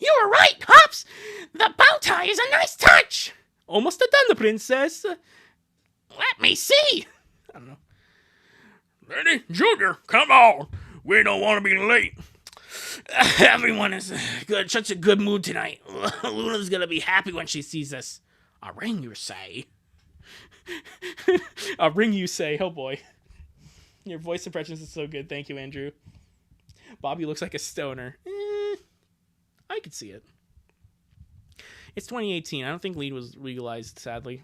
You were right, Hops! The bow tie is a nice touch!
Almost done, princess.
Let me see!
I don't know.
Lenny, Junior, come on. We don't want to be late.
Everyone is such a good mood tonight. Luna's gonna be happy when she sees us. A ring, you say?
A ring, you say. Oh, boy. Your voice impressions is so good. Thank you, Andrew. Bobby looks like a stoner. I could see it. It's 2018. I don't think weed was legalized, sadly.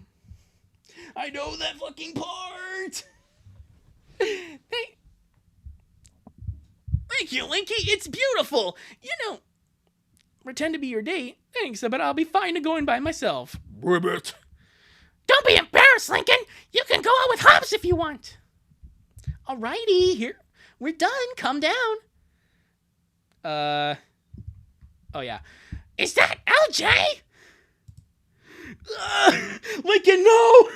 I know that fucking part! Thank you, Linky. It's beautiful. You know, pretend to be your date. Thanks, but I'll be fine to going by myself.
Ribbit.
Don't be embarrassed, Lincoln. You can go out with Hobbs if you want. Alrighty, here. We're done. Calm down.
Oh, yeah.
Is that LJ?
Lincoln, no!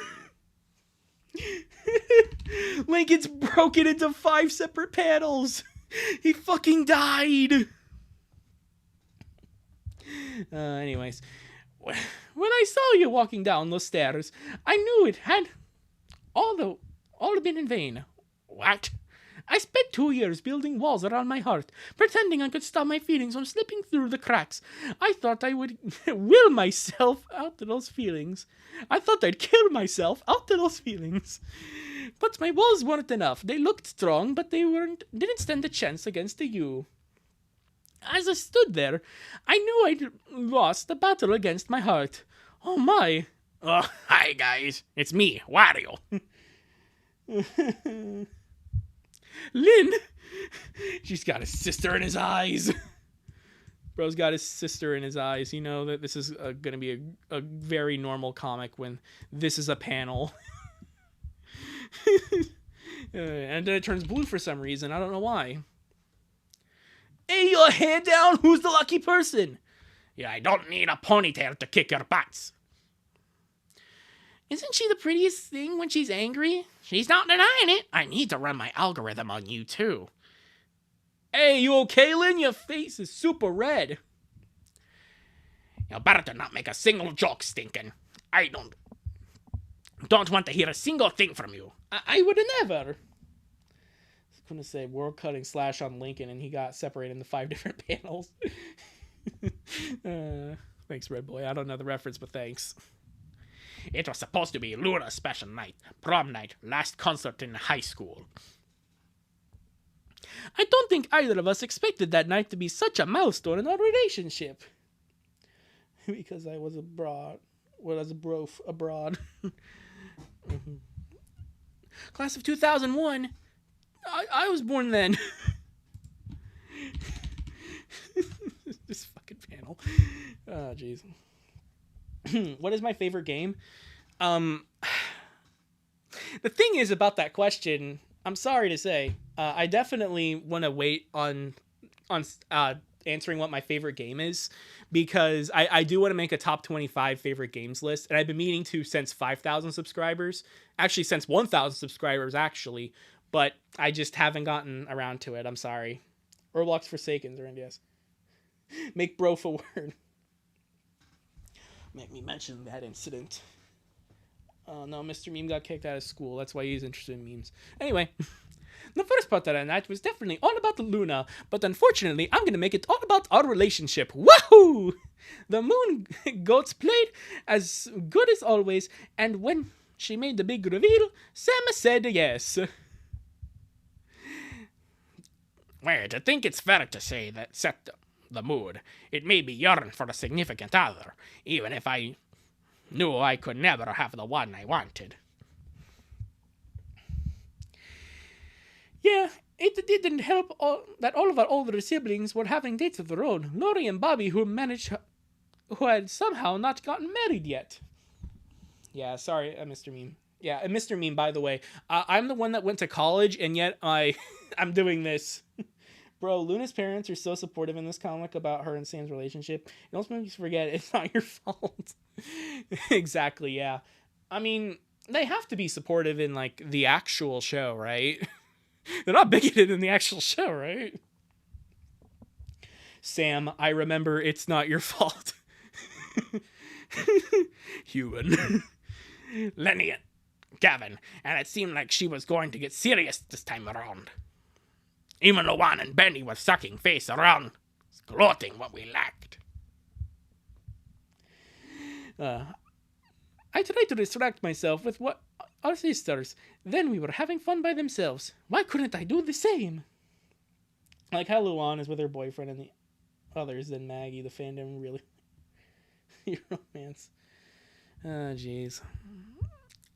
Lincoln's broken into 5 separate panels. He fucking died. Anyways, when I saw you walking down those stairs, I knew it had all been in vain.
What?
I spent 2 years building walls around my heart, pretending I could stop my feelings from slipping through the cracks. I thought I would will myself out to those feelings. I thought I'd kill myself out to those feelings. But my walls weren't enough. They looked strong, but didn't stand a chance against you. As I stood there, I knew I'd lost the battle against my heart. Oh my.
Oh, hi guys. It's me, Wario.
Lynn! She's got his sister in his eyes. Bro's got his sister in his eyes. You know that this is going to be a very normal comic when this is a panel. And then it turns blue for some reason. I don't know why. Hey, your hand down? Who's the lucky person?
Yeah, I don't need a ponytail to kick your butts.
Isn't she the prettiest thing when she's angry?
She's not denying it. I need to run my algorithm on you, too.
Hey, you okay, Lynn? Your face is super red.
You better not make a single joke, Stinkin'. I don't want to hear a single thing from you.
I would have never. I was going to say world cutting slash on Lincoln, and he got separated into 5 different panels. Thanks, Red Boy. I don't know the reference, but thanks.
It was supposed to be Luna's special night, prom night, last concert in high school.
I don't think either of us expected that night to be such a milestone in our relationship. Because I was abroad. Well, as a brof abroad. Mm-hmm. Class of 2001. I was born then. This fucking panel. Oh, jeez. What is my favorite game? The thing is about that question, I'm sorry to say, I definitely want to wait on answering what my favorite game is, because I do want to make a top 25 favorite games list, and I've been meaning to since 5,000 subscribers. Actually, since 1,000 subscribers, actually, but I just haven't gotten around to it. I'm sorry. Roblox Forsakens or NDS. Make bro for word. Make me mention that incident. Oh no, Mr. Meme got kicked out of school. That's why he's interested in memes. Anyway, the first part of that night was definitely all about the Luna, but unfortunately, I'm gonna make it all about our relationship. Wahoo! The moon goats played as good as always, and when she made the big reveal, Sam said yes.
Wait, I think it's fair to say that set the mood. It made me yearn for a significant other, even if I knew I could never have the one I wanted.
Yeah, it didn't help that all of our older siblings were having dates of their own. Lori and Bobby, who had somehow not gotten married yet. Yeah, sorry, Mr. Meme. Yeah, and Mr. Meme, by the way, I'm the one that went to college, and yet I'm doing this. Bro, Luna's parents are so supportive in this comic about her and Sam's relationship. It also makes you forget it's not your fault. Exactly, yeah. I mean, they have to be supportive in, like, the actual show, right? They're not bigoted in the actual show, right? Sam, I remember it's not your fault.
Human. Lenny, Gavin, and it seemed like she was going to get serious this time around. Even Luan and Benny were sucking face around, gloating what we lacked.
I tried to distract myself with what our sisters. Then we were having fun by themselves. Why couldn't I do the same?
I like how Luan is with her boyfriend and the others than Maggie. The fandom really... Your romance. Oh, jeez.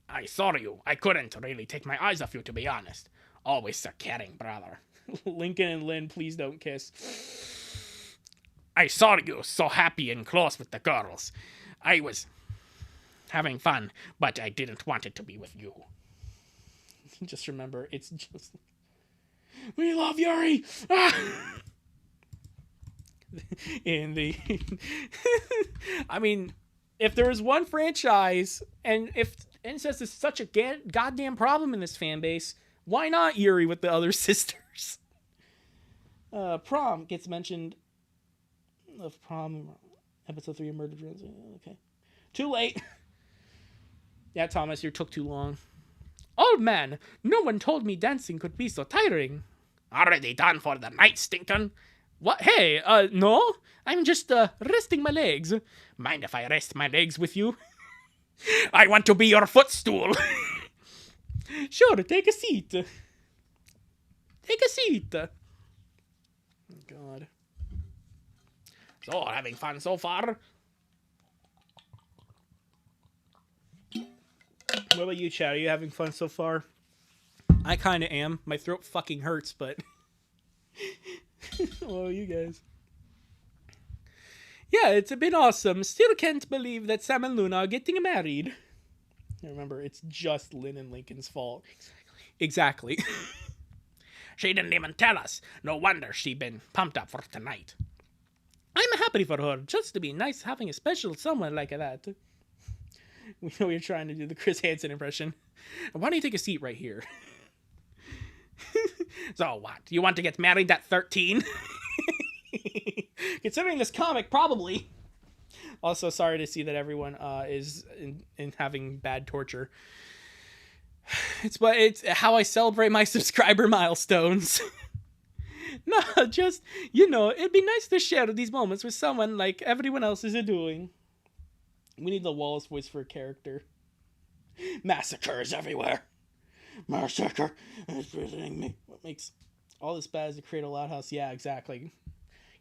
I saw you. I couldn't really take my eyes off you, to be honest. Always so caring, brother.
Lincoln and Lynn, please don't kiss.
I saw you so happy and close with the girls. I was having fun, but I didn't want it to be with you.
Just remember, it's just... We love Yuri! Ah! In the... I mean, if there was one franchise, and if incest is such a goddamn problem in this fan base, why not Yuri with the other sisters? Prom gets mentioned of Prom, episode 3 of Murder Drones. Okay. Too late. Yeah, Thomas, you took too long.
Old man, no one told me dancing could be so tiring.
Already done for the night, Stinkin'?
What? Hey, no? I'm just, resting my legs.
Mind if I rest my legs with you? I want to be your footstool.
Sure, take a seat. Take a seat.
God.
So, having fun so far?
What about you, Chad? Are you having fun so far? I kind of am. My throat fucking hurts, but... Oh, you guys. Yeah, it's been awesome. Still can't believe that Sam and Luna are getting married. Remember, it's just Lynn and Lincoln's fault. Exactly.
She didn't even tell us. No wonder she been pumped up for tonight.
I'm happy for her. Just to be nice having a special someone like that.
We know you're trying to do the Chris Hansen impression. Why don't you take a seat right here?
So what? You want to get married at 13?
Considering this comic, probably. Also, sorry to see that everyone is in having bad torture. It's how I celebrate my subscriber milestones. No, just, it'd be nice to share these moments with someone like everyone else is doing. We need the Wallace voice for a character. Massacres everywhere. Massacre is visiting me. What makes all this bad is to create a loud house? Yeah, exactly.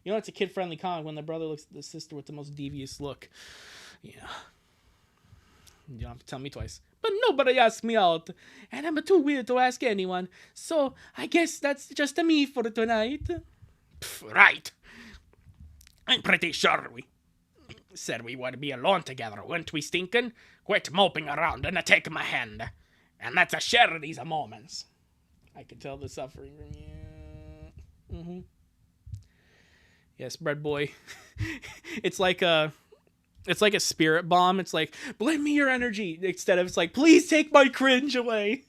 It's a kid-friendly comic when the brother looks at the sister with the most devious look. Yeah. You don't have to tell me twice. But nobody asked me out, and I'm too weird to ask anyone, so I guess that's just a me for tonight.
Pff, right. I'm pretty sure we said we would be alone together, weren't we, Stinkin'? Quit moping around and take my hand. And let's share these moments.
I can tell the suffering from you. Mm-hmm. Yes, bread boy. It's like a spirit bomb. It's like, blame me your energy. Instead of, it's like, please take my cringe away.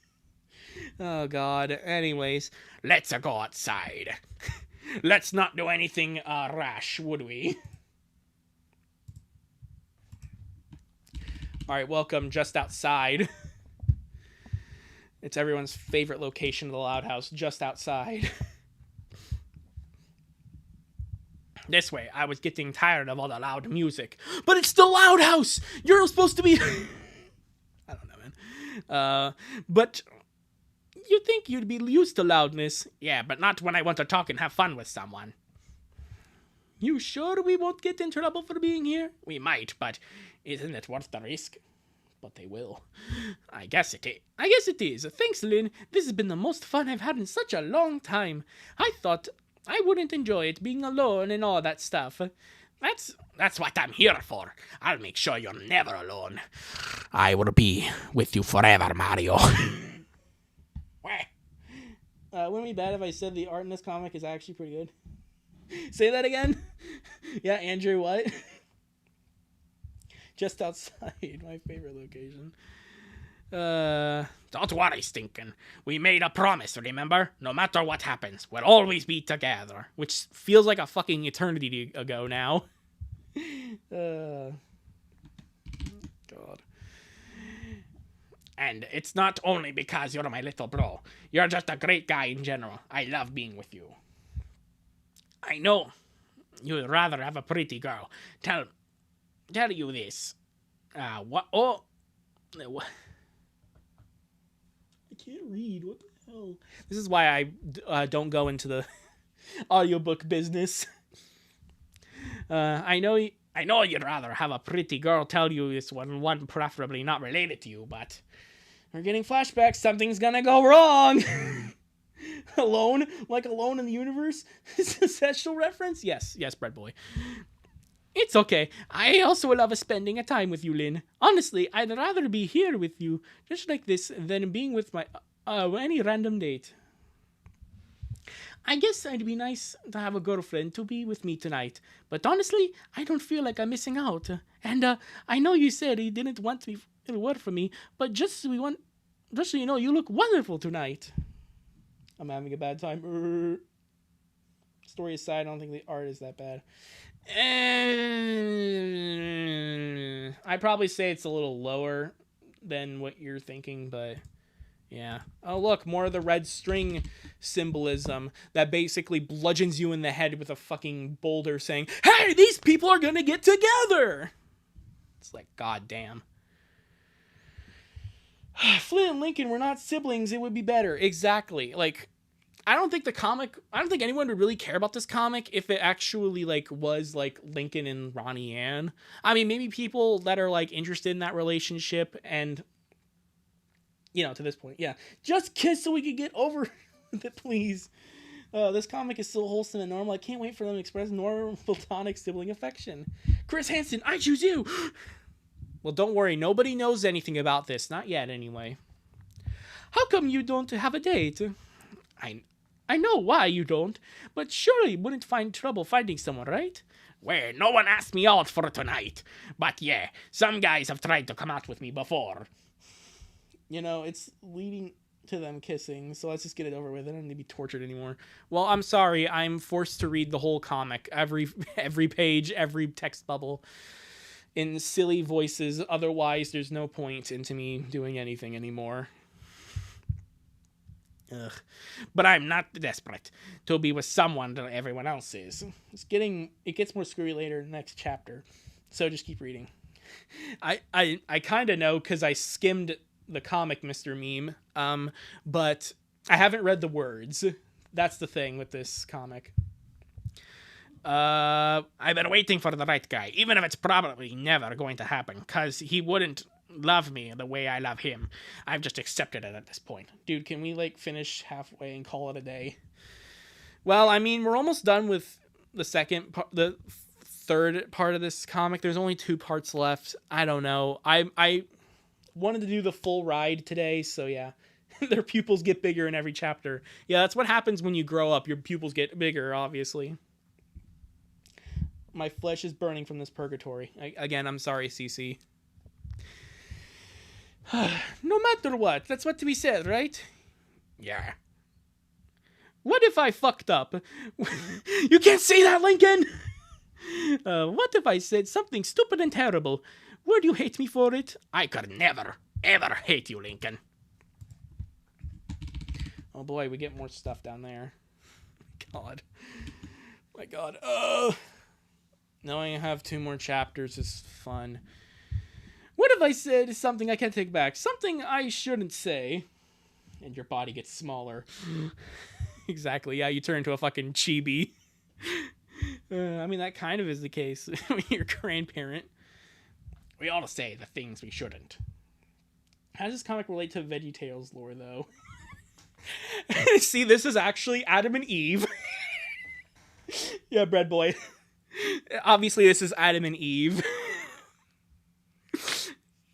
Oh, God. Anyways,
let's go outside. Let's not do anything rash, would we?
All right, welcome just outside. It's everyone's favorite location of the Loud House, just outside. This way, I was getting tired of all the loud music. But it's the Loud House! You're supposed to be... I don't know, man. But you'd think you'd be used to loudness.
Yeah, but not when I want to talk and have fun with someone.
You sure we won't get in trouble for being here?
We might, but isn't it worth the risk?
But they will.
I guess it is.
I guess it is. Thanks, Lynn. This has been the most fun I've had in such a long time. I thought I wouldn't enjoy it being alone and all that stuff.
That's what I'm here for. I'll make sure you're never alone. I will be with you forever, Mario.
Wouldn't it be bad if I said the art in this comic is actually pretty good? Say that again? Yeah, Andrew, what? Just outside, my favorite location.
Don't worry, Stinkin'. We made a promise, remember? No matter what happens, we'll always be together.
Which feels like a fucking eternity ago now. God.
And it's not only because you're my little bro. You're just a great guy in general. I love being with you. I know you'd rather have a pretty girl. Tell you this. What? Oh. What?
I can't read. What the hell? This is why I don't go into the audiobook business.
I know you'd rather have a pretty girl tell you this one preferably not related to you, but
we're getting flashbacks. Something's gonna go wrong. Alone? Like Alone in the Universe? Is this a sexual reference? Yes, Bread Boy.
It's okay. I also love spending a time with you, Lynn. Honestly, I'd rather be here with you, just like this, than being with my any random date. I guess it'd be nice to have a girlfriend to be with me tonight, but honestly, I don't feel like I'm missing out. And I know you said you didn't want to work for me, but just so you know, you look wonderful tonight.
I'm having a bad time. Story aside, I don't think the art is that bad. I'd probably say it's a little lower than what you're thinking, but yeah. Oh, look, more of the red string symbolism that basically bludgeons you in the head with a fucking boulder saying, hey, these people are gonna get together! It's like, goddamn. Flint and Lincoln were not siblings, it would be better. Exactly. Like, I don't think anyone would really care about this comic if it actually, like, was, like, Lincoln and Ronnie Ann. I mean, maybe people that are, like, interested in that relationship and, you know, to this point, yeah. Just kiss so we could get over with it, please. This comic is so wholesome and normal. I can't wait for them to express normal platonic sibling affection. Chris Hansen, I choose you! Well, don't worry. Nobody knows anything about this. Not yet, anyway.
How come you don't have a date? I know why you don't, but surely you wouldn't find trouble finding someone, right?
Well, no one asked me out for tonight. But yeah, some guys have tried to come out with me before.
You know, it's leading to them kissing, so let's just get it over with. I don't need to be tortured anymore. Well, I'm sorry. I'm forced to read the whole comic. Every page, every text bubble in silly voices. Otherwise, there's no point into me doing anything anymore.
Ugh. But I'm not desperate to be with someone that everyone else is.
It gets more screwy later in the next chapter. So just keep reading. I kind of know because I skimmed the comic, Mr. Meme. But I haven't read the words. That's the thing with this comic.
I've been waiting for the right guy, even if it's probably never going to happen, because he wouldn't love me the way I love him. I've just accepted it at this point.
Dude, can we, like, finish halfway and call it a day? Well, I mean, we're almost done with the third part of this comic. There's only 2 parts left. I don't know. I wanted to do the full ride today, so yeah. Their pupils get bigger in every chapter. Yeah, that's what happens when you grow up. Your pupils get bigger, obviously. My flesh is burning from this purgatory. Again, I'm sorry, CC.
No matter what, that's what we said, right?
Yeah.
What if I fucked up? You can't say that, Lincoln! What if I said something stupid and terrible? Would you hate me for it?
I could never, ever hate you, Lincoln.
Oh boy, we get more stuff down there. God. My God. Knowing I have 2 more chapters is fun. What if I said something I can't take back? Something I shouldn't say. And your body gets smaller. Exactly. Yeah, you turn into a fucking chibi. I mean, that kind of is the case with your grandparent.
We ought to say the things we shouldn't.
How does this comic relate to VeggieTales lore, though? See, this is actually Adam and Eve. Yeah, Bread Boy. Obviously, this is Adam and Eve.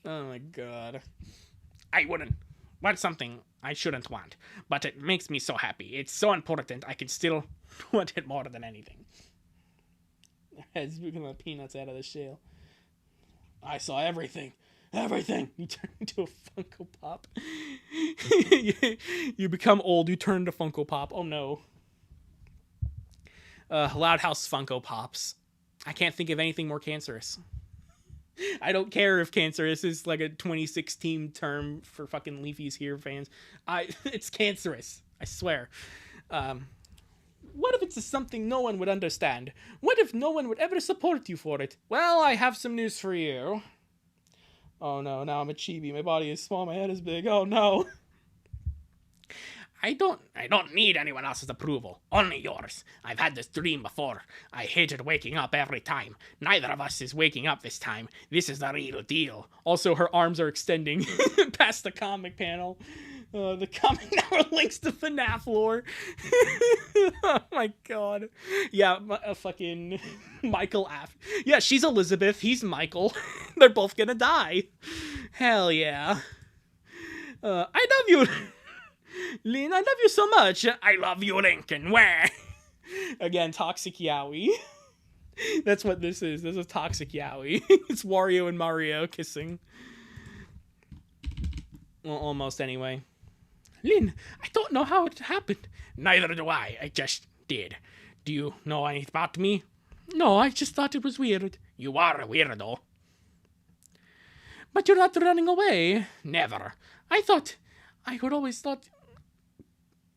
Oh my God.
I wouldn't want something I shouldn't want, but it makes me so happy. It's so important, I can still want it more than anything.
Head's moving the peanuts out of the shell. I saw everything.
Everything.
You turn into a Funko Pop. You become old, you turn into Funko Pop. Oh no. Loud House Funko Pops. I can't think of anything more cancerous. I don't care if cancerous is like a 2016 term for fucking Leafy's Here fans. It's cancerous. I swear. What if it's something no one would understand? What if no one would ever support you for it? Well, I have some news for you. Oh no, now I'm a chibi. My body is small, my head is big. Oh no.
I don't need anyone else's approval. Only yours. I've had this dream before. I hated waking up every time. Neither of us is waking up this time. This is the real deal.
Also, her arms are extending past the comic panel. The comic now links to FNAF lore. Oh my god. Yeah, fucking Michael Aff. Yeah, she's Elizabeth. He's Michael. They're both gonna die. Hell yeah. I love you. Lynn, I love you so much.
I love you, Lincoln. Where?
Again, Toxic Yaoi. That's what this is. This is Toxic Yaoi. It's Wario and Mario kissing. Well, almost anyway.
Lynn, I don't know how it happened.
Neither do I. I just did. Do you know anything about me?
No, I just thought it was weird.
You are a weirdo.
But you're not running away.
Never.
I would always thought...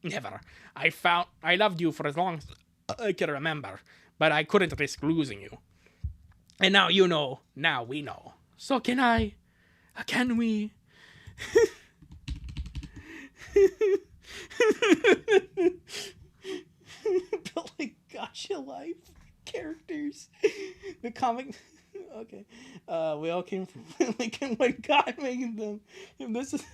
Never. I loved you for as long as I can remember, but I couldn't risk losing you. And now you know. Now we know.
So can we?
But like Gacha Life characters. The comic... Okay. We all came from Lincoln. When God made them. If this is...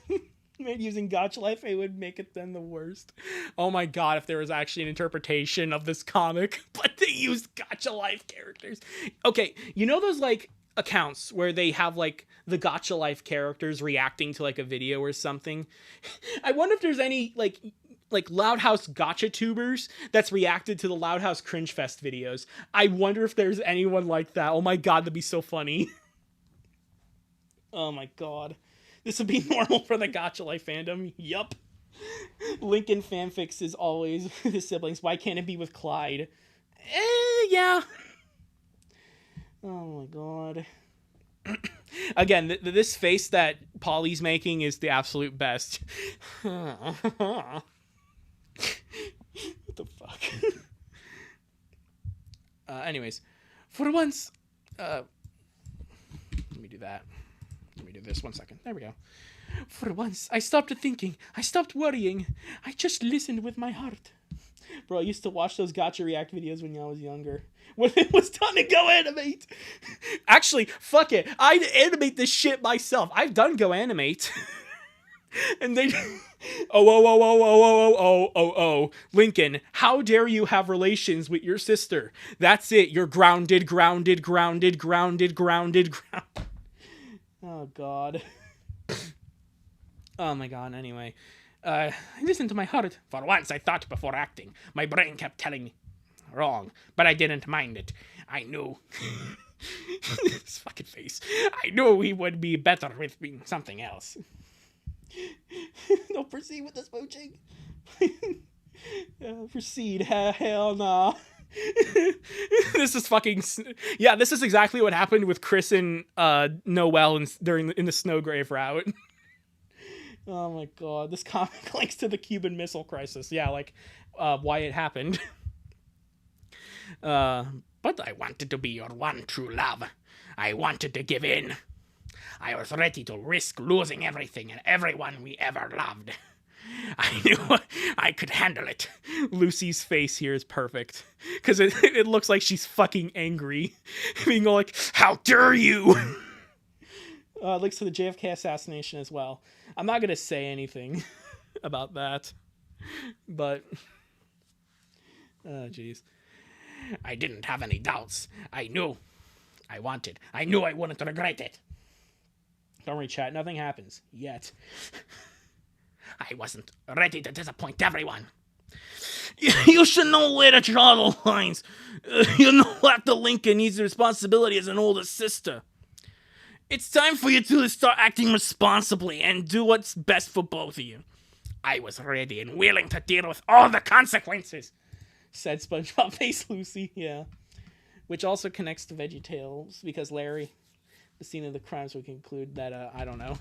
made using Gacha Life, it would make it then the worst. Oh my god, if there was actually an interpretation of this comic, but they used Gacha Life characters. Okay, you know those like accounts where they have like the Gacha Life characters reacting to like a video or something? I wonder if there's any like Loud House Gacha tubers that's reacted to the Loud House Cringe Fest videos. I wonder if there's anyone like that. Oh my god, that'd be so funny. Oh my god. This would be normal for the Gacha Life fandom. Yup. Lincoln fanfics is always his siblings. Why can't it be with Clyde? Yeah. Oh my god. Again, this face that Polly's making is the absolute best. What the fuck? Anyways, for once, let me do that. Let me do this 1 second. There we go. For once, I stopped thinking. I stopped worrying. I just listened with my heart. Bro, I used to watch those Gacha React videos when I was younger. When it was time to go animate. Actually, fuck it. I'd animate this shit myself. I've done Go Animate. And they... Oh. Lincoln, how dare you have relations with your sister? That's it. You're grounded. Oh, God. Oh, my God. Anyway. Listen to my heart.
For once, I thought before acting. My brain kept telling me wrong, but I didn't mind it. I knew.
His fucking face.
I knew he would be better with being something else.
Don't proceed with the smooching. Proceed. Hell nah. This is fucking... Yeah, this is exactly what happened with Chris and Noelle in the Snowgrave route. Oh my god. This comic links to the Cuban Missile Crisis. Yeah, like, why it happened.
But I wanted to be your one true love. I wanted to give in. I was ready to risk losing everything and everyone we ever loved. I knew I could handle it.
Lucy's face here is perfect. Because it looks like she's fucking angry. Being all like, how dare you? Links to the JFK assassination as well. I'm not going to say anything about that. But... Oh, jeez.
I didn't have any doubts. I knew I wouldn't regret it.
Don't worry, chat. Nothing happens. Yet.
I wasn't ready to disappoint everyone.
You should know where to draw the lines. You know what the Lincoln needs the responsibility as an older sister.
It's time for you two to start acting responsibly and do what's best for both of you. I was ready and willing to deal with all the consequences,
said SpongeBob Face Lucy, yeah. Which also connects to VeggieTales, because Larry, the scene of the crimes would conclude that, I don't know.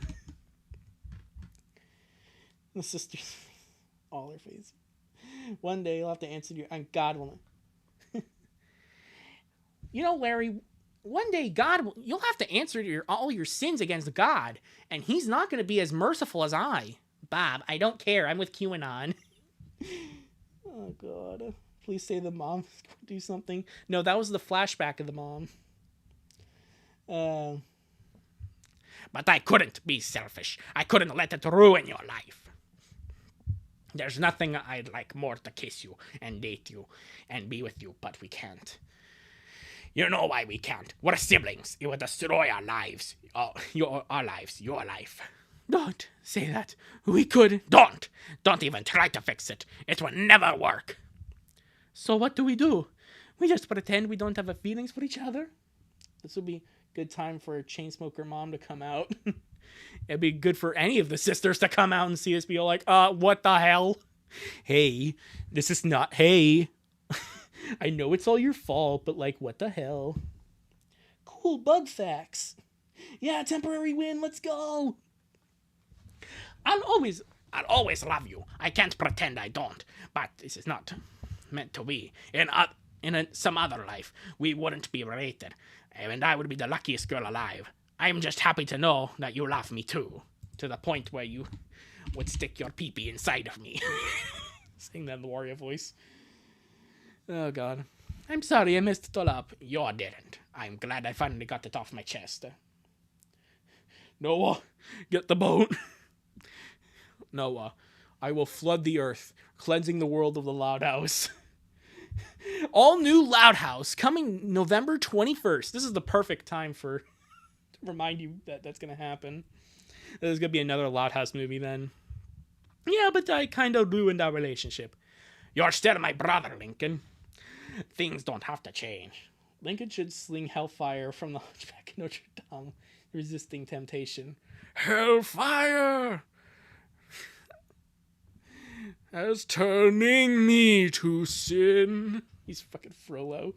The sisters, all their face. One day you'll have to answer your, and God will. You know, Larry, one day you'll have to answer all your sins against God, and he's not going to be as merciful as I. Bob, I don't care. I'm with QAnon. Oh, God. Please say the mom do something. No, that was the flashback of the mom.
But I couldn't be selfish. I couldn't let it ruin your life. There's nothing I'd like more to kiss you and date you and be with you, but we can't. You know why we can't. We're siblings. It would destroy our lives. Our lives. Your life.
Don't say that. We could.
Don't even try to fix it. It will never work.
So what do? We just pretend we don't have feelings for each other?
This would be a good time for a Chainsmoker mom to come out. It'd be good for any of the sisters to come out and see us be all like, what the hell? Hey, this is not, hey. I know it's all your fault, but like, what the hell? Cool bug facts. Yeah, temporary win, let's go.
I'll always love you. I can't pretend I don't, but this is not meant to be. In some other life, we wouldn't be related, and I would be the luckiest girl alive. I'm just happy to know that you love me too, to the point where you would stick your pee-pee inside of me.
Sing that in the warrior voice. Oh, God.
I'm sorry, I messed it all up.
You didn't. I'm glad I finally got it off my chest.
Noah, get the boat. Noah, I will flood the earth, cleansing the world of the Loud House. All new Loud House coming November 21st. This is the perfect time to remind you that that's going to happen. There's going to be another Loud House movie then. Yeah, but I kind of ruined our relationship.
You're still my brother, Lincoln. Things don't have to change.
Lincoln should sling hellfire from the Hunchback of Notre Dame, resisting temptation.
Hellfire!
As turning me to sin. He's fucking Frollo.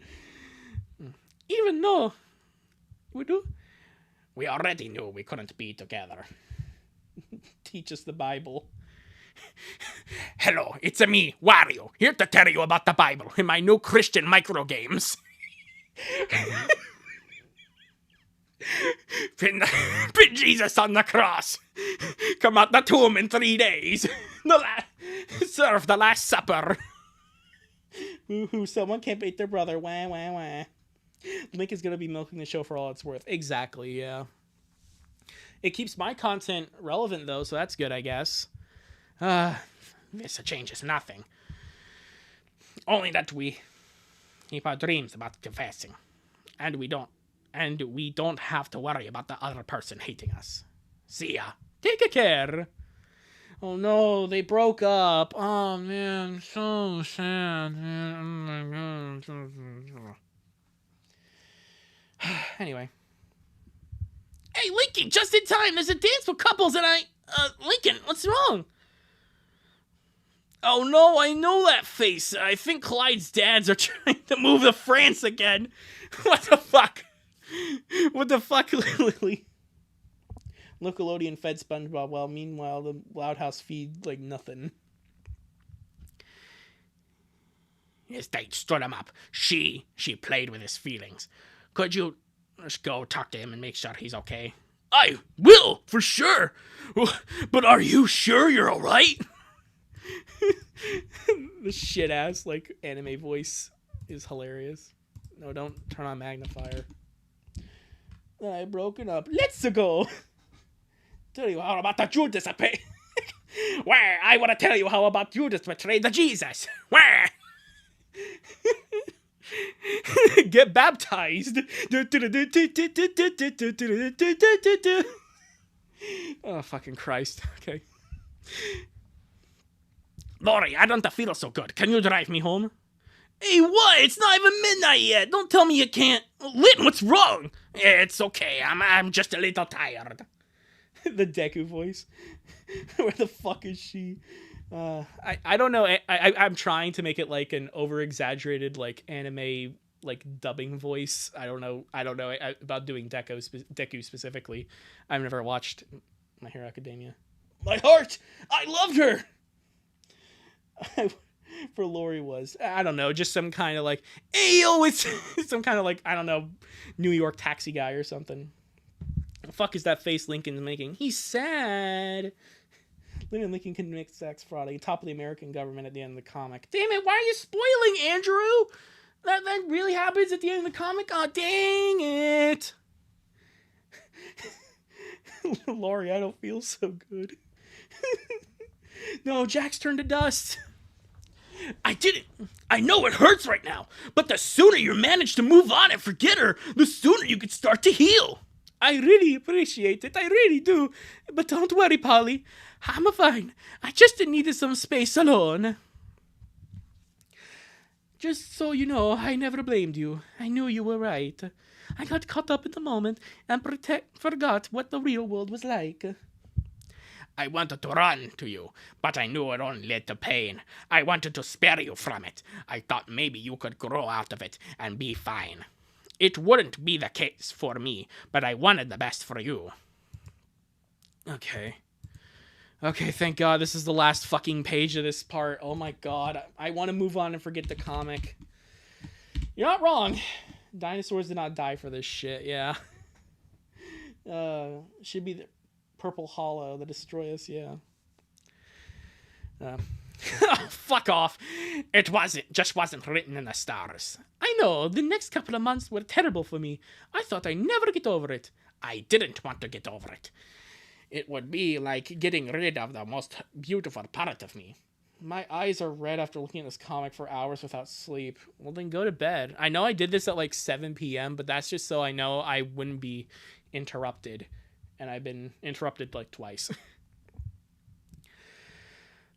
Even though
we already knew we couldn't be together.
Teach us the Bible.
Hello, it's me, Wario, here to tell you about the Bible in my new Christian micro games. Pin Jesus on the cross. Come out the tomb in 3 days. Serve the Last Supper.
Woohoo, someone can't beat their brother. Wah, wah, wah. Link is going to be milking the show for all it's worth. Exactly, yeah. It keeps my content relevant, though, so that's good, I guess.
This changes nothing. Only that we keep our dreams about confessing. And we don't have to worry about the other person hating us. See ya.
Take care. Oh no, they broke up. Oh man, so sad. Man. Oh my god. Anyway. Hey, Lincoln, just in time. There's a dance for couples and Lincoln, what's wrong? Oh no, I know that face. I think Clyde's dads are trying to move to France again. What the fuck? What the fuck, Lily? Nickelodeon fed SpongeBob while meanwhile the Loud House feed like nothing.
His date stood him up. She played with his feelings. Could you just go talk to him and make sure he's okay?
I will, for sure. But are you sure you're alright? The shit ass like anime voice is hilarious. No, don't turn on magnifier. I broken up. Let's go. Tell you how about the Judas
Where? I want to tell you how about Judas betrayed the Jesus. Where?
Get baptized. Oh, fucking Christ. Okay.
Lori, I don't feel so good. Can you drive me home?
Hey, what? It's not even midnight yet. Don't tell me you can't. Lynn, what's wrong?
It's okay. I'm just a little tired.
The Deku voice. Where the fuck is she? I don't know. I'm trying to make it like an over exaggerated like anime like dubbing voice. I don't know about doing Deku specifically. I've never watched My Hero Academia. My heart, I loved her. For Lori was, I don't know, just some kind of like, ayo, it's some kind of like, I don't know, New York taxi guy or something. The fuck is that face Lincoln's making? He's sad. Lincoln convicts sex fraud, top of the American government at the end of the comic. Damn it, why are you spoiling, Andrew? That really happens at the end of the comic? Oh, dang it. Lori, I don't feel so good. No, Jack's turned to dust.
I didn't. I know it hurts right now, but the sooner you manage to move on and forget her, the sooner you can start to heal.
I really appreciate it. I really do. But don't worry, Polly. I'm fine. I just needed some space alone. Just so you know, I never blamed you. I knew you were right. I got caught up in the moment and forgot what the real world was like.
I wanted to run to you, but I knew it only led to pain. I wanted to spare you from it. I thought maybe you could grow out of it and be fine. It wouldn't be the case for me, but I wanted the best for you.
Okay, thank God this is the last fucking page of this part. Oh my God, I want to move on and forget the comic. You're not wrong. Dinosaurs did not die for this shit, yeah. Should be the Purple Hollow, the Destroy Us, yeah.
Fuck off. It just wasn't written in the stars.
I know, the next couple of months were terrible for me. I thought I'd never get over it.
I didn't want to get over it. It would be like getting rid of the most beautiful part of me.
My eyes are red after looking at this comic for hours without sleep. Well, then go to bed. I know I did this at like 7 p.m., but that's just so I know I wouldn't be interrupted. And I've been interrupted like twice.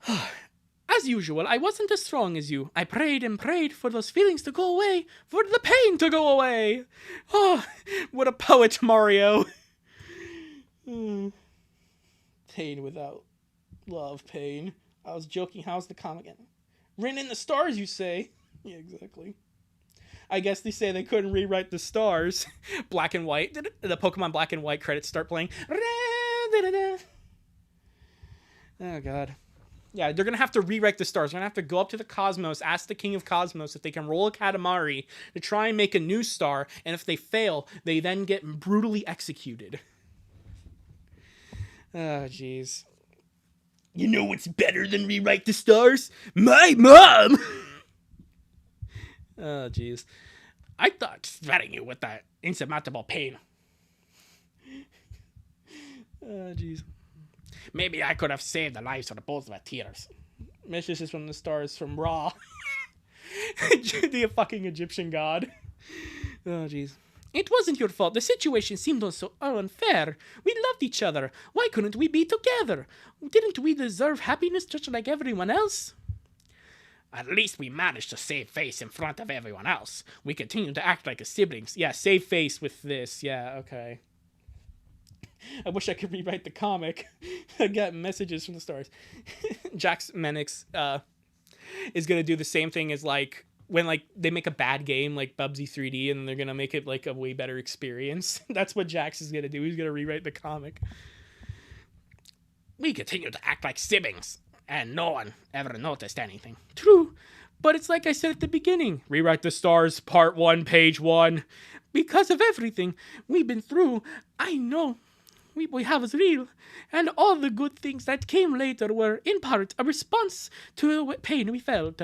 As usual, I wasn't as strong as you. I prayed and prayed for those feelings to go away, for the pain to go away. Oh, what a poet, Mario. Pain without love, pain. I was joking. How's the comic again? Written in the stars, you say? Yeah, exactly. I guess they say they couldn't rewrite the stars. Black and white. The Pokemon Black and White credits start playing. Oh, God. Yeah, they're going to have to rewrite the stars. They're going to have to go up to the cosmos, ask the King of Cosmos if they can roll a Katamari to try and make a new star, and if they fail, they then get brutally executed. Oh, jeez.
You know what's better than rewrite the stars? My mom!
Oh, jeez.
I thought spreading you with that insurmountable pain.
Oh, jeez.
Maybe I could have saved the lives of both of our tears.
Messages from the stars from Ra. The fucking Egyptian god. Oh, jeez. It wasn't your fault. The situation seemed so unfair. We loved each other. Why couldn't we be together? Didn't we deserve happiness just like everyone else?
At least we managed to save face in front of everyone else.
We continue to act like siblings. Yeah, save face with this. Yeah, okay. I wish I could rewrite the comic. I got messages from the stars. Jax Menix is going to do the same thing as like when like they make a bad game like Bubsy 3D and they're going to make it like a way better experience. That's what Jax is going to do. He's going to rewrite the comic.
We continue to act like siblings, and no one ever noticed anything.
True, but it's like I said at the beginning. Rewrite the stars, part 1, page 1. Because of everything we've been through, I know we have is real, and all the good things that came later were, in part, a response to the pain we felt,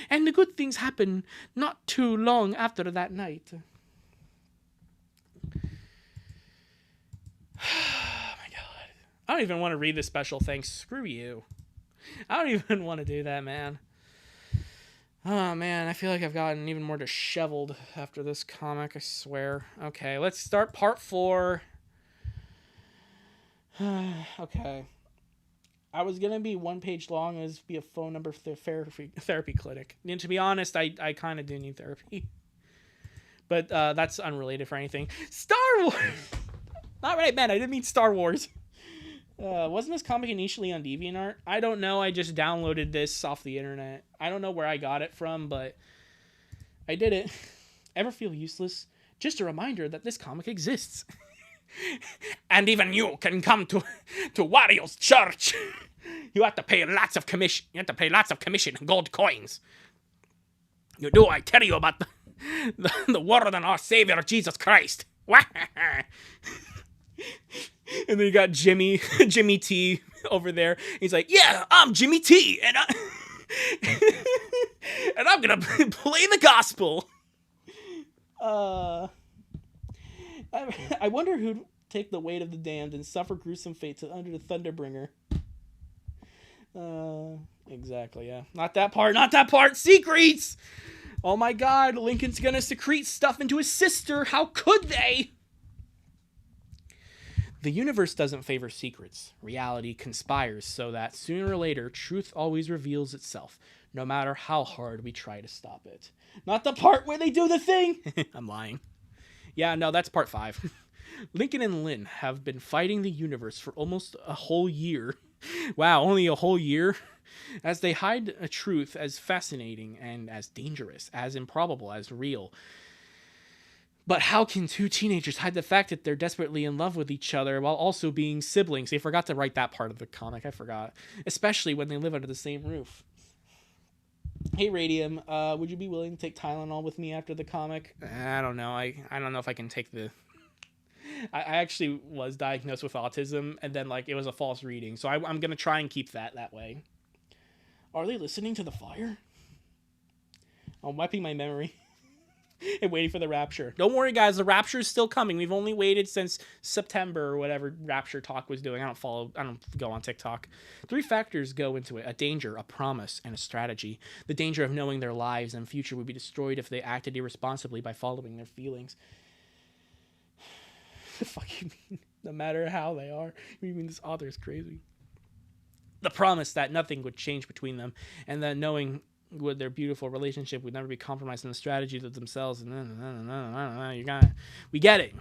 and the good things happened not too long after that night. Oh my God. I don't even want to read the special thanks. Screw you. I don't even want to do that, man. Oh, man, I feel like I've gotten even more disheveled after this comic, I swear. Okay, let's start part 4. Okay. I was gonna be 1 page long. It was be a phone number for the therapy clinic. And to be honest, I kind of do need therapy, but that's unrelated for anything. Star Wars. Not right, man. I didn't mean Star Wars. Wasn't this comic initially on DeviantArt? I don't know. I just downloaded this off the internet. I don't know where I got it from, but I did it. Ever feel useless? Just a reminder that this comic exists.
And even you can come to Wario's church. You have to pay lots of commission. You have to pay lots of commission and gold coins. You do. I tell you about the word and our Savior Jesus Christ.
And then you got Jimmy T over there. He's like, "Yeah, I'm Jimmy T, and
and I'm gonna play the gospel."
I wonder who'd take the weight of the damned and suffer gruesome fates under the Thunderbringer. Exactly, yeah. Not that part. Secrets! Oh my god, Lincoln's gonna secrete stuff into his sister. How could they? The universe doesn't favor secrets. Reality conspires so that sooner or later, truth always reveals itself, no matter how hard we try to stop it. Not the part where they do the thing! I'm lying. Yeah, no, that's part 5. Lincoln and Lynn have been fighting the universe for almost a whole year. Wow, only a whole year? As they hide a truth as fascinating and as dangerous, as improbable, as real. But how can two teenagers hide the fact that they're desperately in love with each other while also being siblings? They forgot to write that part of the comic. I forgot. Especially when they live under the same roof. Hey, Radium, would you be willing to take Tylenol with me after the comic? I don't know. I don't know if I can take the... I actually was diagnosed with autism, and then, like, it was a false reading. So I'm going to try and keep that way. Are they listening to the fire? I'm wiping my memory. And waiting for the rapture. Don't worry, guys. The rapture is still coming. We've only waited since September or whatever Rapture Talk was doing. I don't go on TikTok. 3 factors go into it: a danger, a promise, and a strategy. The danger of knowing their lives and future would be destroyed if they acted irresponsibly by following their feelings. The fuck you mean? No matter how they are. You mean this author is crazy? The promise that nothing would change between them, and that knowing with their beautiful relationship would never be compromised in the strategies of themselves. And we get it.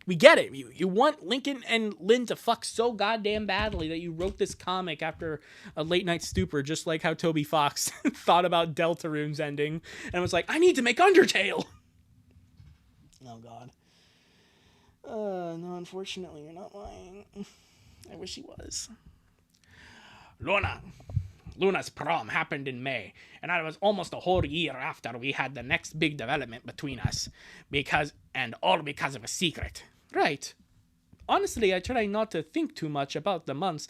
We get it. You want Lincoln and Lynn to fuck so goddamn badly that you wrote this comic after a late night stupor, just like how Toby Fox thought about Deltarune's ending and was like, I need to make Undertale. Oh god. No, unfortunately, you're not lying. I wish he was.
Luna's prom happened in May, and it was almost a whole year after we had the next big development between us, all because of a secret.
Right. Honestly, I try not to think too much about the months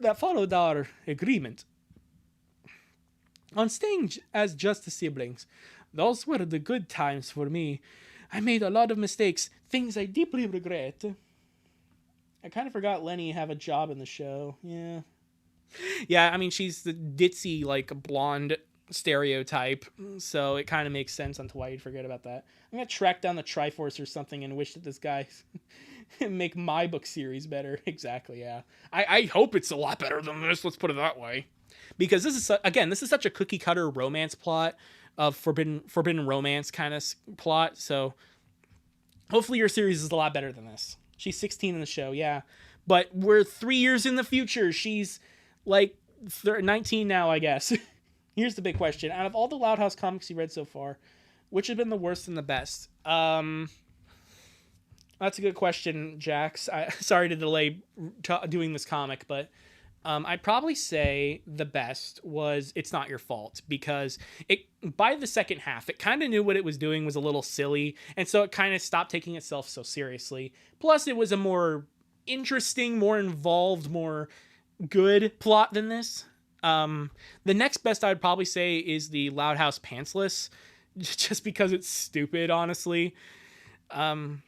that followed our agreement on staying as just siblings. Those were the good times for me. I made a lot of mistakes, things I deeply regret. I kind of forgot Lenny have a job in the show. Yeah, I mean, she's the ditzy, like, blonde stereotype, so it kind of makes sense on to why you'd forget about that. I'm going to track down the Triforce or something and wish that this guy make my book series better. Exactly, yeah.
I hope it's a lot better than this, let's put it that way.
Because this is such a cookie-cutter romance plot, of forbidden romance kind of plot, so hopefully your series is a lot better than this. She's 16 in the show, yeah. But we're 3 years in the future. She's... like 19 now, I guess. Here's the big question: out of all the Loud House comics you read so far, which have been the worst and the best? That's a good question, Jax. Sorry to delay doing this comic, but I'd probably say the best was It's Not Your Fault, because by the second half, it kind of knew what it was doing was a little silly, and so it kind of stopped taking itself so seriously. Plus, it was a more interesting, more involved, more good plot than this. The next best I would probably say is the Loud House Pantsless, just because it's stupid, honestly. And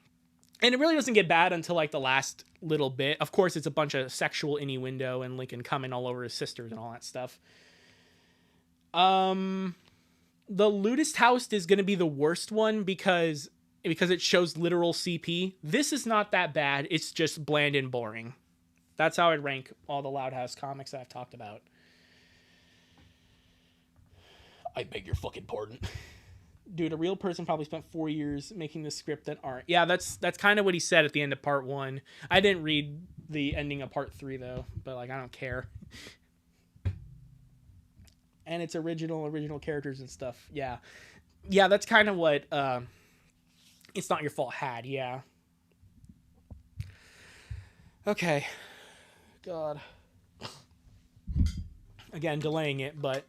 it really doesn't get bad until like the last little bit. Of course, it's a bunch of sexual innuendo and Lincoln coming all over his sisters and all that stuff. The Ludist House is going to be the worst one because it shows literal CP. This is not that bad. It's just bland and boring. That's how I'd rank all the Loud House comics that I've talked about.
I beg your fucking pardon.
Dude, a real person probably spent 4 years making this script that aren't. Yeah, that's kind of what he said at the end of part 1. I didn't read the ending of part 3 though, but like I don't care. And it's original characters and stuff. Yeah, that's kind of what It's Not Your Fault had. Yeah. Okay. God. Again, delaying it, but.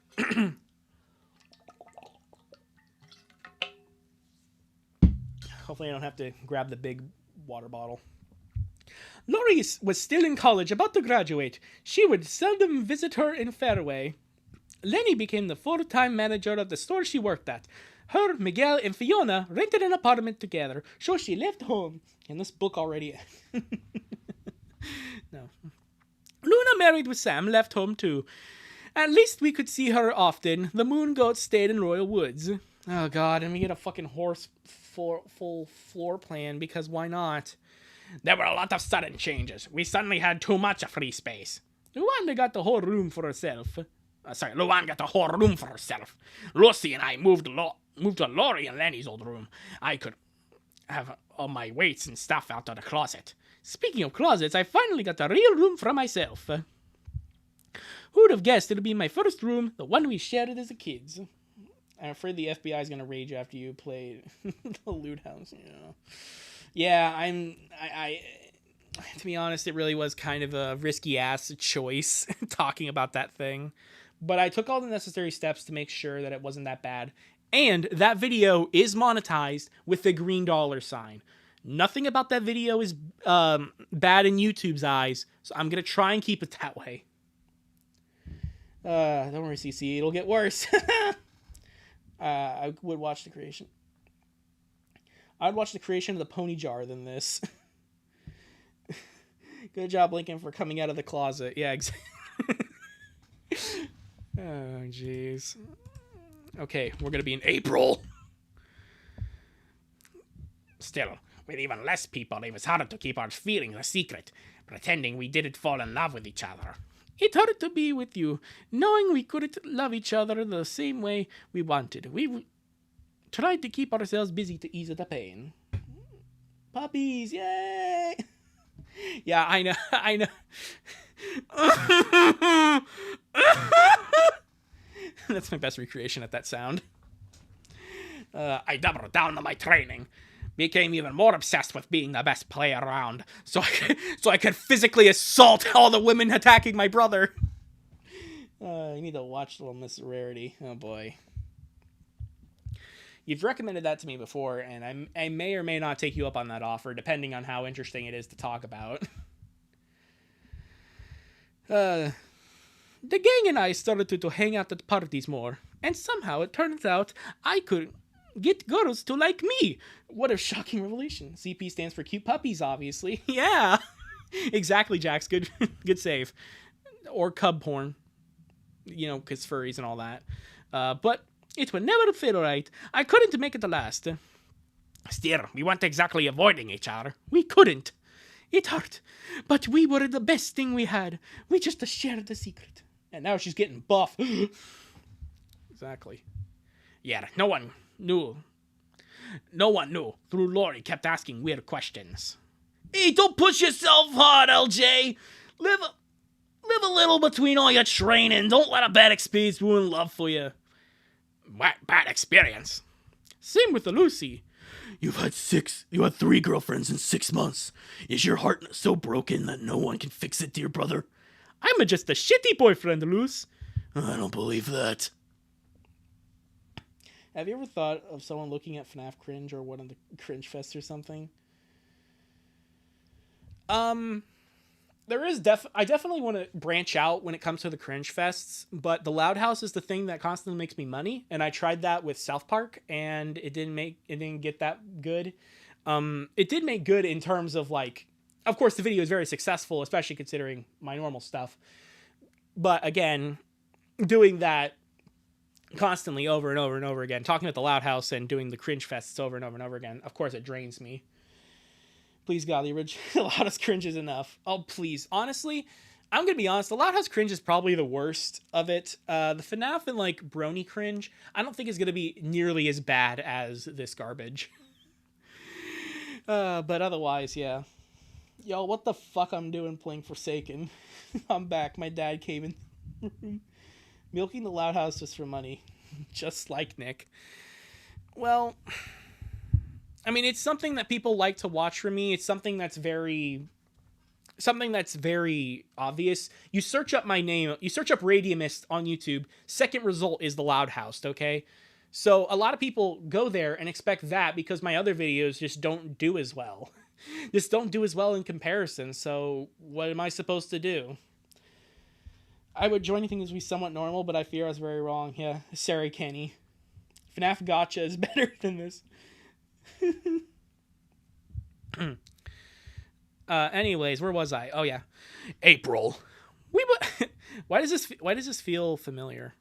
Hopefully I don't have to grab the big water bottle. Laurie was still in college, about to graduate. She would seldom visit her in Fairway. Lenny became the full-time manager of the store she worked at. Her, Miguel, and Fiona rented an apartment together, so she left home. And this book already... No. Luna married with Sam, left home too. At least we could see her often. The moon goat stayed in Royal Woods. Oh god, and we get a fucking horse full floor plan, because why not?
There were a lot of sudden changes. We suddenly had too much free space.
Luanda got the whole room for herself.
Luan got the whole room for herself. Lucy and I moved to Laurie and Lenny's old room. I could have all my weights and stuff out of the closet.
Speaking of closets, I finally got a real room for myself. Who'd have guessed it'd be my first room, the one we shared as a kids. I'm afraid the FBI is gonna rage after you play the loot house. Yeah, I to be honest, it really was kind of a risky ass choice talking about that thing, but I took all the necessary steps to make sure that it wasn't that bad. And that video is monetized with the green dollar sign. Nothing about that video is bad in YouTube's eyes, so I'm gonna try and keep it that way. Don't worry, CC, it'll get worse. I would watch the creation. I'd watch the creation of the pony jar than this. Good job, Lincoln, for coming out of the closet. Yeah, exactly. Oh, jeez. Okay, we're gonna be in April.
Still, with even less people, it was harder to keep our feelings a secret, pretending we didn't fall in love with each other.
It hurt to be with you, knowing we couldn't love each other the same way we wanted. We tried to keep ourselves busy to ease the pain. Puppies, yay! Yeah, I know. That's my best recreation at that sound.
I doubled down on my training. Became even more obsessed with being the best player around,
so I could physically assault all the women attacking my brother. You need to watch Little Miss Rarity. Oh boy. You've recommended that to me before, and I may or may not take you up on that offer, depending on how interesting it is to talk about. The gang and I started to hang out at parties more, and somehow it turns out I could get girls to like me. What a shocking revelation. CP stands for cute puppies, obviously. Yeah. Exactly, Jax. Good save. Or cub porn. Because furries and all that. But it would never feel right. I couldn't make it last.
Still, we weren't exactly avoiding each other.
We couldn't. It hurt. But we were the best thing we had. We just shared the secret. And now she's getting buff. Exactly.
Yeah, no one knew. Through Laurie kept asking weird questions.
Hey, don't push yourself hard, LJ. Live a little between all your training. Don't let a bad experience ruin love for you.
What bad experience?
Same with the Lucy.
You had 3 girlfriends in 6 months. Is your heart so broken that no one can fix it, dear brother?
I'm just a shitty boyfriend, Luce.
I don't believe that.
Have you ever thought of someone looking at FNAF Cringe or one of the Cringe Fests or something? I definitely want to branch out when it comes to the Cringe Fests, but the Loud House is the thing that constantly makes me money, and I tried that with South Park, and it didn't get that good. It did make good in terms of, like, of course the video is very successful, especially considering my normal stuff. But again, doing that constantly over and over and over again, talking about the Loud House and doing the Cringe Fests over and over and over again, of course it drains me. Please God, the original Loudhouse cringe is enough. Oh, please. Honestly, I'm going to be honest. The Loudhouse cringe is probably the worst of it. The FNAF and, like, Brony cringe, I don't think is going to be nearly as bad as this garbage. But otherwise, yeah. Yo, what the fuck I'm doing playing Forsaken? I'm back. My dad came in. Milking the Loudhouse just for money. Just like Nick. Well, I mean, it's something that people like to watch from me. It's something that's very obvious. You search up my name, you search up Radiumist on YouTube, second result is the Loudhouse, okay? So a lot of people go there and expect that because my other videos just don't do as well. Just don't do as well in comparison, so what am I supposed to do? I would join anything as be somewhat normal, but I fear I was very wrong. Yeah, sorry, Kenny. FNAF Gotcha is better than this. Anyways, where was I? Oh yeah,
April.
Why does this feel familiar?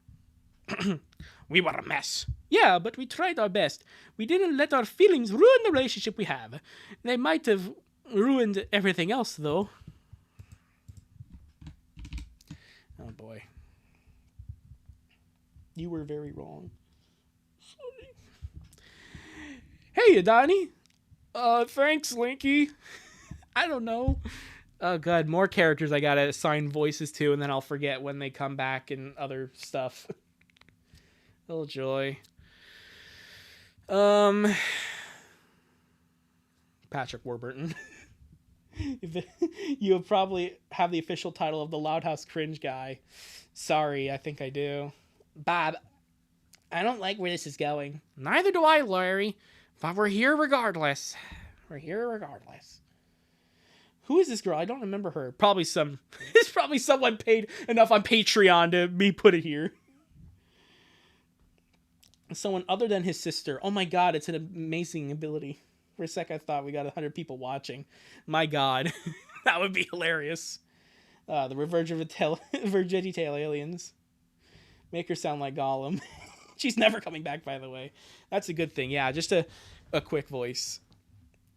We were a mess.
Yeah, but we tried our best. We didn't let our feelings ruin the relationship we have. They might have ruined everything else, though.
Oh boy. You were very wrong. Sorry.
Hey, Adani.
Thanks, Linky. I don't know. Oh god, more characters I gotta assign voices to, and then I'll forget when they come back and other stuff. Oh joy. Patrick Warburton. You would probably have the official title of the Loudhouse Cringe Guy. Sorry, I think I do. Bob, I don't like where this is going.
Neither do I, Larry. But we're here regardless.
We're here regardless. Who is this girl? I don't remember her. Probably it's probably someone paid enough on Patreon to be put it here. Someone other than his sister. Oh my god, it's an amazing ability. For a sec, I thought we got 100 people watching. My god. That would be hilarious. The Virginity Tail aliens. Make her sound like Gollum. She's never coming back, by the way. That's a good thing. Yeah, just a quick voice.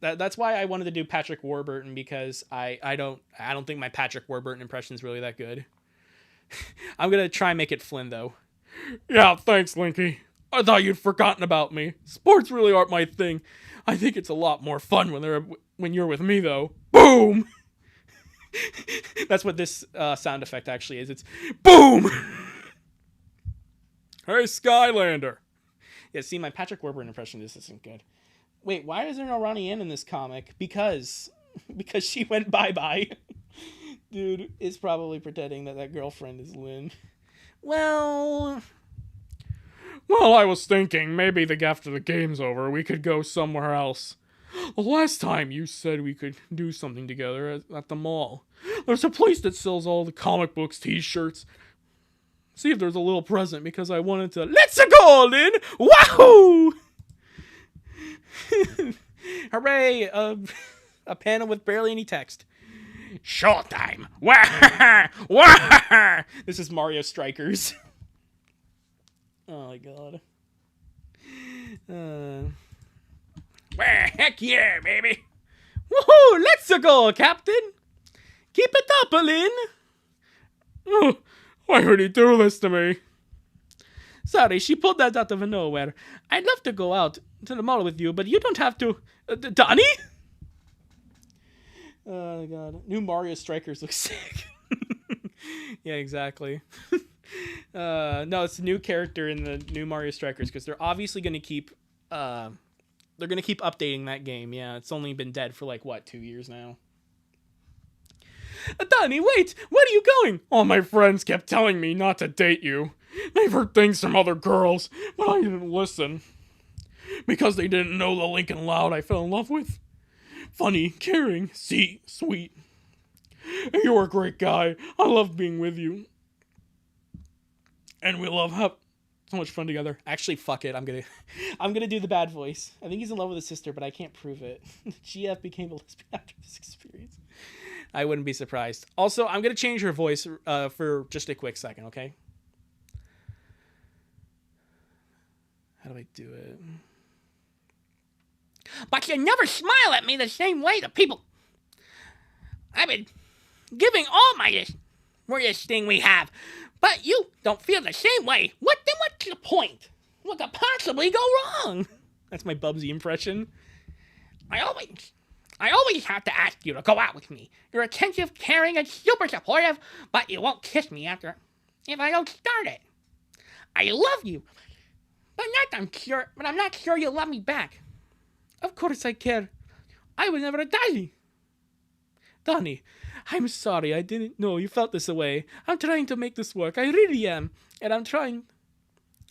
That's why I wanted to do Patrick Warburton, because I don't think my Patrick Warburton impression is really that good. I'm going to try and make it Flynn, though.
Yeah, thanks, Linky. I thought you'd forgotten about me. Sports really aren't my thing. I think it's a lot more fun when you're with me, though. Boom!
That's what this sound effect actually is. It's
boom! Hey, Skylander.
Yeah, see, my Patrick Warburton impression just isn't good. Wait, why is there no Ronnie Ann in this comic? Because she went bye-bye. Dude is probably pretending that girlfriend is Lynn. Well,
I was thinking maybe after the game's over, we could go somewhere else. The last time you said we could do something together at the mall. There's a place that sells all the comic books, t-shirts. See if there's a little present, because I wanted to... Let's go, Lynn! Wahoo!
Hooray! A panel with barely any text.
Showtime! Wah! Wah!
This is Mario Strikers. Oh my god.
Heck yeah, baby!
Woohoo! Let's go, Captain! Keep it up, Lynn!
Oh, why would he do this to me?
Sorry, she pulled that out of nowhere. I'd love to go out to the mall with you, but you don't have to... Donnie?
Oh my god. New Mario Strikers looks sick. Yeah, exactly. No, it's a new character in the new Mario Strikers, because they're obviously going to keep... they're going to keep updating that game. Yeah, it's only been dead for, 2 years now.
Donnie, wait! Where are you going?
All my friends kept telling me not to date you. They've heard things from other girls, but I didn't listen. Because they didn't know the Lincoln Loud I fell in love with. Funny, caring, sweet. You're a great guy. I love being with you. And we love having so much fun together.
Actually, fuck it. I'm gonna do the bad voice. I think he's in love with his sister, but I can't prove it. GF became a lesbian after this experience. I wouldn't be surprised. Also, I'm gonna change her voice for just a quick second, okay? How do I do it?
But you never smile at me the same way the people... I've been giving all my this for this thing we have, but you don't feel the same way. What's the point? What could possibly go wrong?
That's my Bubsy impression.
I always have to ask you to go out with me. You're attentive, caring, and super supportive, but you won't kiss me after if I don't start it. I love you, but I'm not sure you'll love me back.
Of course I care. I would never die. Donnie, I'm sorry. I didn't know you felt this way. I'm trying to make this work. I really am. And I'm trying...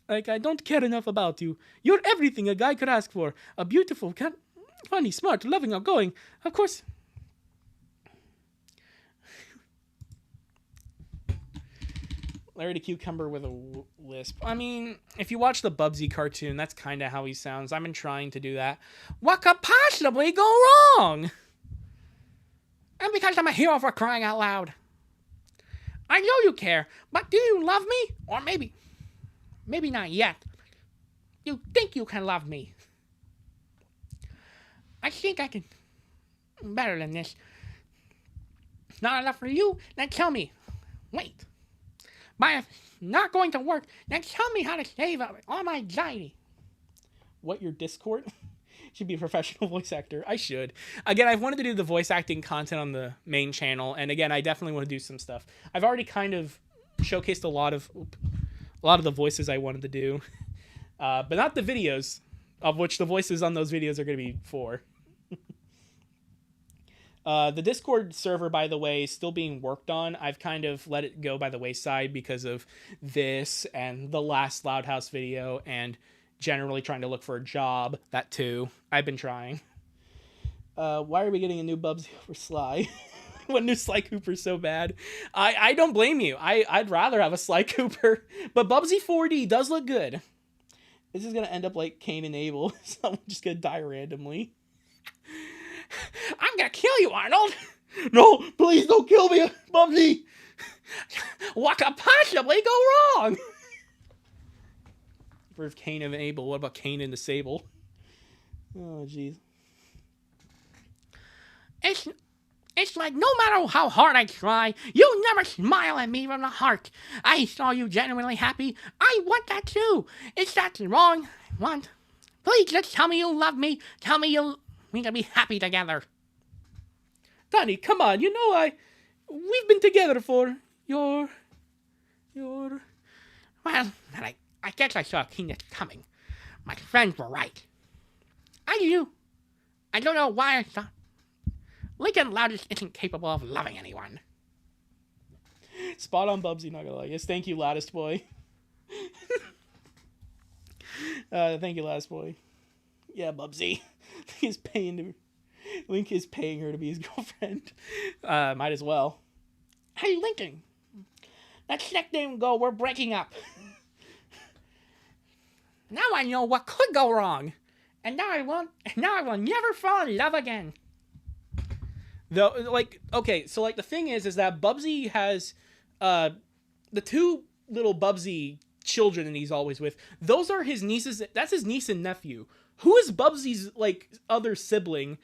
Like, I don't care enough about you. You're everything a guy could ask for. A beautiful, funny, smart, loving, outgoing. Of course...
Larry the Cucumber with a lisp. I mean, if you watch the Bubsy cartoon, that's kind of how he sounds. I've been trying to do that.
What could possibly go wrong? And because I'm a hero for crying out loud. I know you care, but do you love me? Or maybe not yet. You think you can love me. I think I can better than this. Not enough for you? Then tell me. Wait. But if not going to work, then tell me how to save all my anxiety.
What, your Discord? Should be a professional voice actor. I should. Again, I've wanted to do the voice acting content on the main channel, and again, I definitely want to do some stuff. I've already kind of showcased a lot of the voices I wanted to do, but not the videos, of which the voices on those videos are going to be for. The Discord server, by the way, is still being worked on. I've kind of let it go by the wayside because of this and the last Loud House video and generally trying to look for a job. That too. I've been trying. Why are we getting a new Bubsy over Sly? What new Sly Cooper so bad? I don't blame you. I'd rather have a Sly Cooper. But Bubsy 4D does look good. This is going to end up like Cain and Abel. Someone's just going to die randomly.
I'm going to kill you, Arnold.
No, please don't kill me, Bubsy.
What could possibly go wrong?
For Cain and Abel, what about Cain and the Sable? Oh, jeez.
It's like no matter how hard I try, you never smile at me from the heart. I saw you genuinely happy. I want that too. Is that wrong? Want? Please just tell me you love me. Tell me we can be happy together.
Donnie, come on. You know we've been together for your...
Well, I guess I saw a penis coming. My friends were right. I don't know why I thought Lincoln Loudest isn't capable of loving anyone.
Spot on, Bubsy, not gonna lie. Yes, thank you, Loudest Boy. Thank you, Loudest Boy. Yeah, Bubsy. Link is paying her to be his girlfriend. Might as well.
Hey, Lincoln. Let's let them go. We're breaking up. Now I know what could go wrong. And now I will never fall in love again.
Though, like, okay, so, like, the thing is that Bubsy has, the two little Bubsy children that he's always with, those are his nieces, that's his niece and nephew. Who is Bubsy's, like, other sibling?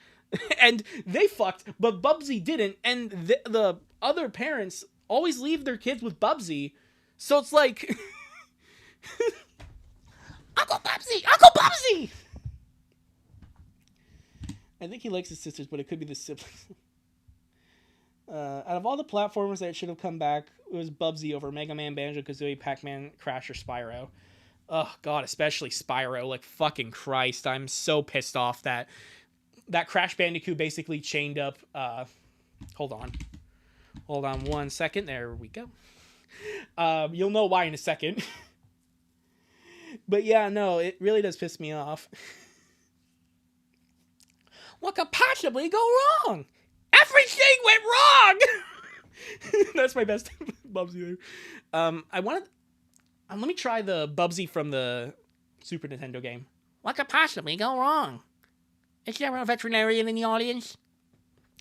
And they fucked, but Bubsy didn't, and the other parents always leave their kids with Bubsy, so it's like...
Uncle Bubsy! Uncle Bubsy!
I think he likes his sisters, but it could be the siblings. Out of all the platformers that should have come back, it was Bubsy over Mega Man, Banjo-Kazooie, Pac-Man, Crash, or Spyro. Oh, God, especially Spyro. Like, fucking Christ. I'm so pissed off that Crash Bandicoot basically chained up... Hold on. Hold on 1 second. There we go. You'll know why in a second. But yeah, no, it really does piss me off.
What could possibly go wrong? Everything went wrong!
That's my best Bubsy. Let me try the Bubsy from the Super Nintendo game.
What could possibly go wrong? Is there a veterinarian in the audience?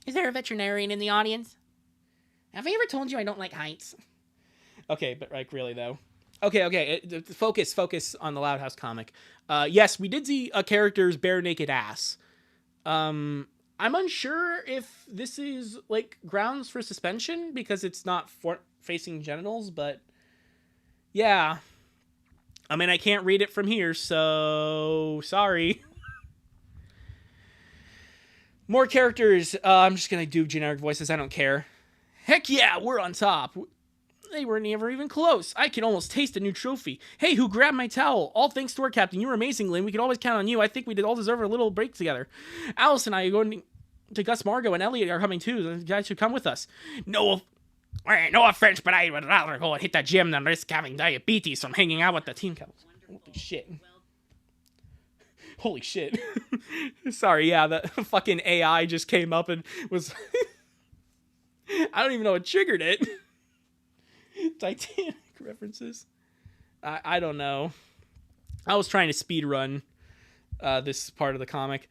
Is there a veterinarian in the audience? Have I ever told you I don't like heights?
Okay, but like really though. Okay. Focus on the Loud House comic. Yes, we did see a character's bare naked ass.
I'm unsure if this is like grounds for suspension because it's not facing genitals, but yeah. I mean, I can't read it from here, so sorry. More characters. I'm just gonna do generic voices. I don't care. Heck yeah, we're on top. They were never even close. I can almost taste a new trophy. Hey, who grabbed my towel? All thanks to our captain. You were amazing, Lynn. We can always count on you. I think we did all deserve a little break together. Alice and I are going to Gus, Margo, and Elliot are coming too. You guys should come with us.
No offense, but I would rather go and hit the gym than risk having diabetes from hanging out with the team couples.
Holy shit. Holy shit. Sorry, yeah, the fucking AI just came up and was... I don't even know what triggered it. Titanic references. I don't know. I was trying to speed run this part of the comic.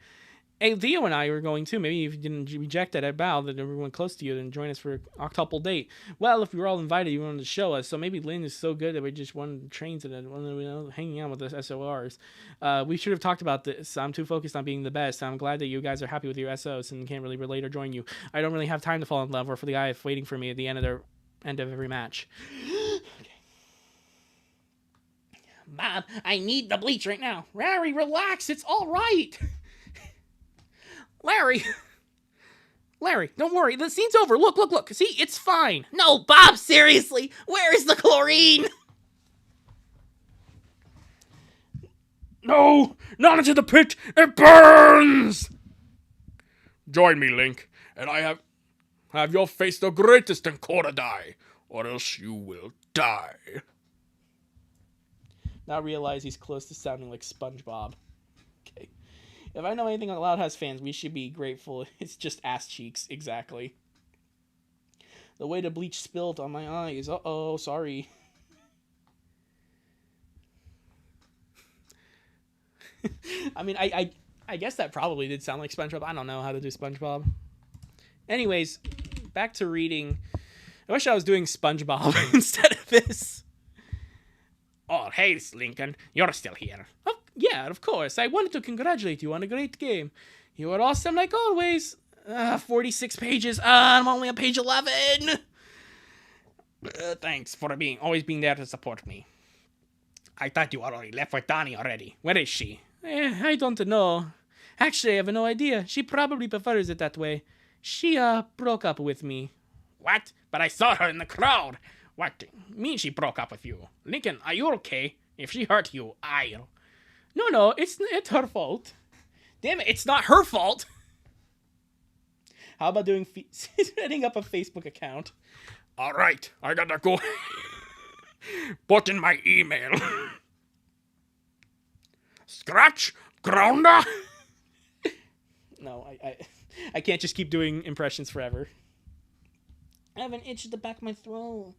Hey, Theo and I were going too. Maybe if you didn't reject it at Bow, that everyone close to you, then join us for an octuple date. Well, if we were all invited, you wanted to show us. So maybe Lynn is so good that we just wanted trains and hanging out with us SORs. We should have talked about this. I'm too focused on being the best. I'm glad that you guys are happy with your SOs and can't really relate or join you. I don't really have time to fall in love or for the guy waiting for me at the end of every match. Okay.
Bob, I need the bleach right now.
Larry, relax. It's all right. Larry, don't worry. The scene's over. Look. See, it's fine.
No, Bob, seriously. Where is the chlorine?
No, not into the pit. It burns. Join me, Link, and I have your face the greatest Encore die, or else you will die.
Now realize he's close to sounding like SpongeBob. Okay. If I know anything on Loud House fans, we should be grateful. It's just ass cheeks, exactly. The way the bleach spilled on my eyes. Uh-oh, sorry. I mean, I guess that probably did sound like SpongeBob. I don't know how to do SpongeBob. Anyways, back to reading. I wish I was doing SpongeBob instead of this.
Oh, hey, Lincoln. You're still here.
Oh, yeah, of course. I wanted to congratulate you on a great game. You were awesome like always. 46 pages. I'm only on page 11.
Thanks for always being there to support me. I thought you already left with Donnie already. Where is she?
I don't know. Actually, I have no idea. She probably prefers it that way. She, broke up with me.
What? But I saw her in the crowd. What? Mean she broke up with you? Lincoln, are you okay? If she hurt you, I'll...
No, it's her fault. Damn it, it's not her fault. How about setting up a Facebook account?
All right, I gotta go. Put in my email. Scratch, grounder.
No, I can't just keep doing impressions forever. I have an itch at the back of my throat.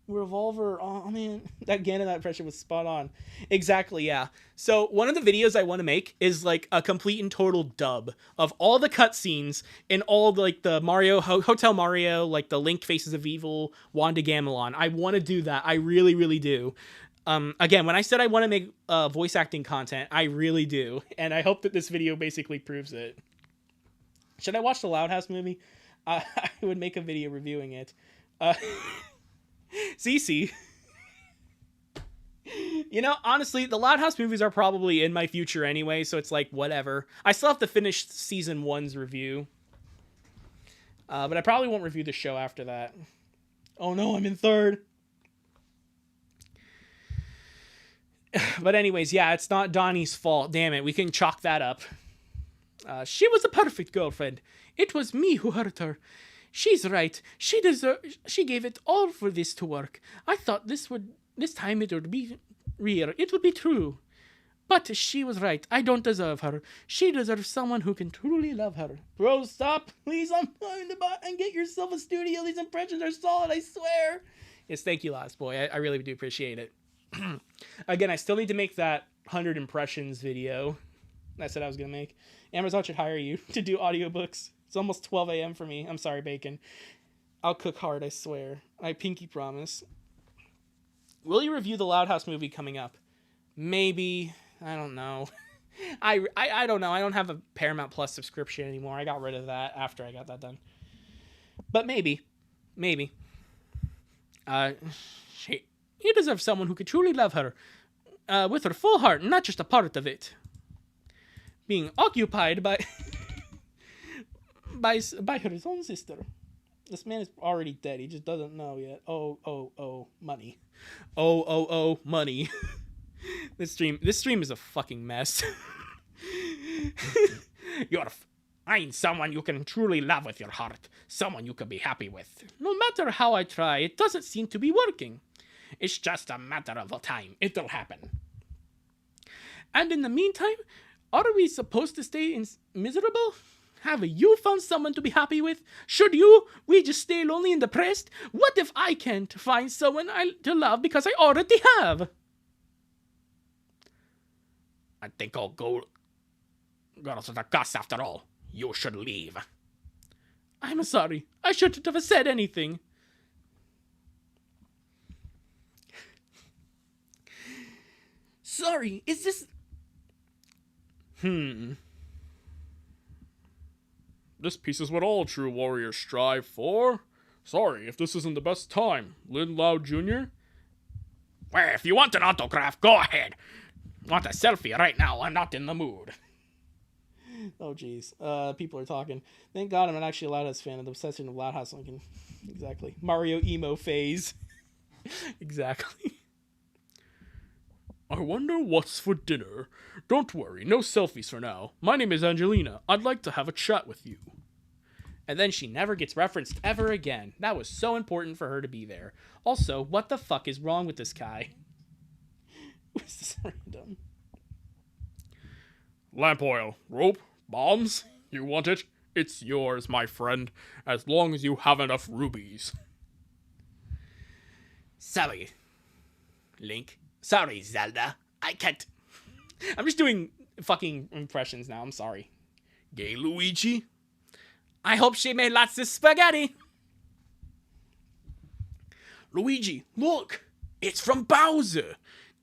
Revolver. Oh, man. That impression was spot on. Exactly, yeah. So one of the videos I want to make is like a complete and total dub of all the cutscenes in all like the Mario, Hotel Mario, like the Link Faces of Evil, Wanda Gamelon. I want to do that. I really, really do. Again, when I said I want to make voice acting content, I really do. And I hope that this video basically proves it. Should I watch the Loud House movie? I would make a video reviewing it. Cece. You know, honestly, the Loud House movies are probably in my future anyway, so it's like, whatever. I still have to finish season 1's review. But I probably won't review the show after that. Oh no, I'm in 3rd. But anyways, yeah, it's not Donnie's fault. Damn it, we can chalk that up. She was a perfect girlfriend. It was me who hurt her. She's right. She gave it all for this to work. I thought this time it would be real. It would be true. But she was right. I don't deserve her. She deserves someone who can truly love her. Bro, stop. Please, I'm going to buy and get yourself a studio. These impressions are solid, I swear. Yes, thank you, Last Boy. I really do appreciate it. Again, I still need to make that 100 impressions video I said I was going to make. Amazon should hire you to do audiobooks. It's almost 12 a.m. for me. I'm sorry, Bacon. I'll cook hard, I swear. I pinky promise. Will you review the Loud House movie coming up? Maybe. I don't know.
I don't know. I don't have a Paramount Plus subscription anymore. I got rid of that after I got that done. But maybe. He deserves someone who could truly love her, with her full heart, not just a part of it. Being occupied by by her own sister. This man is already dead. He just doesn't know yet. Oh, money. Oh, money. This stream is a fucking mess.
I'm someone you can truly love with your heart. Someone you can be happy with.
No matter how I try, it doesn't seem to be working.
It's just a matter of time. It'll happen.
And in the meantime, are we supposed to stay miserable? Have you found someone to be happy with? Should we just stay lonely and depressed? What if I can't find someone to love because I already have?
I think I'll go to the Gus after all. You should leave.
I'm sorry. I shouldn't have said anything. Sorry, is this...
This piece is what all true warriors strive for. Sorry if this isn't the best time. Lin Lao Jr.?
Well, if you want an autograph, go ahead. Want a selfie right now? I'm not in the mood.
Oh, jeez. People are talking. Thank God I'm not actually a Loud House fan of the obsession of Loud House Lincoln. Exactly. Mario emo phase. Exactly.
I wonder what's for dinner. Don't worry, no selfies for now. My name is Angelina. I'd like to have a chat with you.
And then she never gets referenced ever again. That was so important for her to be there. Also, what the fuck is wrong with this guy? Was this random?
Lamp oil, rope, bombs. You want it? It's yours, my friend, as long as you have enough rubies.
Sorry, Link. Sorry, Zelda. I can't.
I'm just doing fucking impressions now. I'm sorry.
Gay Luigi?
I hope she made lots of spaghetti.
Luigi, look! It's from Bowser!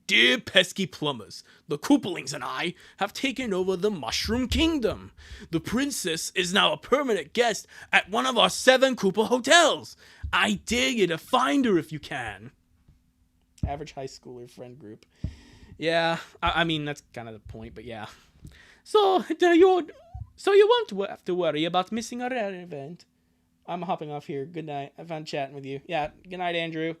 Dear pesky plumbers, the Koopalings and I have taken over the Mushroom Kingdom. The princess is now a permanent guest at one of our 7 Koopa hotels. I dare you to find her if you can.
Average high schooler friend group. Yeah, I mean, that's kind of the point, but yeah.
So you won't have to worry about missing a rare event.
I'm hopping off here. Good night. I found chatting with you. Yeah, good night, Andrew.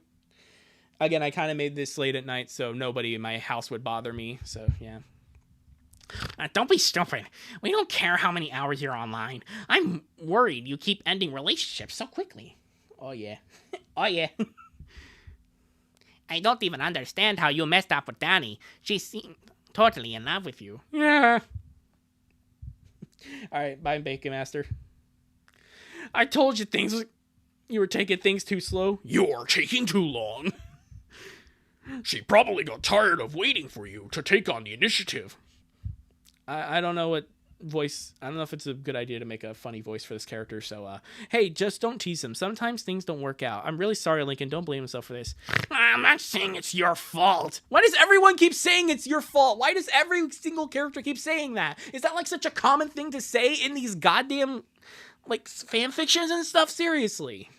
Again, I kind of made this late at night, so nobody in my house would bother me, so yeah.
Don't be stupid. We don't care how many hours you're online. I'm worried you keep ending relationships so quickly.
Oh, yeah.
Oh, yeah. I don't even understand how you messed up with Danny. She seemed totally in love with you.
Yeah.
Alright, bye, Bacon Master. I told you you were taking things too slow.
You're taking too long. She probably got tired of waiting for you to take on the initiative.
I don't know what voice... I don't know if it's a good idea to make a funny voice for this character, so, hey, just don't tease him. Sometimes things don't work out. I'm really sorry, Lincoln. Don't blame himself for this.
I'm not saying it's your fault.
Why does everyone keep saying it's your fault? Why does every single character keep saying that? Is that, like, such a common thing to say in these goddamn, like, fan fictions and stuff? Seriously.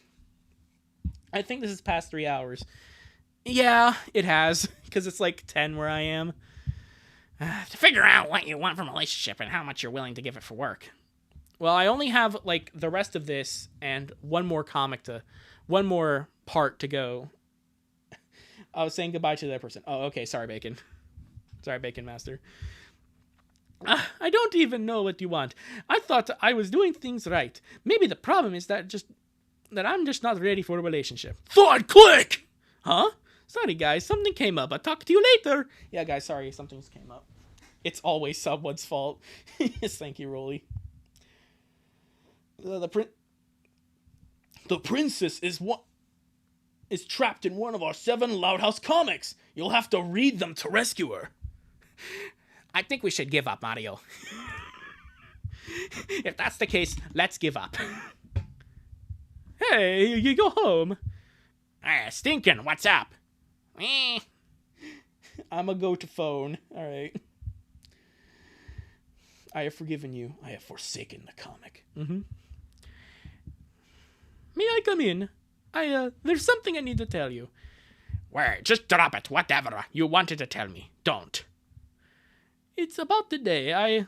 I think this is past 3 hours. Yeah, it has, because it's, like, 10 where I am.
To figure out what you want from a relationship and how much you're willing to give it for work.
Well, I only have, like, the rest of this and one more part to go. I was saying goodbye to that person. Oh, okay, sorry, Bacon. Sorry, Bacon Master.
I don't even know what you want. I thought I was doing things right. Maybe the problem is that I'm just not ready for a relationship.
Thought click!
Huh? Sorry, guys, something came up. I'll talk to you later.
Yeah, guys, sorry, something just came up. It's always someone's fault. Yes, thank you, Rolly.
The princess is trapped in one of our 7 Loud House comics. You'll have to read them to rescue her.
I think we should give up, Mario. If that's the case, let's give up.
Hey, you go home.
Stinkin', what's up?
I'm a go to phone. All right. I have forgiven you.
I have forsaken the comic.
Mm-hmm.
May I come in? There's something I need to tell you.
Well, just drop it, whatever you wanted to tell me. Don't.
It's about the day. I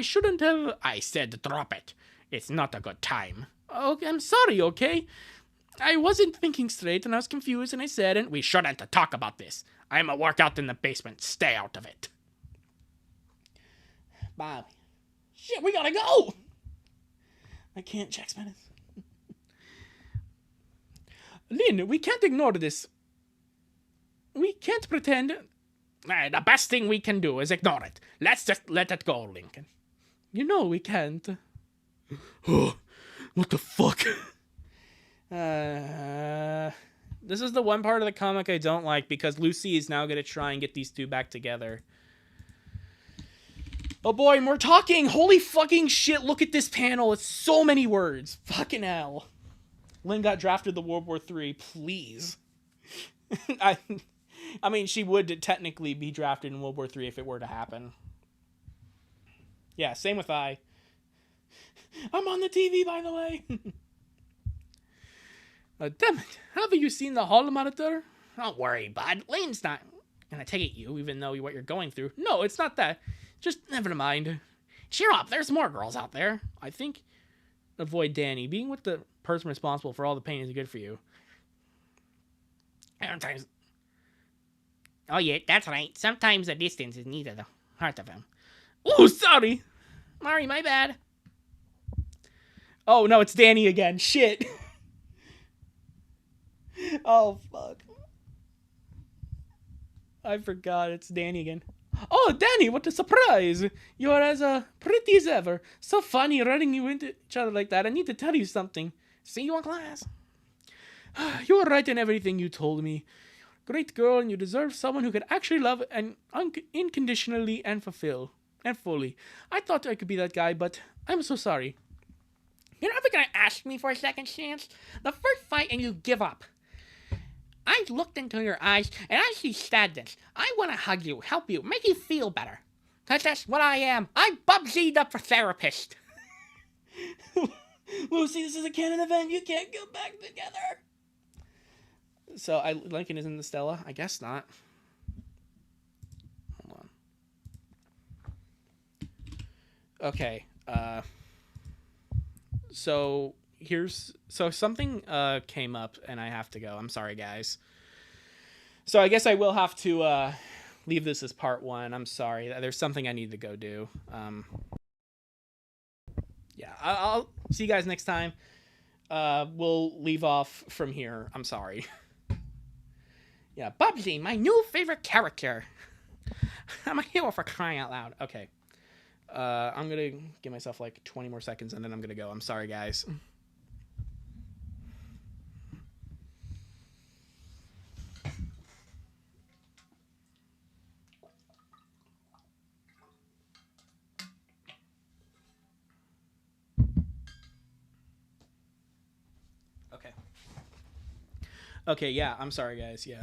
shouldn't have...
I said drop it. It's not a good time.
Okay, I'm sorry, okay? I wasn't thinking straight, and I was confused, and I said, and
We shouldn't talk about this. I'm a workout in the basement. Stay out of it.
Bob. Shit, we gotta go! I can't check minutes.
Lynn, we can't ignore this. We can't pretend...
The best thing we can do is ignore it. Let's just let it go, Lincoln.
You know we can't.
What the fuck?
This is the one part of the comic I don't like because Lucy is now gonna try and get these two back together. Oh boy, and we're talking! Holy fucking shit, look at this panel. It's so many words. Fucking hell. Lynn got drafted to World War III, please. I mean, she would technically be drafted in World War III if it were to happen. Yeah, same with I. I'm on the TV, by the way.
Damn it. Have you seen the hall monitor?
Don't worry, bud. Lane's not gonna take at you, even though what you're going through.
No, it's not that. Just never mind.
Cheer up. There's more girls out there.
I think avoid Danny. Being with the person responsible for all the pain is good for you.
Sometimes. Oh, yeah, that's right. Sometimes the distance is neither the heart of him.
Oh, sorry.
Mari, my bad.
Oh, no, it's Danny again. Shit. Oh, fuck. I forgot it's Danny again.
Oh, Danny, what a surprise. You are as pretty as ever. So funny running you into each other like that. I need to tell you something.
See you in class.
You were right in everything you told me. Great girl, and you deserve someone who could actually love and unconditionally and fulfill and fully. I thought I could be that guy, but I'm so sorry.
You're never gonna ask me for a second chance. The first fight and you give up. I looked into your eyes and I see sadness. I want to hug you, help you, make you feel better. Cause that's what I am. I'm Bubsy the therapist.
Lucy, this is a canon event. You can't go back together. So Lincoln is in the Stella? I guess not. Hold on. Okay. So something came up and I have to go. I'm sorry, guys. So I guess I will have to leave this as part 1. I'm sorry. There's something I need to go do. Yeah, I'll see you guys next time. We'll leave off from here. I'm sorry. Yeah,
Bubsy, my new favorite character. I'm a hero for crying out loud.
Okay. I'm gonna give myself like 20 more seconds and then I'm gonna go. I'm sorry, guys. Okay, yeah, I'm sorry, guys. Yeah.